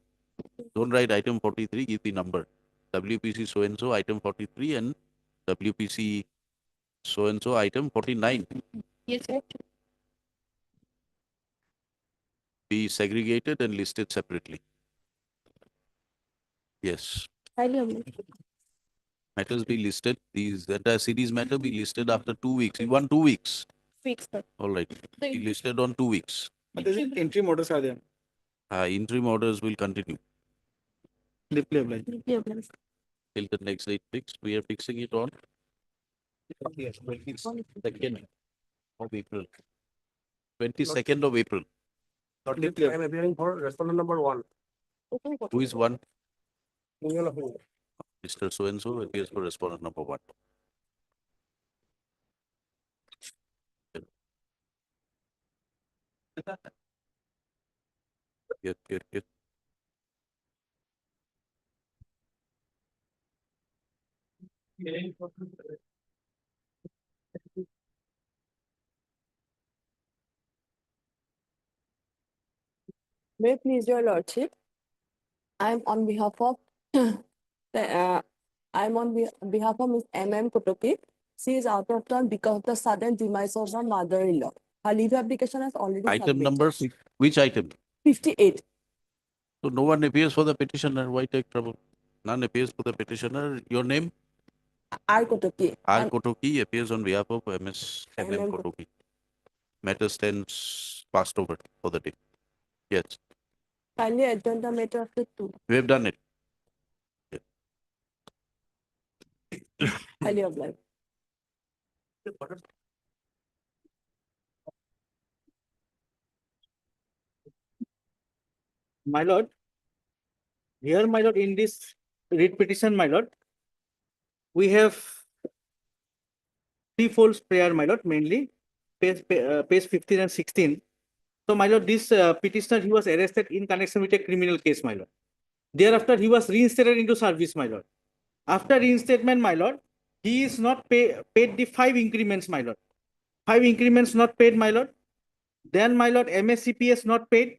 don't write item 43, give the number. WPC so and so item 43 and WPC so and so item 49. Yes, sir. Be segregated and listed separately. Yes. Matters be listed. These entire series matter be listed after 2 weeks. You want 2 weeks? Weeks, sir. All right. Be listed on 2 weeks. But there's interim orders are there. Interim orders will continue Deeply obliged. till the next date fixed. We are fixing it on 22nd of April. 22nd of April. I am appearing for respondent number 1. Who is one? Single offender. Mr. So and so appears for respondent number 1. Yes. May it please your lordship, I am on behalf of behalf of Ms. M.M. Kotoki. She is out of town because of the sudden demise of her mother-in-law. Her leave application has already Item submitted. number, which item? 58. So no one appears for the petitioner. Why take trouble? None appears for the petitioner. Your name? R. Kotoki. R. Kotoki appears on behalf of MS M.M. Kotoki. Matter stands passed over for the day. Yes. Kindly adjourn the matter after 2. We have done it. Highly obliged. My lord, here, my lord, in this writ petition, my lord, we have threefold prayer, my lord, mainly page 15 and 16. So, my lord, this petitioner, he was arrested in connection with a criminal case, my lord. Thereafter, he was reinstated into service, my lord. After reinstatement, my lord, he is not paid the 5 increments, my lord. 5 increments not paid, my lord. Then, my lord, MSCPS not paid.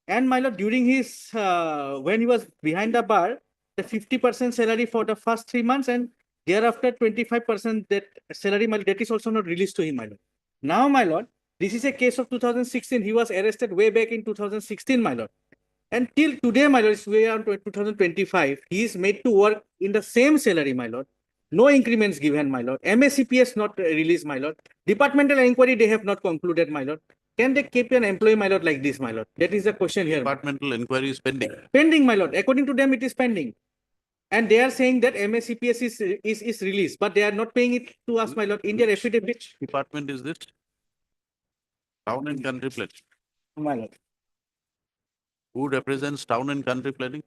And my lord, during his, when he was behind the bar, the 50% salary for the first 3 months and thereafter 25% that salary, my lord, that is also not released to him, my lord. Now, my lord, this is a case of 2016. He was arrested way back in 2016, my lord. And till today, my lord, it's way on 2025, he is made to work in the same salary, my lord. No increments given, my lord. MSCPS not released, my lord. Departmental inquiry, they have not concluded, my lord. Can they keep an employee, my lord, like this, my lord? That is the question here. Departmental inquiry is pending. Pending, my lord. According to them, it is pending. And they are saying that MSCPS is released, but they are not paying it to us, my lord. In their affidavit. Which department is this? Town and country planning. My lord. Who represents town and country planning?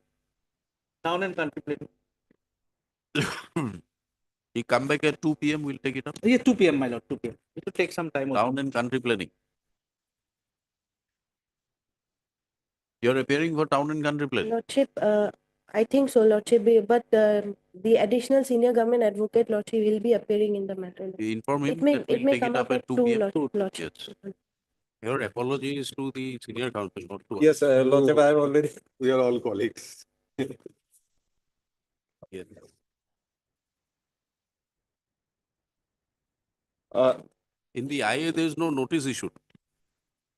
Town and country planning. He come back at 2 p.m. We'll take it up. Yeah, 2 p.m., my lord. 2 p.m. It will take some time. Town and country planning. You're appearing for town and country planning. Lordship, I think so, Lordship, but the additional senior government advocate, Lordship, will be appearing in the matter. You inform him It may, that we'll it may take come it up up at at 2 2, p.m. Lordship. Yes. Your apology is to the senior counsel, not to us. Yes, Lordship, I have already, we are all colleagues. Yes. In the IA, there is no notice issued.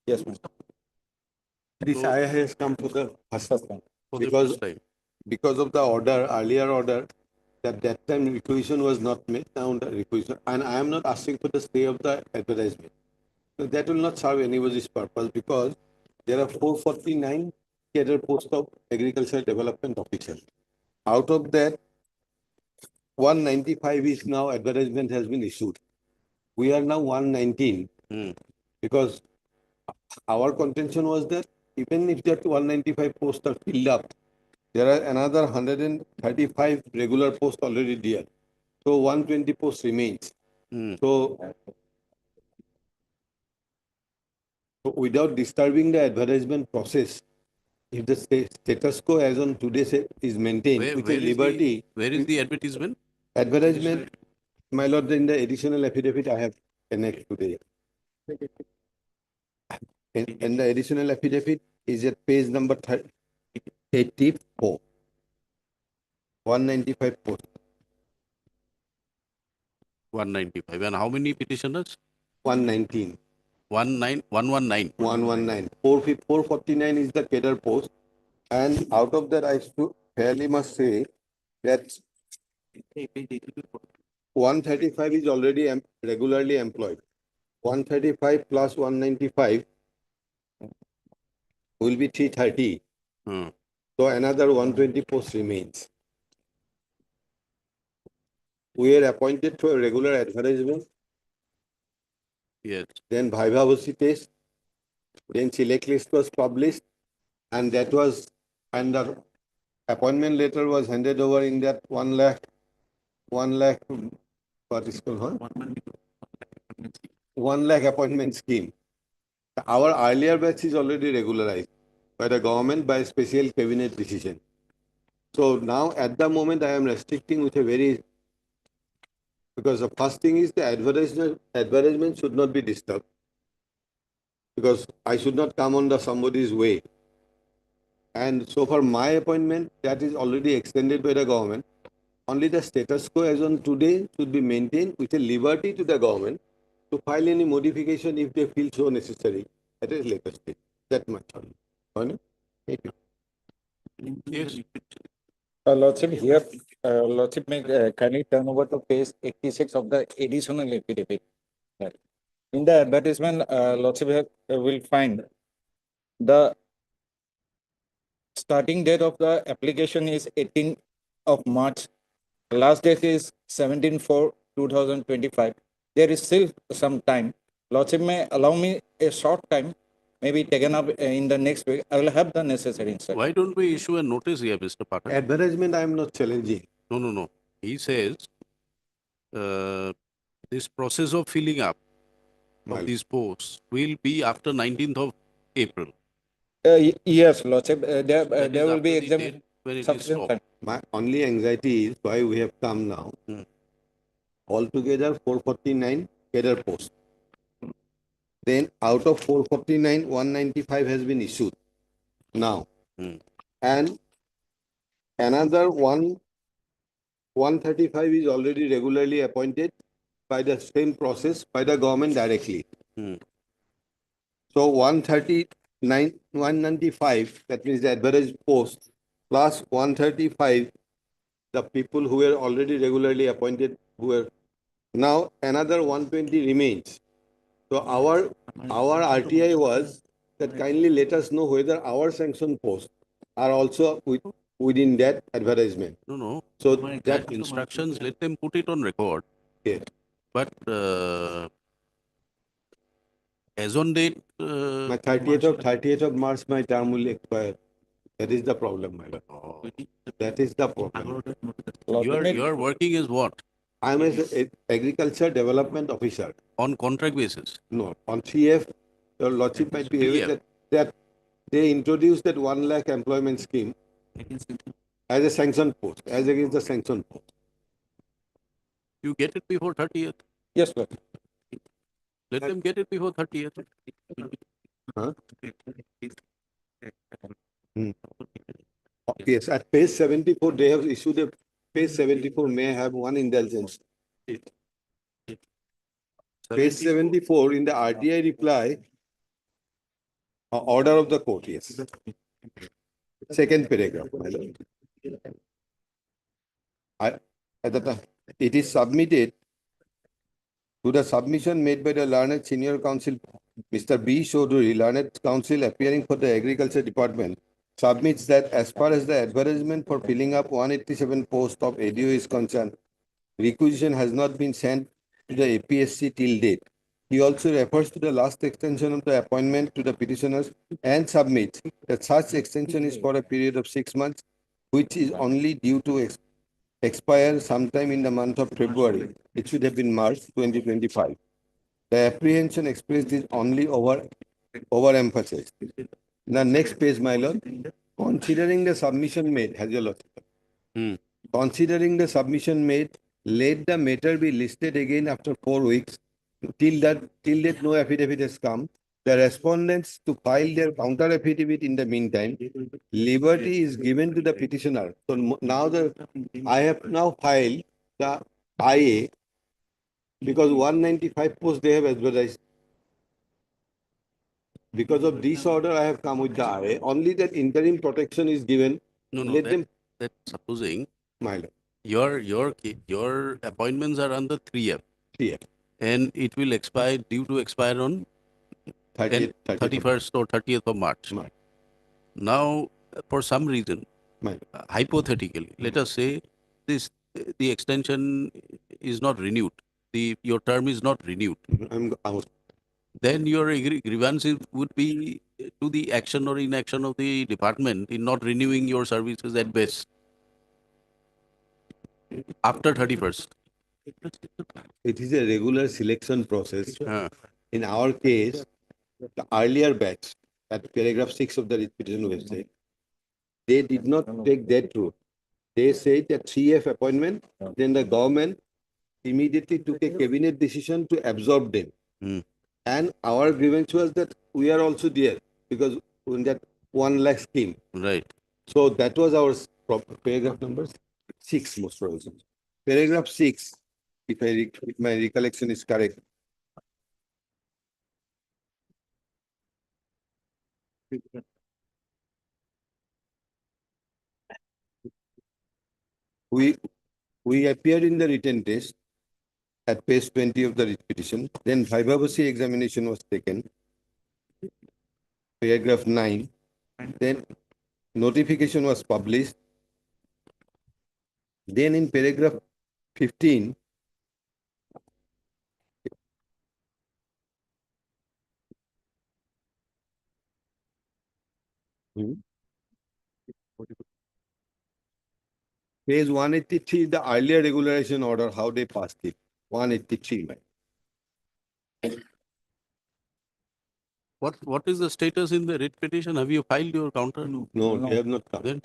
Yes, Mr. This So- IA has come for the first time. For the Because, first time. because of the order, earlier order, that time requisition was not made, now the requisition, and I am not asking for the stay of the advertisement. So that will not serve anybody's purpose because there are 449 cadre posts of agricultural development officer. Out of that, 195 is now advertisement has been issued. We are now 119 because our contention was that even if that 195 posts are filled up, there are another 135 regular posts already there. So 120 posts remains. So without disturbing the advertisement process, if the status quo as on today is maintained with a liberty. Where is the advertisement? Advertisement, my lord, in the additional affidavit I have annexed today. And the additional affidavit is at page number 84. 195 posts. 195. And how many petitioners? 119. 119. 119. 449 is the cadre post. And out of that, I fairly must say that 135 is already regularly employed. 135 plus 195 will be 330. So another 120 posts remains. We are appointed to a regular advertisement. Yes. Then Bhaivavasi test. Then select list was published. And that was, and the appointment letter was handed over in that 1 lakh, what is called, huh? 1 lakh appointment scheme. Our earlier batch is already regularized by the government by special cabinet decision. So now at the moment I am restricting with a very, because the first thing is the advertisement should not be disturbed. Because I should not come on somebody's way. And so for my appointment, that is already extended by the government. Only the status quo as on today should be maintained with a liberty to the government to file any modification if they feel so necessary at a later stage. That much only. Thank you. Yes. Lordship, here, Lordship may kindly turn over to page 86 of the additional affidavit. In the advertisement, Lordship will find the starting date of the application is 18th of March. Last date is 17/4/2025. There is still some time. Lordship may allow me a short time, maybe taken up in the next week. I will have the necessary instruction. Why don't we issue a notice here, Mr. Pathak? Advertisement I am not challenging. No. He says this process of filling up of these posts will be after 19th of April. Yes, Lordship. There That is will be after the exam date when it is sufficient stopped. time. My only anxiety is why we have come now. Altogether 449 cadre posts. Then out of 449, 195 has been issued now. And another 135 is already regularly appointed by the same process by the government directly. So 139, 195, that means the average post, plus 135, the people who were already regularly appointed, who were now another 120 remains. So our RTI was that kindly let us know whether our sanction posts are also within that advertisement. No. So That instructions, let them put it on record. Okay. But as on date, My 30th of March, my term will expire. That is the problem, my lord. That is the problem. you are working as what? I am as an agriculture development officer. On contract basis? No, on 3F. Your lordship might be aware that they introduced that 1 lakh employment scheme as a sanction post, as against the sanction post. You get it before 30th. Yes, sir. Let them get it before 30th. Huh? Yes, at page 74, they have issued a page 74 may have one indulgence. Page 74 in the RTI reply, order of the court, yes. Second paragraph, my lord. At the time, it is submitted to the submission made by the learned senior counsel, Mr. B. Chaudhary, learned counsel appearing for the agriculture department, submits that as far as the advertisement for filling up 187 posts of ADO is concerned, requisition has not been sent to the APSC till date. He also refers to the last extension of the appointment to the petitioners and submits that such extension is for a period of 6 months, which is only due to expire sometime in the month of February. It should have been March 2025. The apprehension expressed is only overemphasized. The next page, my lord. Considering the submission made, has your lordship. Considering the submission made, let the matter be listed again after 4 weeks. Till that no affidavit has come. The respondents to file their counter affidavit in the meantime. Liberty is given to the petitioner. So now I have now filed the IA because 195 posts they have advertised. Because of this order, I have come with the IA. Only that interim protection is given. No, Let them. that's supposing My lord. Your appointments are under 3F. 3F. And it will expire, due to expire on 31st or 30th of March. Now, for some reason, hypothetically, let us say the extension is not renewed. Your term is not renewed. Then your grievance would be to the action or inaction of the department in not renewing your services at best after 31st. It is a regular selection process. In our case, the earlier batch, at paragraph 6 of the petition website, they did not take that route. They said that 3F appointment, then the government immediately took a cabinet decision to absorb them. And our grievance was that we are also there because in that 1 lakh scheme. Right. So that was our paragraph number 6, most probably. Paragraph 6, if my recollection is correct. We appeared in the written test at page 20 of the petition. Then vivacity examination was taken. Paragraph 9. Then notification was published. Then in paragraph 15, page 183, the earlier regularization order, how they passed it. 183. What is the status in the writ petition? Have you filed your counter? No, they have not come. Then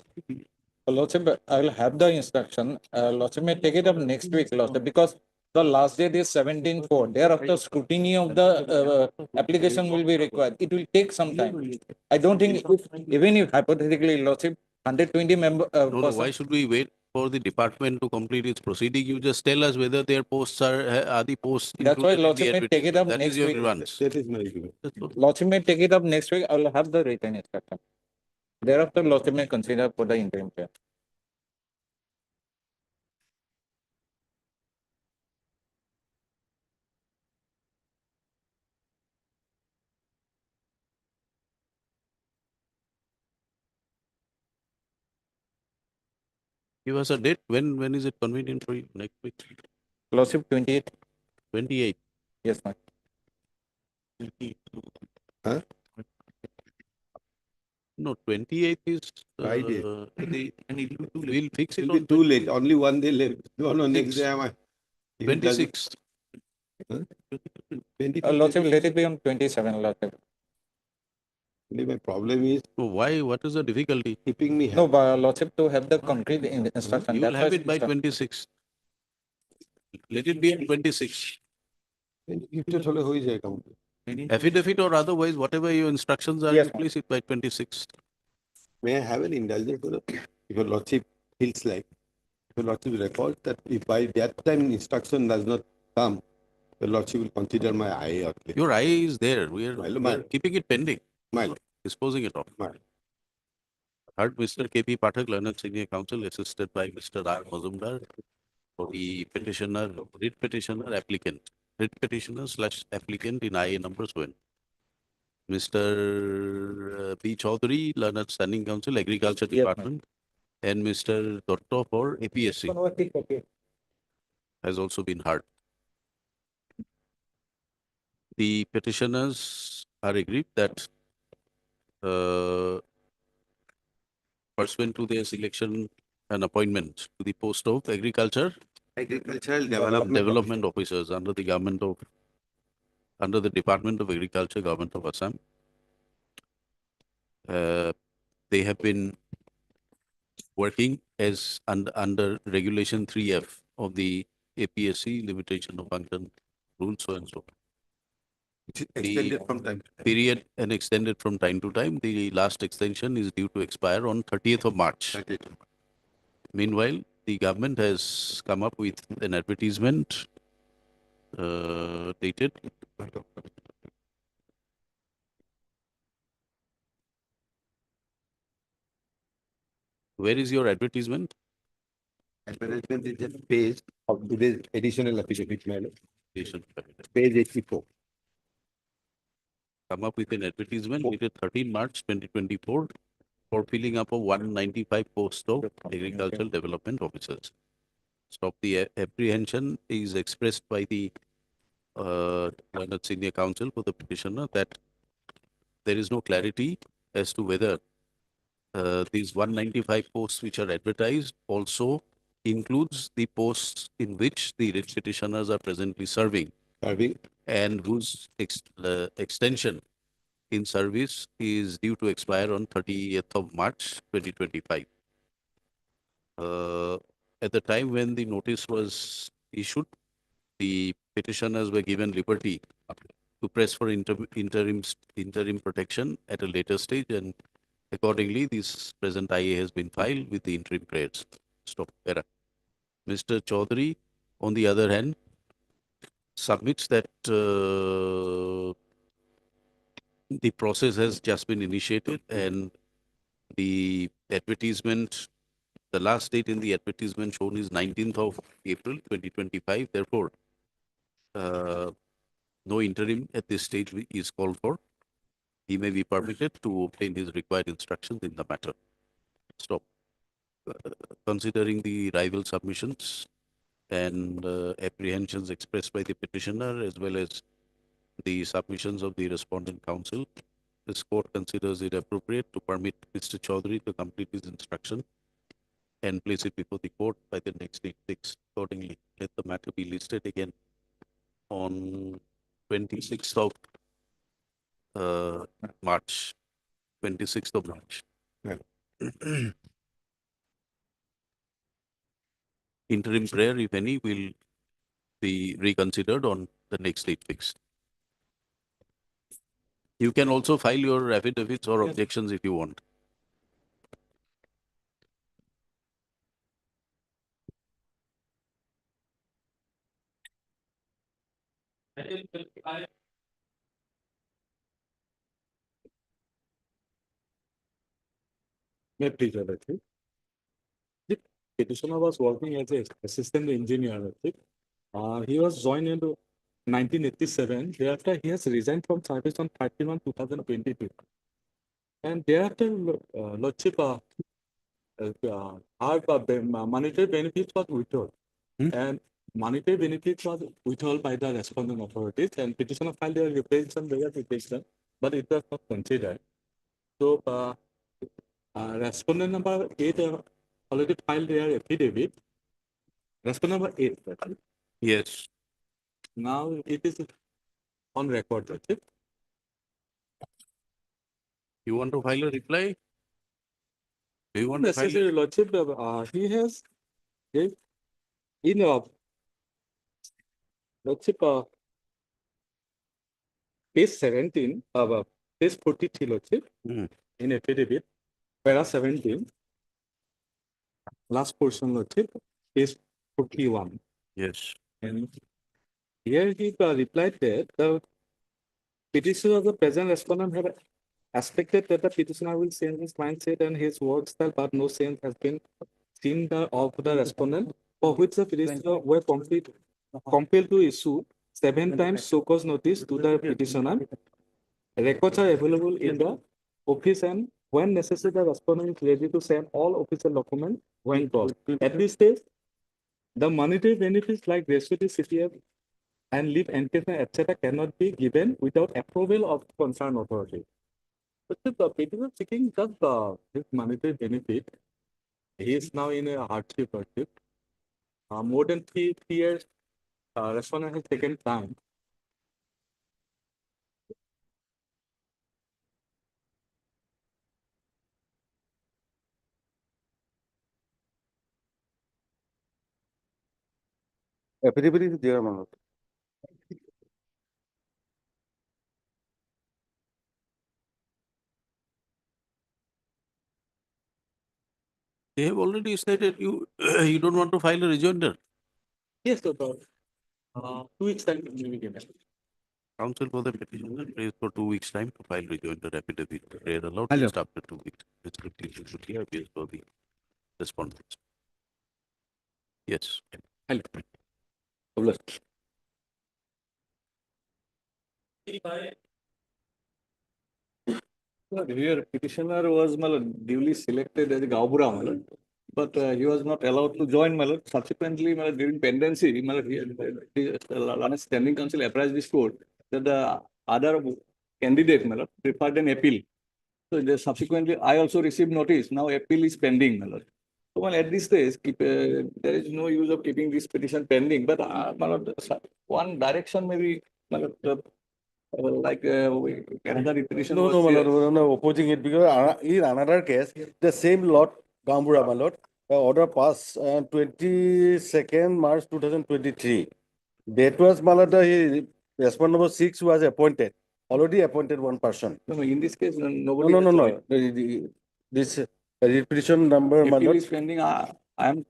Lordship, I will have the instruction. Lordship may take it up next week, Lordship, because The last date is 17/4. Thereafter, scrutiny of the application will be required. It will take some time. I don't think, even if hypothetically, Lordship, 120 member. No, why should we wait for the department to complete its proceeding? You just tell us whether their posts are the posts. That's why included in the Lordship may take it up advertisement. That next is your week. grievance. That is my view. Lordship may take it up next week. I will have the written instruction. Thereafter, Lordship may consider for the interim chair. Give us a date. When is it convenient for you? Next week? Lordship 28. 28. Yes, ma'am. Huh? No, 28th is Friday. We'll fix it It'll be on too late. Only one day left. No, next day am I. 26th. Lordship, let it be on 27, Lordship. My problem is. So why? What is the difficulty? Keeping me. No, but Lordship, to have the concrete instruction. You will That's have why it by 26th. Let it be on 26th. Affidavit or otherwise, whatever your instructions are, Yes, you place it by 26th. May I have an indulgence for the, if your Lordship feels like, if your Lordship records that if by that time instruction does not come, the Lordship will consider my IA or claim. Your IA is there. We are keeping it pending. Disposing it off. Heard Mr. K.P. Pathak, Learned Senior Counsel, assisted by Mr. R. Mazumdar, for the petitioner, writ petitioner, applicant, writ petitioner / applicant in IA numbers when. Mr. P. Chaudhary, Learned Standing Counsel, Agriculture Department, and Mr. Dotto for APSC has also been heard. The petitioners are agreed that pursuant to their selection and appointment to the post of Agricultural development officers under the Department of Agriculture, Government of Assam. They have been working as under Regulation 3F of the APSC limitation of function rules, so and so. extended from time to time. Period and extended from time to time. The last extension is due to expire on 30th of March. Meanwhile, the government has come up with an advertisement dated Where is your advertisement? Advertisement is just page of today's additional affidavit matter. Page 84. Come up with an advertisement dated 13 March 2024 for filling up of 195 posts of agricultural development officers. Stop the apprehension is expressed by the Learned Senior Counsel for the petitioner that there is no clarity as to whether these 195 posts which are advertised also includes the posts in which the writ petitioners are presently serving and whose extension in service is due to expire on 30th of March 2025. At the time when the notice was issued, the petitioners were given liberty to press for interim protection at a later stage, and accordingly, this present IA has been filed with the interim prayers. Stop. Error. Mr. Chaudhary, on the other hand, submits that the process has just been initiated and the advertisement, the last date in the advertisement shown is 19th of April 2025. Therefore, no interim at this stage is called for. He may be permitted to obtain his required instructions in the matter. Stop. Considering the rival submissions and apprehensions expressed by the petitioner as well as the submissions of the respondent counsel, this court considers it appropriate to permit Mr. Chaudhary to complete his instruction and place it before the court by the next date fixed. Accordingly, let the matter be listed again on 26th of March. 26th of March. Interim prayer, if any, will be reconsidered on the next date fixed. You can also file your affidavits or objections if you want. May I please, Your Lordship? The petitioner was working as an assistant engineer. Your Lordship. He was joined in 1987. Thereafter, he has resigned from service on 31/2022. And thereafter, Lordship, monetary benefits was withheld. And monetary benefits was withheld by the responding authorities, and petitioner filed their petition, but it was not considered. So, respondent number 8 already filed their affidavit. Respondent number 8. Right? Yes. Now it is on record. Lordship. You want to file a reply? Do you want to file? Necessary, Lordship. He has in Lordship, page 17, page 43, Lordship, in affidavit, para 17, last portion, Lordship, page 41. Yes. And here he replied that the petitioner of the present respondent have expected that the petitioner will change his mindset and his work style, but no change has been seen of the respondent, for which the petitioner were compelled to issue 7 times so-cause notice to the petitioner. Records are available in the office, and when necessary, the respondent is ready to send all official documents when called. At this stage, the monetary benefits like gratuity, CPF, and leave encashment, etc., cannot be given without approval of concerned authority. But the petitioner seeking just this monetary benefit, he is now in a hardship. More than 3 years, respondent has taken time. Affidavit is there, my lord. They have already stated you you don't want to file a rejoinder. Yes, sir. 2 weeks time will be given. Counsel for the petitioner prays for 2 weeks time to file rejoinder affidavit. Prayer allowed Hello. just after 2 weeks. Strictly should hear appeals for the respondents. Yes. Hello. Here, petitioner was duly selected as a Gaubura, but he was not allowed to join. Subsequently, during pendency, he standing counsel apprised this court that the other candidate preferred an appeal. So subsequently, I also received notice. Now appeal is pending. So well, at this stage, there is no use of keeping this petition pending. But one direction maybe like another repetition. No, no, my lord, we are not opposing it because in another case, the same lot, Gambura, my lord, the order passed 22nd March 2023. That was, my lord, respondent number 6 was appointed, already appointed one person. No, in this case, nobody. No. This repetition number, my Appeal lord. is pending. I am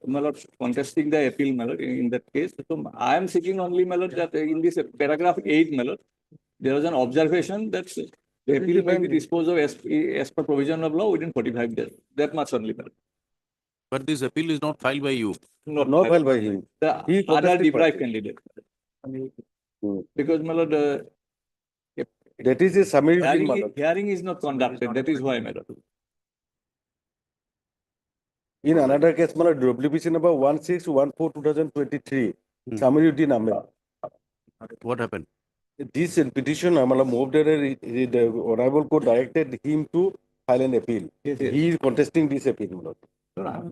contesting the appeal, in that case. So I am seeking only, that in this paragraph 8, there was an observation that the appeal may be disposed of as per provision of law within 45 days. That much only, But this appeal is not filed by you. Not filed by him. The He other contested deprived person. candidate. Because, that is a summary, my lord. hearing is not conducted. That is why, In another case, my lord, WPC number 1614/2023, summary number. What happened? This petition, moved the honorable court directed him to file an appeal. He is contesting this appeal, my lord.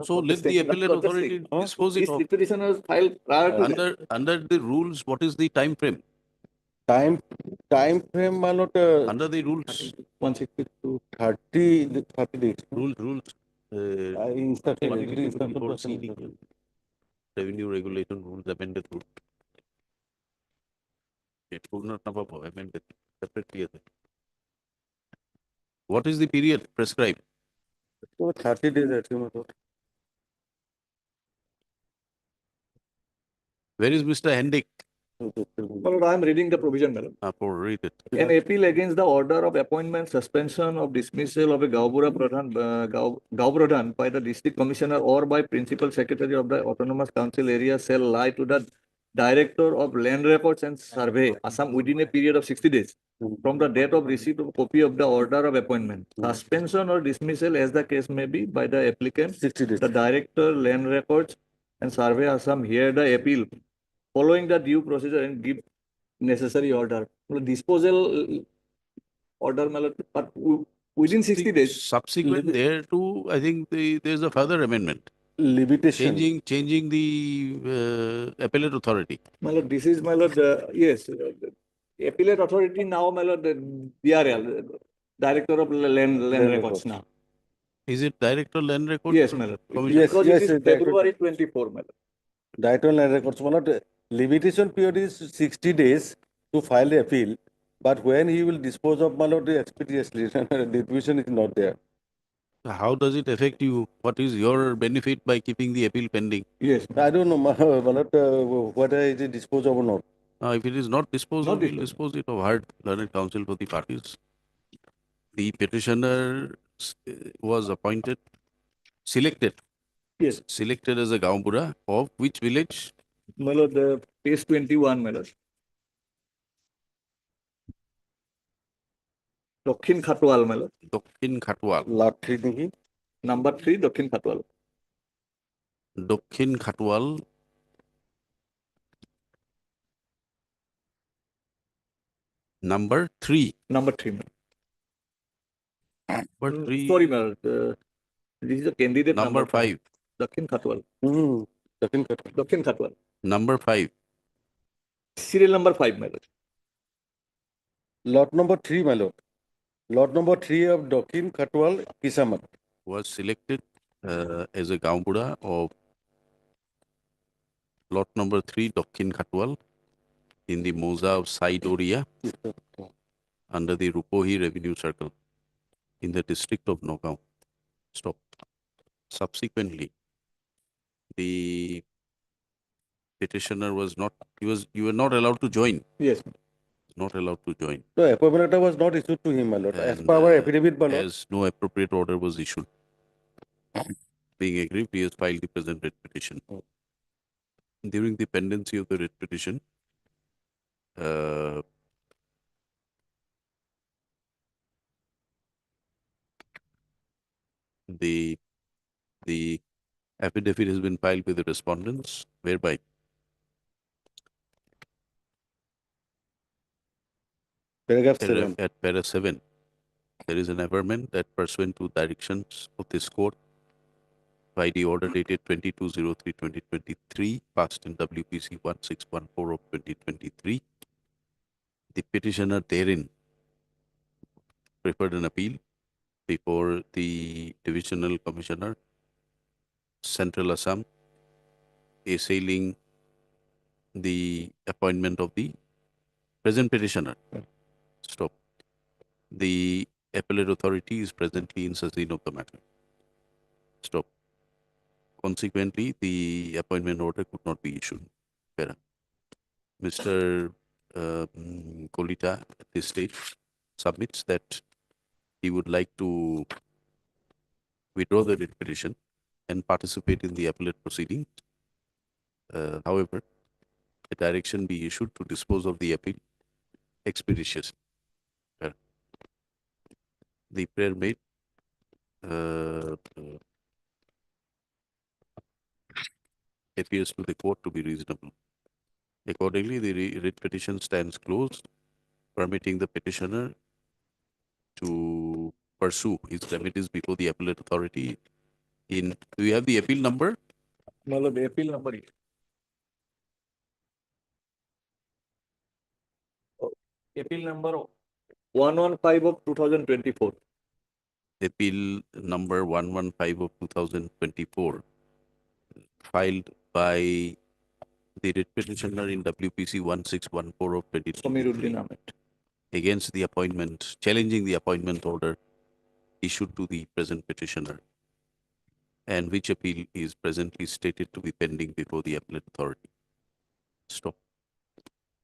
So let the appellate authority dispose it of. Petition was filed prior to Under the rules, what is the time frame? Time frame, my lord. Under the rules. 162. 30 days. Rules. Instruction. Revenue regulation rules, amended rule. amended separately. What is the period prescribed? 30 days, I think. Where is Mr. Hendick? Well, I am reading the provision, madam. Read it. An appeal against the order of appointment, suspension, of dismissal of a Gau Pradhan by the district commissioner or by principal secretary of the autonomous council area shall lie to the director of land records and survey, Assam, within a period of 60 days from the date of receipt of a copy of the order of appointment. Suspension or dismissal, as the case may be, by the applicant, 60 days. the director, land records and survey, Assam, hear the appeal following the due procedure and give necessary order. Disposal order, but within 60 days. Subsequent there to, I think there's a further amendment. Limitation. Changing the appellate authority. This is yes. Appellate authority now, the DRL, Director of Land Records now. Is it Director Land Records? Yes, because it is February 24, Director Land Records, limitation period is 60 days to file the appeal, but when he will dispose of expeditiously, distribution is not there. How does it affect you? What is your benefit by keeping the appeal pending? Yes. I don't know whether it is disposed of or not. If it is not disposed of, we'll dispose it of hard learned counsel for the parties. The petitioner was appointed, selected. Yes. Selected as a Gaumbura of which village? The page 21, Dokhin Khatwal, Dokhin Khatwal. Lot 3 Number 3, Dokhin Khatwal. Dokhin Khatwal. Number 3. Number 3. Number 3. Sorry, this is a candidate Number 5. Dokhin Khatwal. Dokhin Khatwal. Number 5. Serial number 5, Lot number 3, my lord. Lot number 3 of Dokhin Khatwal, Kisamat. Was selected as a Gaumbura of lot number 3, Dokhin Khatwal, in the Moza of Side Oria, under the Rupohi Revenue Circle, in the district of Nagaon. Stop. Subsequently, the petitioner was not, you were not allowed to join. Yes. Not allowed to join. The appointment letter was not issued to him, my lord. As per our affidavit, my lord. As no appropriate order was issued. Being aggrieved, he has filed the present writ petition. During the pendency of the writ petition, the affidavit has been filed with the respondents, whereby Paragraph 7. At paragraph 7, there is an averment that pursuant to directions of this court by the order dated 22/03/2023, passed in WPC 1614 of 2023, the petitioner therein preferred an appeal before the Divisional Commissioner, Central Assam, assailing the appointment of the present petitioner. Stop. The appellate authority is presently in session of the matter. Stop. Consequently, the appointment order could not be issued. Mr. Kolita at this stage submits that he would like to withdraw the writ petition and participate in the appellate proceeding. However, a direction be issued to dispose of the appeal expeditiously. The prayer made appears to the court to be reasonable. Accordingly, the writ petition stands closed, permitting the petitioner to pursue his remedies before the appellate authority. Do you have the appeal number? The appeal number. Appeal number 115 of 2024. Appeal number 115 of 2024, filed by the writ petitioner in WPC 1614 of 2023 Samiruddin Ahmed. against the appointment, challenging the appointment order issued to the present petitioner, and which appeal is presently stated to be pending before the appellate authority. Stop.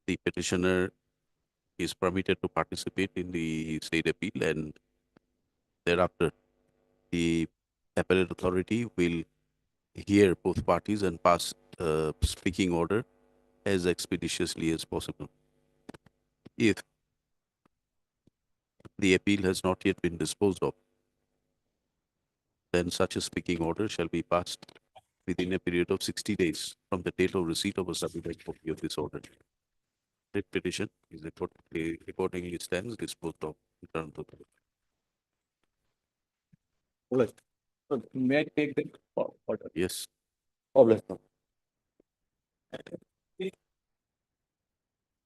The petitioner is permitted to participate in the state appeal, and thereafter the appellate authority will hear both parties and pass a speaking order as expeditiously as possible. If the appeal has not yet been disposed of, then such a speaking order shall be passed within a period of 60 days from the date of receipt of a submitted copy of this order. Writ petition is accordingly stands disposed of in terms of the So may I take the order? yes.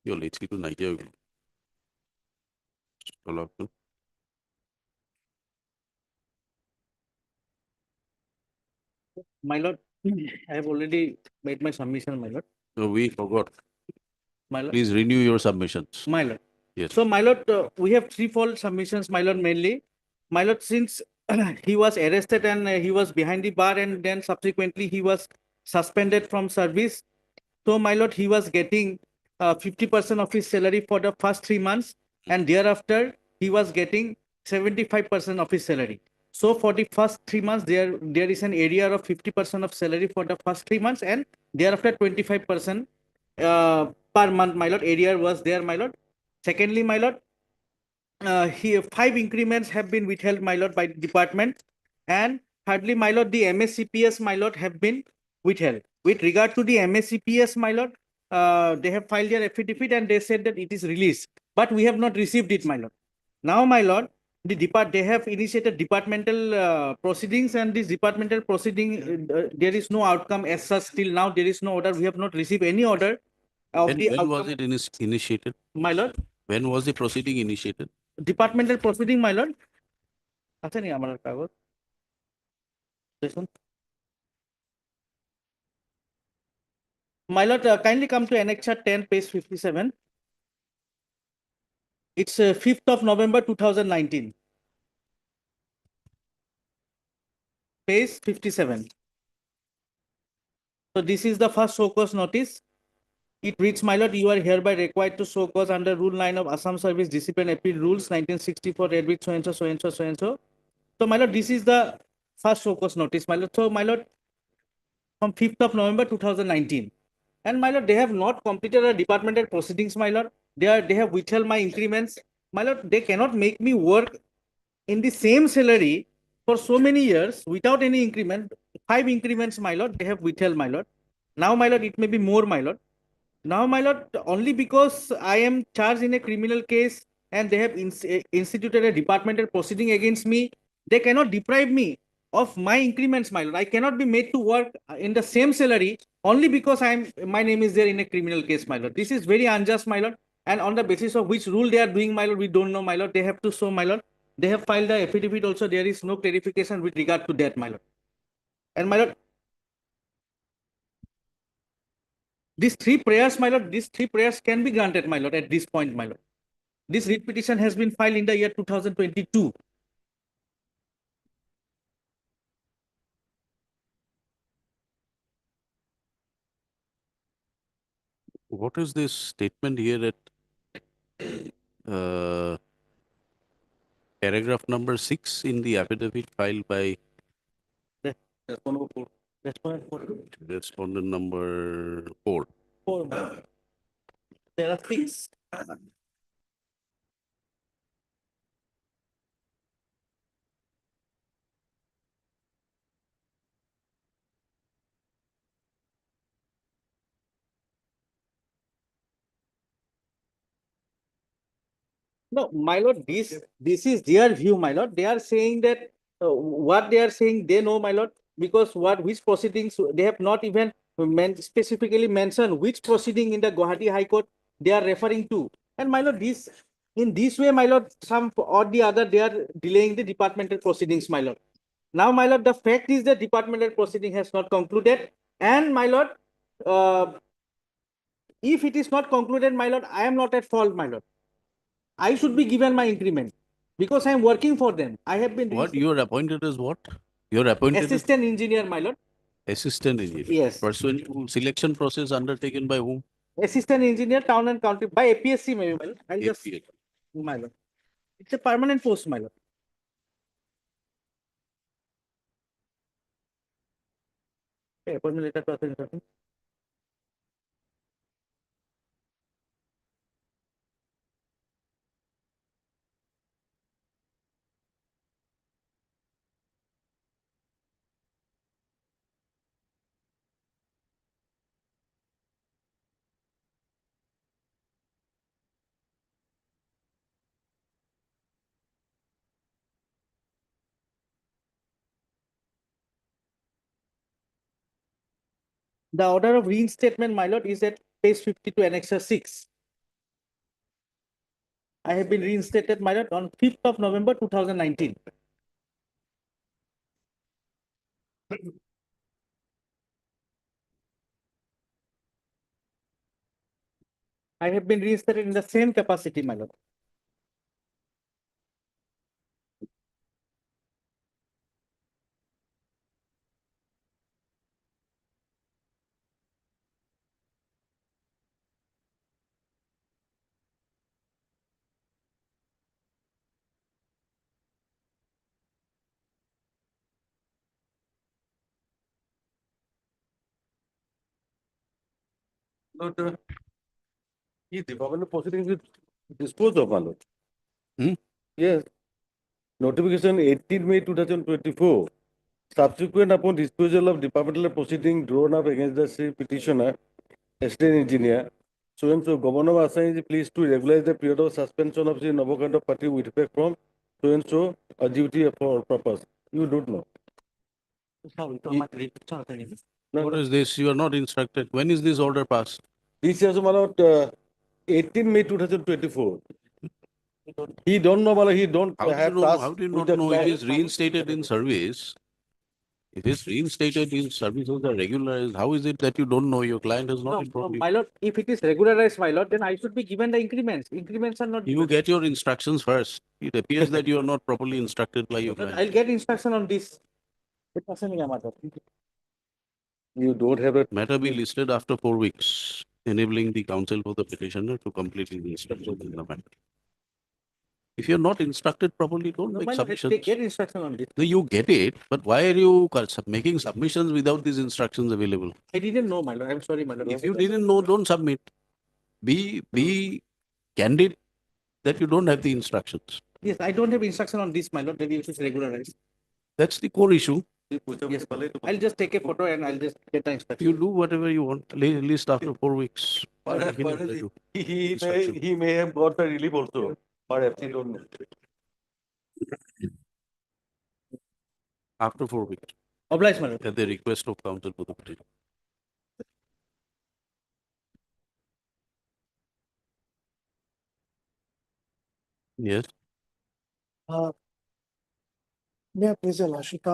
You're lately to Nigeria. My lord, I have already made my submission, my lord. No, we forgot. My lord. Please renew your submissions. My lord. Yes. So, my lord, we have threefold submissions, my lord, mainly. My lord, since he was arrested and he was behind the bar, and then subsequently he was suspended from service. So, my lord, he was getting 50% of his salary for the first 3 months, and thereafter he was getting 75% of his salary. So, for the first 3 months, there is an area of 50% of salary for the first 3 months, and thereafter 25% per month, my lord, area was there, my lord. Secondly, my lord, here 5 increments have been withheld, my lord, by the department, and thirdly, my lord, the MSCPS, my lord, have been withheld. With regard to the MSCPS, my lord, they have filed their affidavit and they said that it is released, but we have not received it, my lord. Now, my lord, they have initiated departmental proceedings, and this departmental proceeding, there is no outcome as such. Till now, there is no order. We have not received any order of the When was outcome. it initiated? My lord, When was the proceeding initiated? departmental proceeding, my lord. আছে নি আমার কাগজ? দেখুন। My lord, kindly come to Annexure 10, page 57. It's 5th of November 2019. Page 57. So this is the first show cause notice. It reads, my lord, you are hereby required to show cause under Rule 9 of Assam Service Discipline Appeal Rules 1964, read with so and so, so and so, so and so. So, my lord, this is the first show cause notice, my lord. So, my lord, from 5th of November 2019. And my lord, they have not completed the departmental proceedings, my lord. They have withheld my increments. My lord, they cannot make me work in the same salary for so many years without any increment. 5 increments, my lord, they have withheld, my lord. Now, my lord, it may be more, my lord. Now, my lord, only because I am charged in a criminal case and they have instituted a departmental proceeding against me, they cannot deprive me of my increments, my lord. I cannot be made to work in the same salary only because my name is there in a criminal case, my lord. This is very unjust, my lord. And on the basis of which rule they are doing, my lord, we don't know, my lord. They have to show, my lord. They have filed the affidavit also. There is no clarification with regard to that, my lord. And my lord, these 3 prayers, my lord, these 3 prayers can be granted, my lord, at this point, my lord. This writ petition has been filed in the year 2022. What is this statement here at paragraph number 6 in the affidavit filed by respondent number 4? 4. There are 6. No, my lord, this is their view, my lord. They are saying that what they are saying, they know, my lord, because which proceedings they have not even specifically mentioned which proceeding in the Guwahati High Court they are referring to. And my lord, in this way, my lord, some or the other they are delaying the departmental proceedings, my lord. Now, my lord, the fact is that departmental proceeding has not concluded, and my lord, if it is not concluded, my lord, I am not at fault, my lord. I should be given my increment because I am working for them. I have been What you are appointed as what? You are appointed as assistant engineer, my lord. assistant engineer. Yes. Pursuant to selection process undertaken by whom? Assistant engineer, town and county, by APSC, maybe, my lord. I'll just, APSC. my lord. It's a permanent post, my lord. Okay, appointment letter to authority. The order of reinstatement, my lord, is at page 52, annexure 6. I have been reinstated, my lord, on 5th of November 2019. I have been reinstated in the same capacity, my lord. Not, the government proceedings is disposed of, my lord. Yes. Notification 18 May 2024. Subsequent upon disposal of departmental proceeding drawn up against the same petitioner, assistant engineer, so and so Governor of Assam is pleased to regularize the period of suspension of the Novakanta party with effect from so and so a duty for purpose. You don't know. What is this? You are not instructed. When is this order passed? This is about 18 May 2024. He don't know, he don't How do you have know? task How do you with not the know? It client. is reinstated in service. It is reinstated in services are regularized. How is it that you don't know your client has not informed you? My lord, if it is regularized, my lord, then I should be given the increments. Increments are not You given. get your instructions first. It appears that you are not properly instructed by your Lord, client. I'll get instruction on this. You don't have a Matter be listed after 4 weeks, enabling the counsel for the petitioner to complete the instructions in the matter. If you're not instructed properly, don't make My lord, submissions. they get instruction on this. No, you get it, but why are you making submissions without these instructions available? I didn't know, my lord. I'm sorry, my lord. If you didn't know, don't submit. Be candid that you don't have the instructions. Yes, I don't have instruction on this, my lord. Maybe it is regularized. That's the core issue. Yes, I'll just take a photo and I'll just get the instruction. You do whatever you want. List after 4 weeks. He may have got the relief also. Perhaps he don't know. After 4 weeks. Obliged, my lord. At the request of counsel for the petitioner. Yes. May I please, your lordship,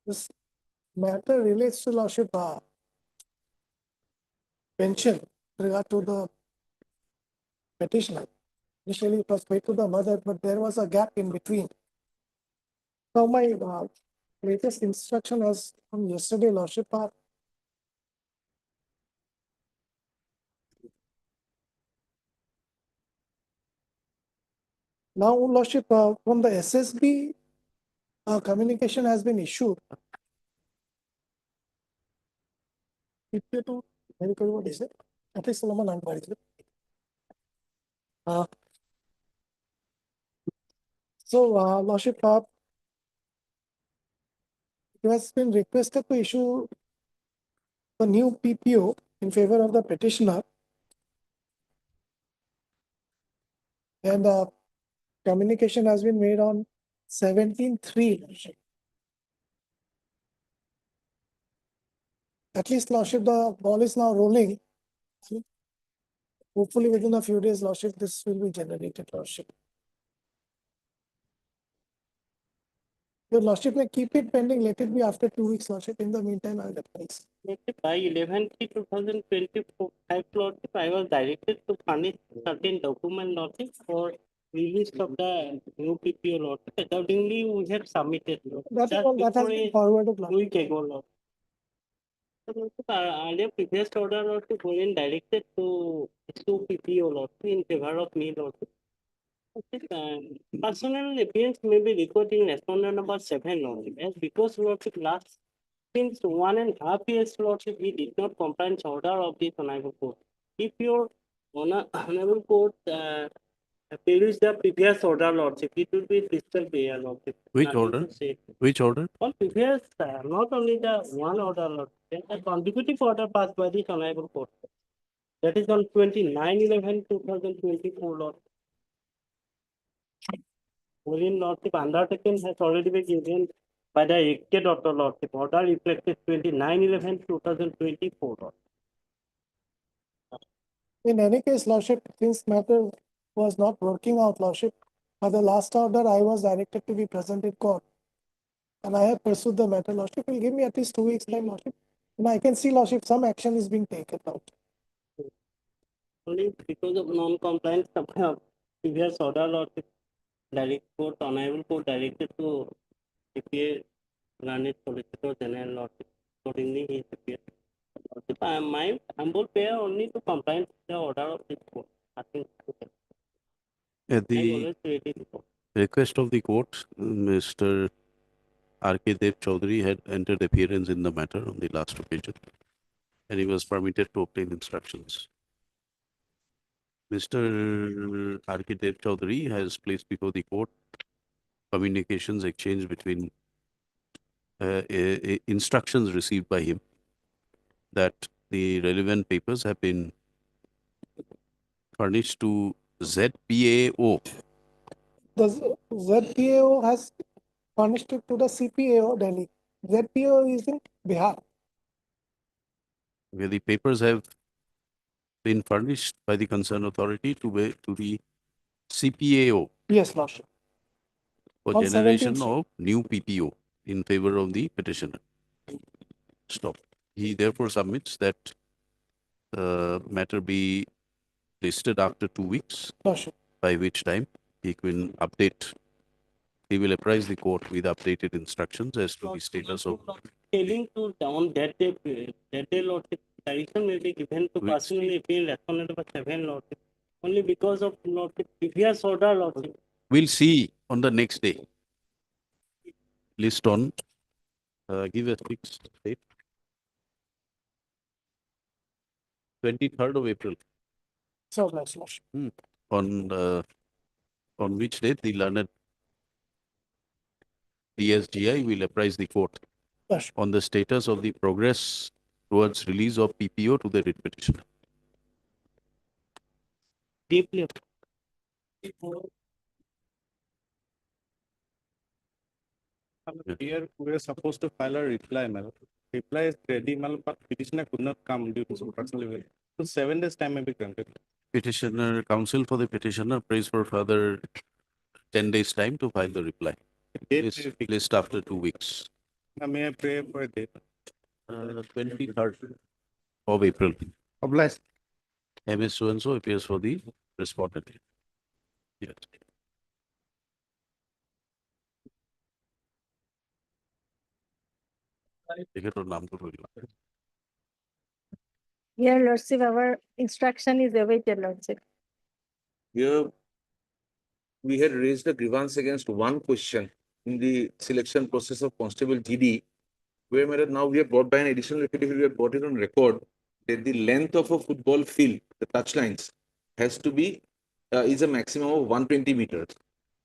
this matter relates to lordship pension with regard to the petitioner. Initially, it was paid to the mother, but there was a gap in between. Now, my latest instruction was from yesterday, lordship. Now, lordship, from the SSB, communication has been issued. What is it? At least Solomon and lordship, it has been requested to issue a new PPO in favor of the petitioner. And communication has been made on 17/3. At least, lordship, the ball is now rolling. Hopefully, within a few days, lordship, this will be generated, lordship. Your lordship may keep it pending, let it be after 2 weeks, lordship. In the meantime, I'll advise. By 11/3/2025, lordship, I was directed to furnish certain document, lordship, for release of the new PPO, lordship. Accordingly, we have submitted, lordship. That Just has before been a forwarded, lordship. week ago, lordship. So, lordship, earlier previous order, lordship, was directed to issue PPO, lordship, in favor of me, lordship. Personal appearance may be recorded in respondent number 7, lordship, as because lordship last since 1.5 years, lordship, we did not comply with order of the honorable court. If your honorable court peruse the previous order, lordship, it will be crystal clear, lordship. Which Nothing order? to say. Which order? All previous, not only the one order, lordship, a consecutive order passed by the honorable court. That is on 29/11/2024, lordship. Wherein lordship undertaken has already been given by the dictate of the lordship. Order reflected 29/11/2024, lordship. In any case, lordship, since matter was not working out, lordship, by the last order, I was directed to be present in court. And I have pursued the matter, lordship. Will give me at least 2 weeks time, lordship. And I can see, lordship, some action is being taken out. Only because of non-compliance of the previous order, lordship, honorable court directed to CPA Granite Solicitor General, lordship. Accordingly, he is appeared. Lordship, my humble prayer only to comply with the order of this court. Nothing to say. At I the always ready to court. request of the court, Mr. R.K. Dev Chaudhary had entered appearance in the matter on the last occasion, and he was permitted to obtain instructions. Mr. R.K. Dev Chaudhary has placed before the court communications exchanged between instructions received by him that the relevant papers have been furnished to ZPAO. The ZPAO has furnished it to the CPAO Delhi. ZPAO is in Bihar. Where the papers have been furnished by the concerned authority to the CPAO. Yes, lordship. For On generation 17th. of new PPO in favor of the petitioner. Stop. He therefore submits that matter be listed after 2 weeks, Lordship. by which time he will update. He will apprise the court with updated instructions as to the status of. Telling to down that day, lordship, direction may be given to personally appeal respondent number 7, lordship. Only because of lordship previous order, lordship. We'll see on the next day. List on, give a fixed date. 23rd of April. So, lordship. On which date the learned DSGI will apprise the court on the status of the progress towards release of PPO to the writ petitioner. Deeply. Here we are supposed to file a reply, madam. Reply is ready, madam, but petitioner could not come due to some personal event. So 7 days time may be granted. Petitioner, counsel for the petitioner prays for further 10 days time to file the reply. List after 2 weeks. May I pray for a date? 23rd of April. Obliged. MS so-and-so appears for the respondent. Yes. Here, lordship, our instruction is awaited, lordship. Here, we had raised a grievance against one question in the selection process of Constable GD, where now we have brought by an additional affidavit, we have brought it on record that the length of a football field, the touch lines, has to be, is a maximum of 120 meters.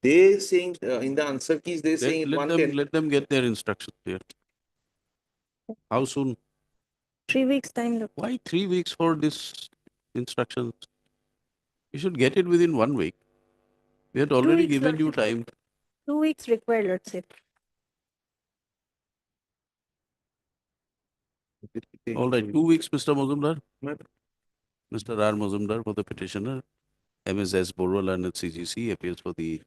They saying, in the answer keys, they saying let them get their instructions here. How soon? 3 weeks time. Look. Why 3 weeks for this instructions? You should get it within 1 week. We had already weeks, given you lordship. time. 2 weeks required, lordship. All right, 2 weeks, Mr. Mazumdar. Mr. R. Mazumdar for the petitioner. MSS Borwal and CGC appears for the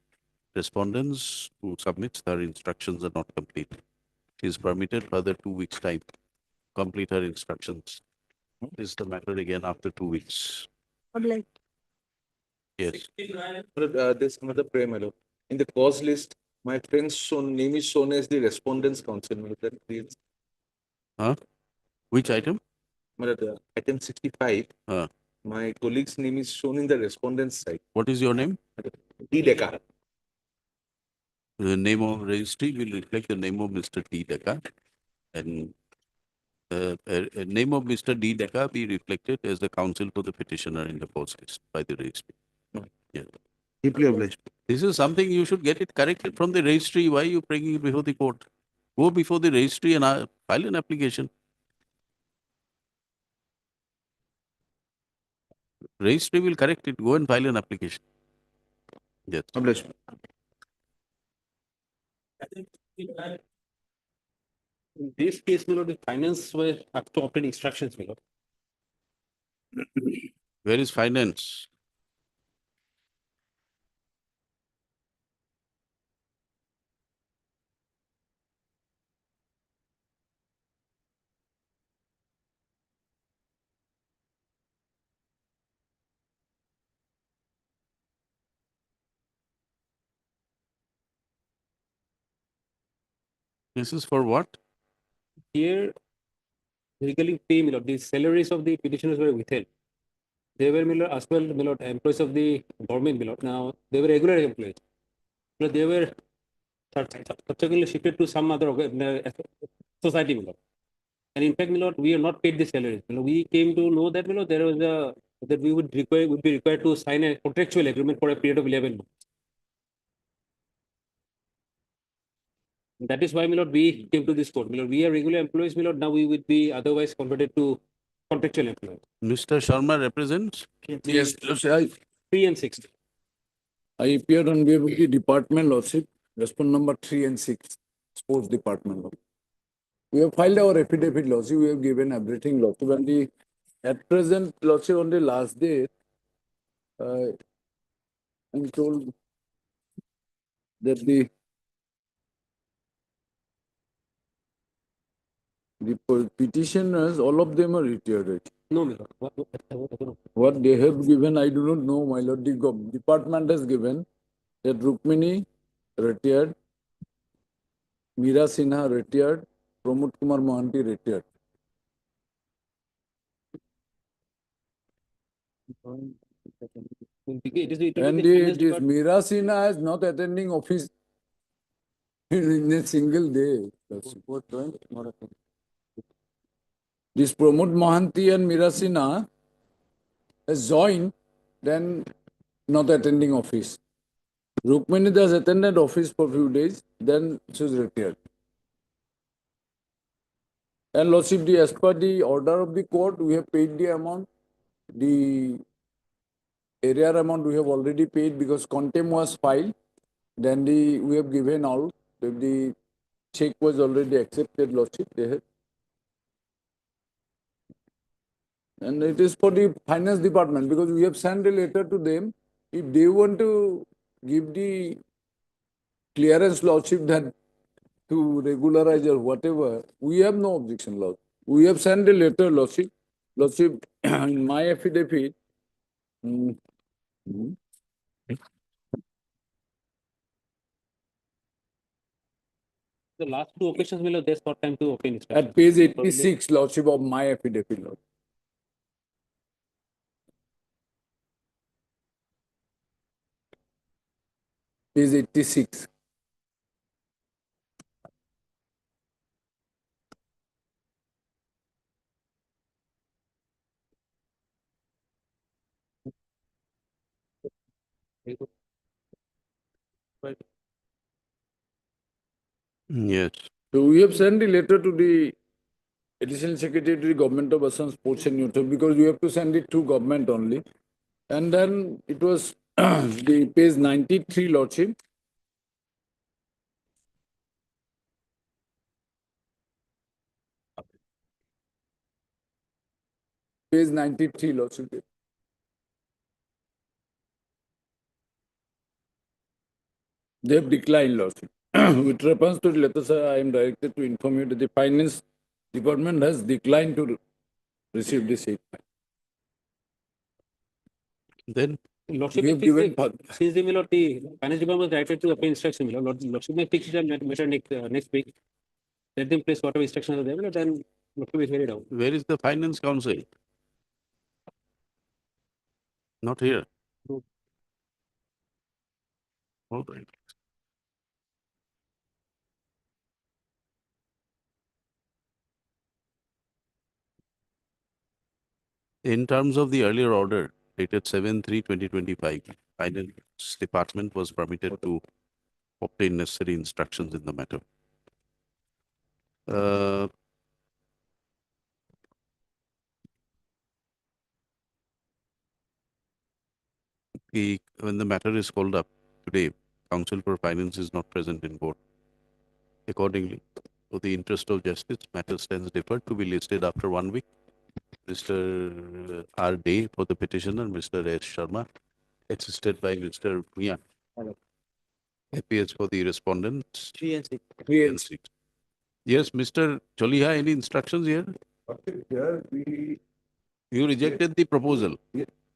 respondents who submits her instructions are not complete. She is permitted further 2 weeks' time to complete her instructions. This is the matter again after 2 weeks. Like, Yes. There's another prayer, my lord. In the cause list, my friend's name is shown as the respondent's counsel. My lord. That creates, Huh? Which item? my lord, item 65. My colleague's name is shown in the respondent's side. What is your name? D. Deca. The name of registry will reflect the name of Mr. D. Deca, and name of Mr. D. Deca be reflected as the counsel for the petitioner in the post list by the registry. Yeah. Deeply obliged. This is something you should get it corrected from the registry. Why are you bringing it before the court? Go before the registry and file an application. Registry will correct it. Go and file an application. Yes. Obliged. In this case, my lord, the finance were have to obtain instructions, my lord. Where is finance? This is for what? Here, legally pay, my lord, the salaries of the petitioners were withheld. They were, my lord, as well, my lord, employees of the government, my lord. Now, they were regular employees. But they were subsequently shifted to some other society, my lord. And in fact, my lord, we are not paid the salaries. My lord, we came to know that, my lord, there was that we would be required to sign a contractual agreement for a period of 11 months. That is why, my lord, we came to this court. My lord, we are regular employees, my lord. Now we would be otherwise converted to contractual employees. Mr. Sharma represents? Yes, I 3 and 6. I appeared on behalf of the department lordship, respond number 3 and 6, sports department. Lordship. We have filed our affidavit lordship, we have given everything lordship, and the at present lordship on the last day, I'm told that the petitioners, all of them are retired. Right? No, my lord. What they have given, I do not know, my lord. The department has given that Rukmini retired, Meera Sinha retired, Pramod Kumar Mohanty retired. And this Meera Sinha is not attending office in a single day. This Pramod Mohanty and Meera Sinha has joined, then not attending office. Rukmini has attended office for a few days, then she was retired. And Lordship, as per the order of the court, we have paid the amount. The area amount we have already paid because contempt was filed. Then we have given all. The check was already accepted, Lordship. They have. And it is for the finance department because we have sent a letter to them. If they want to give the clearance, Lordship, that to regularize or whatever, we have no objection, Lord. We have sent a letter, Lordship. Lordship, in my affidavit. The last two occasions, my lord, there's not time to obtain instructions. At page 86, Lordship, of my affidavit, Lord. Page 86. Yes. So we have sent the letter to the Additional Secretary to the Government of Assam Sports and Youth because we have to send it to government only. And then it was the page 93, Lordship. Page 93, Lordship. They have declined, Lordship. With reference to the letter, sir, I am directed to inform you that the Finance Department has declined to receive this aid. Then Lordship, We have given since the Milord, the Finance Department was directed to apply instruction, Lordship may fix them matter next week. Let them place whatever instructions are there, Milord, then Lordship will carry it out. where is the Finance Council? Not here. No. All right. In terms of the earlier order dated 7/3/2025, Finance Department was permitted to obtain necessary instructions in the matter. When the matter is called up today, Counsel for Finance is not present in court. Accordingly, for the interest of justice, matter stands deferred to be listed after 1 week. Mr. R. Day for the petitioner, Mr. S. Sharma, assisted by Mr. Mian. Appears for the respondents. 3 and 6. 3 and 6. Yes, Mr. Choliha, any instructions here? Here we, You rejected the proposal.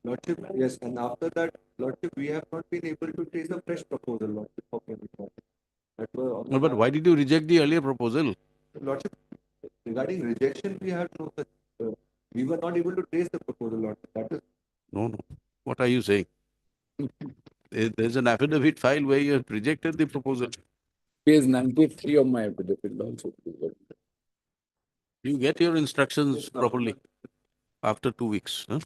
Lordship, yes, and after that, Lordship, we have not been able to raise a fresh proposal, Lordship, for payment. That were on No, but why did you reject the earlier proposal? Lordship, regarding rejection, we had no such, we were not able to trace the proposal, Lordship. That is. No. What are you saying? There's an affidavit file where you have rejected the proposal. Page 93 of my affidavit also. You get your instructions properly after 2 weeks. Huh?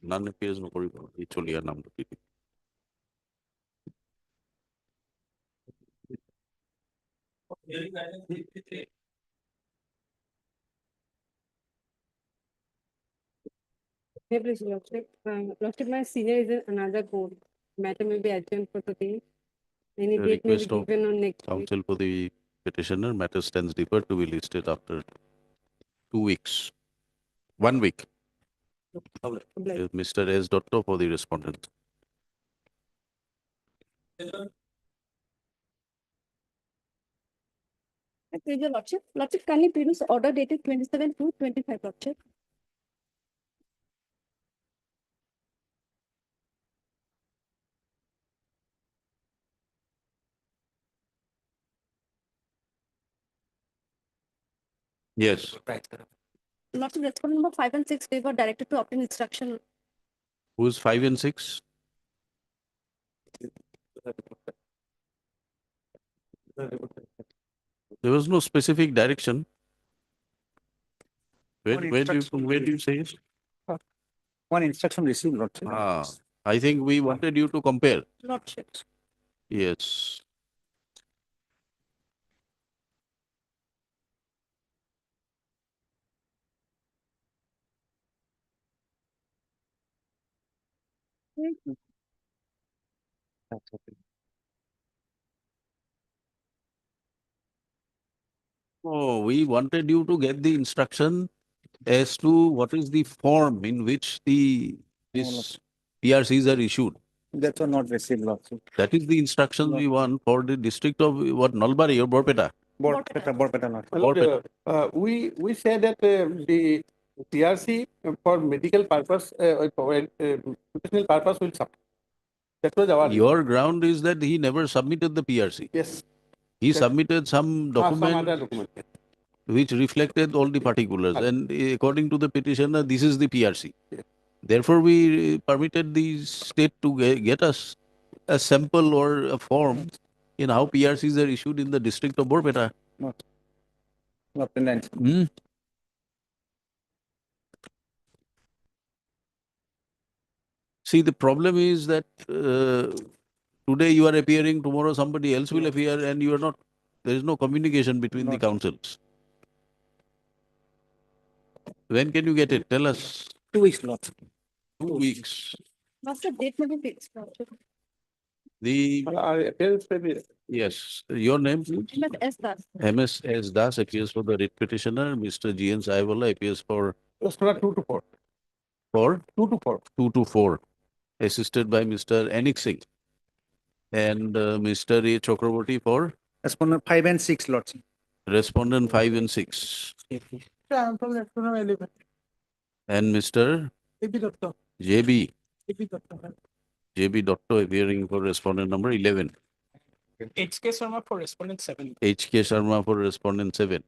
None appears no correspondence. It's only a number. Hey, please, Lordship. Lordship, my senior is in another court. Matter may be adjourned for today. Any The date may be request of given on next week. counsel for the petitioner, matter stands deferred to be listed after 2 weeks. 1 week. Mr. S. Dotto for the respondent. Please, your Lordship. Lordship, kindly produce order dated 27/2/25, Lordship. Yes. Lordship, respondent number 5 and 6, they were directed to obtain instruction. Who's 5 and 6? There was no specific direction. Where do you say it? One instruction received, Lordship. I think we wanted you to compare. Lordship. Yes. Oh, we wanted you to get the instruction as to what is the form in which this PRCs are issued. That was not received, Lordship. That is the instruction we want for the district of what, Nalbari or Borpeta? Borpeta, Lordship. We said that the PRC for medical purpose, professional purpose will support. That was our. Your ground is that he never submitted the PRC. Yes. He submitted some Some document other document. which reflected all the particulars, and according to the petitioner, this is the PRC. Therefore, we permitted the state to get us a sample or a form in how PRCs are issued in the district of Borpeta. Not in line. See, the problem is that today you are appearing, tomorrow somebody else will appear, and you are not. There is no communication between the councils. When can you get it? Tell us. 2 weeks, Lordship. 2 weeks. Master, date may be fixed, Lordship. Yes, your name, please? MS S. Das. MS S. Das appears for the writ petitioner. Mr. G. N. Saiwala appears for 2 to 4. For 2 to 4. 2 to 4. assisted by Mr. Anik Singh and Mr. A. Chakraborty for Respondent 5 and 6, Lordship. respondent 5 and 6 I'm from respondent 11. and Mr. AP Doctor. JB. AP Doctor. JB Dotto appearing for respondent number 11. HK Sharma for respondent 7. HK Sharma for respondent 7.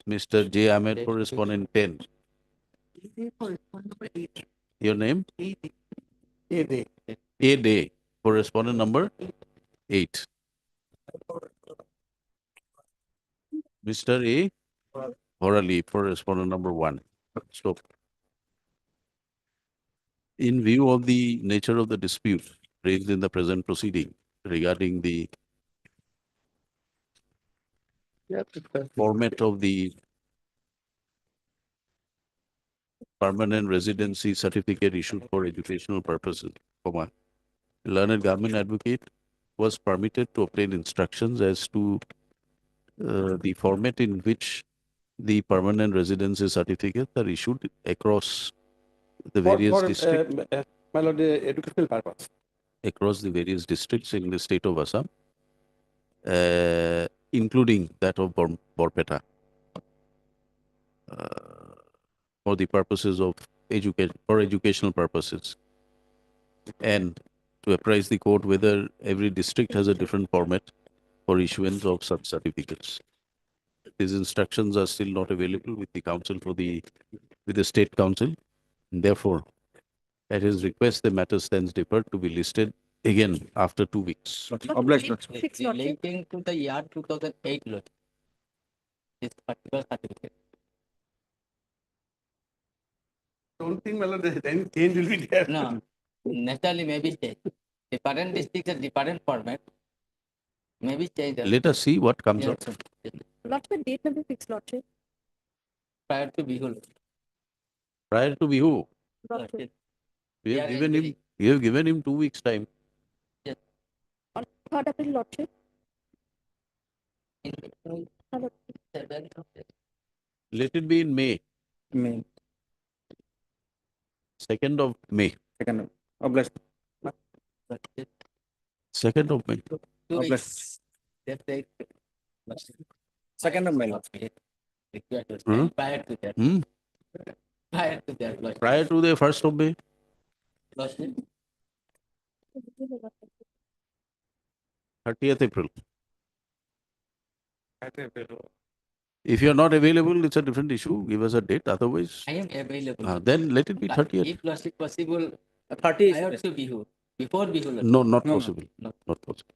Mr. J. Ahmed for respondent 10. Your name? A Day for respondent number 8. Mr. A. Horali for respondent number 1. Stop. In view of the nature of the dispute raised in the present proceeding regarding the format of the permanent residency certificate issued for educational purposes, learned government advocate was permitted to obtain instructions as to the format in which the permanent residency certificates are issued across the various districts. My lord, educational purpose. Across the various districts in the state of Assam, including that of Borpeta, for the purposes of educational purposes, and to apprise the court whether every district has a different format for issuance of such certificates. These instructions are still not available with the council with the state council. Therefore, at his request, the matter stands deferred to be listed again after 2 weeks. Relating to the year 2008 lot, this particular certificate. Don't think, my lord, then change will be there. No, naturally maybe change. Different districts are different format. Maybe change. Let us see what comes out. Lordship, date number fixed, Lordship. Prior to Bihul. Prior to Bihu, Lordship. we have given him 2 weeks time. Yes. On 3rd April, Lordship. Let it be in May. May. 2nd of May. 2nd of August. 2nd of May. 2 weeks. That's it. 2nd of May, lord. Prior to that. Prior to that. Lordship. Prior to the 1st of May. Lordship. 30th April. If you are not available, it's a different issue. Give us a date. Otherwise, I am available. then let it be 30th. If Lordship possible, 30 prior to Bihu. Before Bihu. No, not possible. No. Not possible.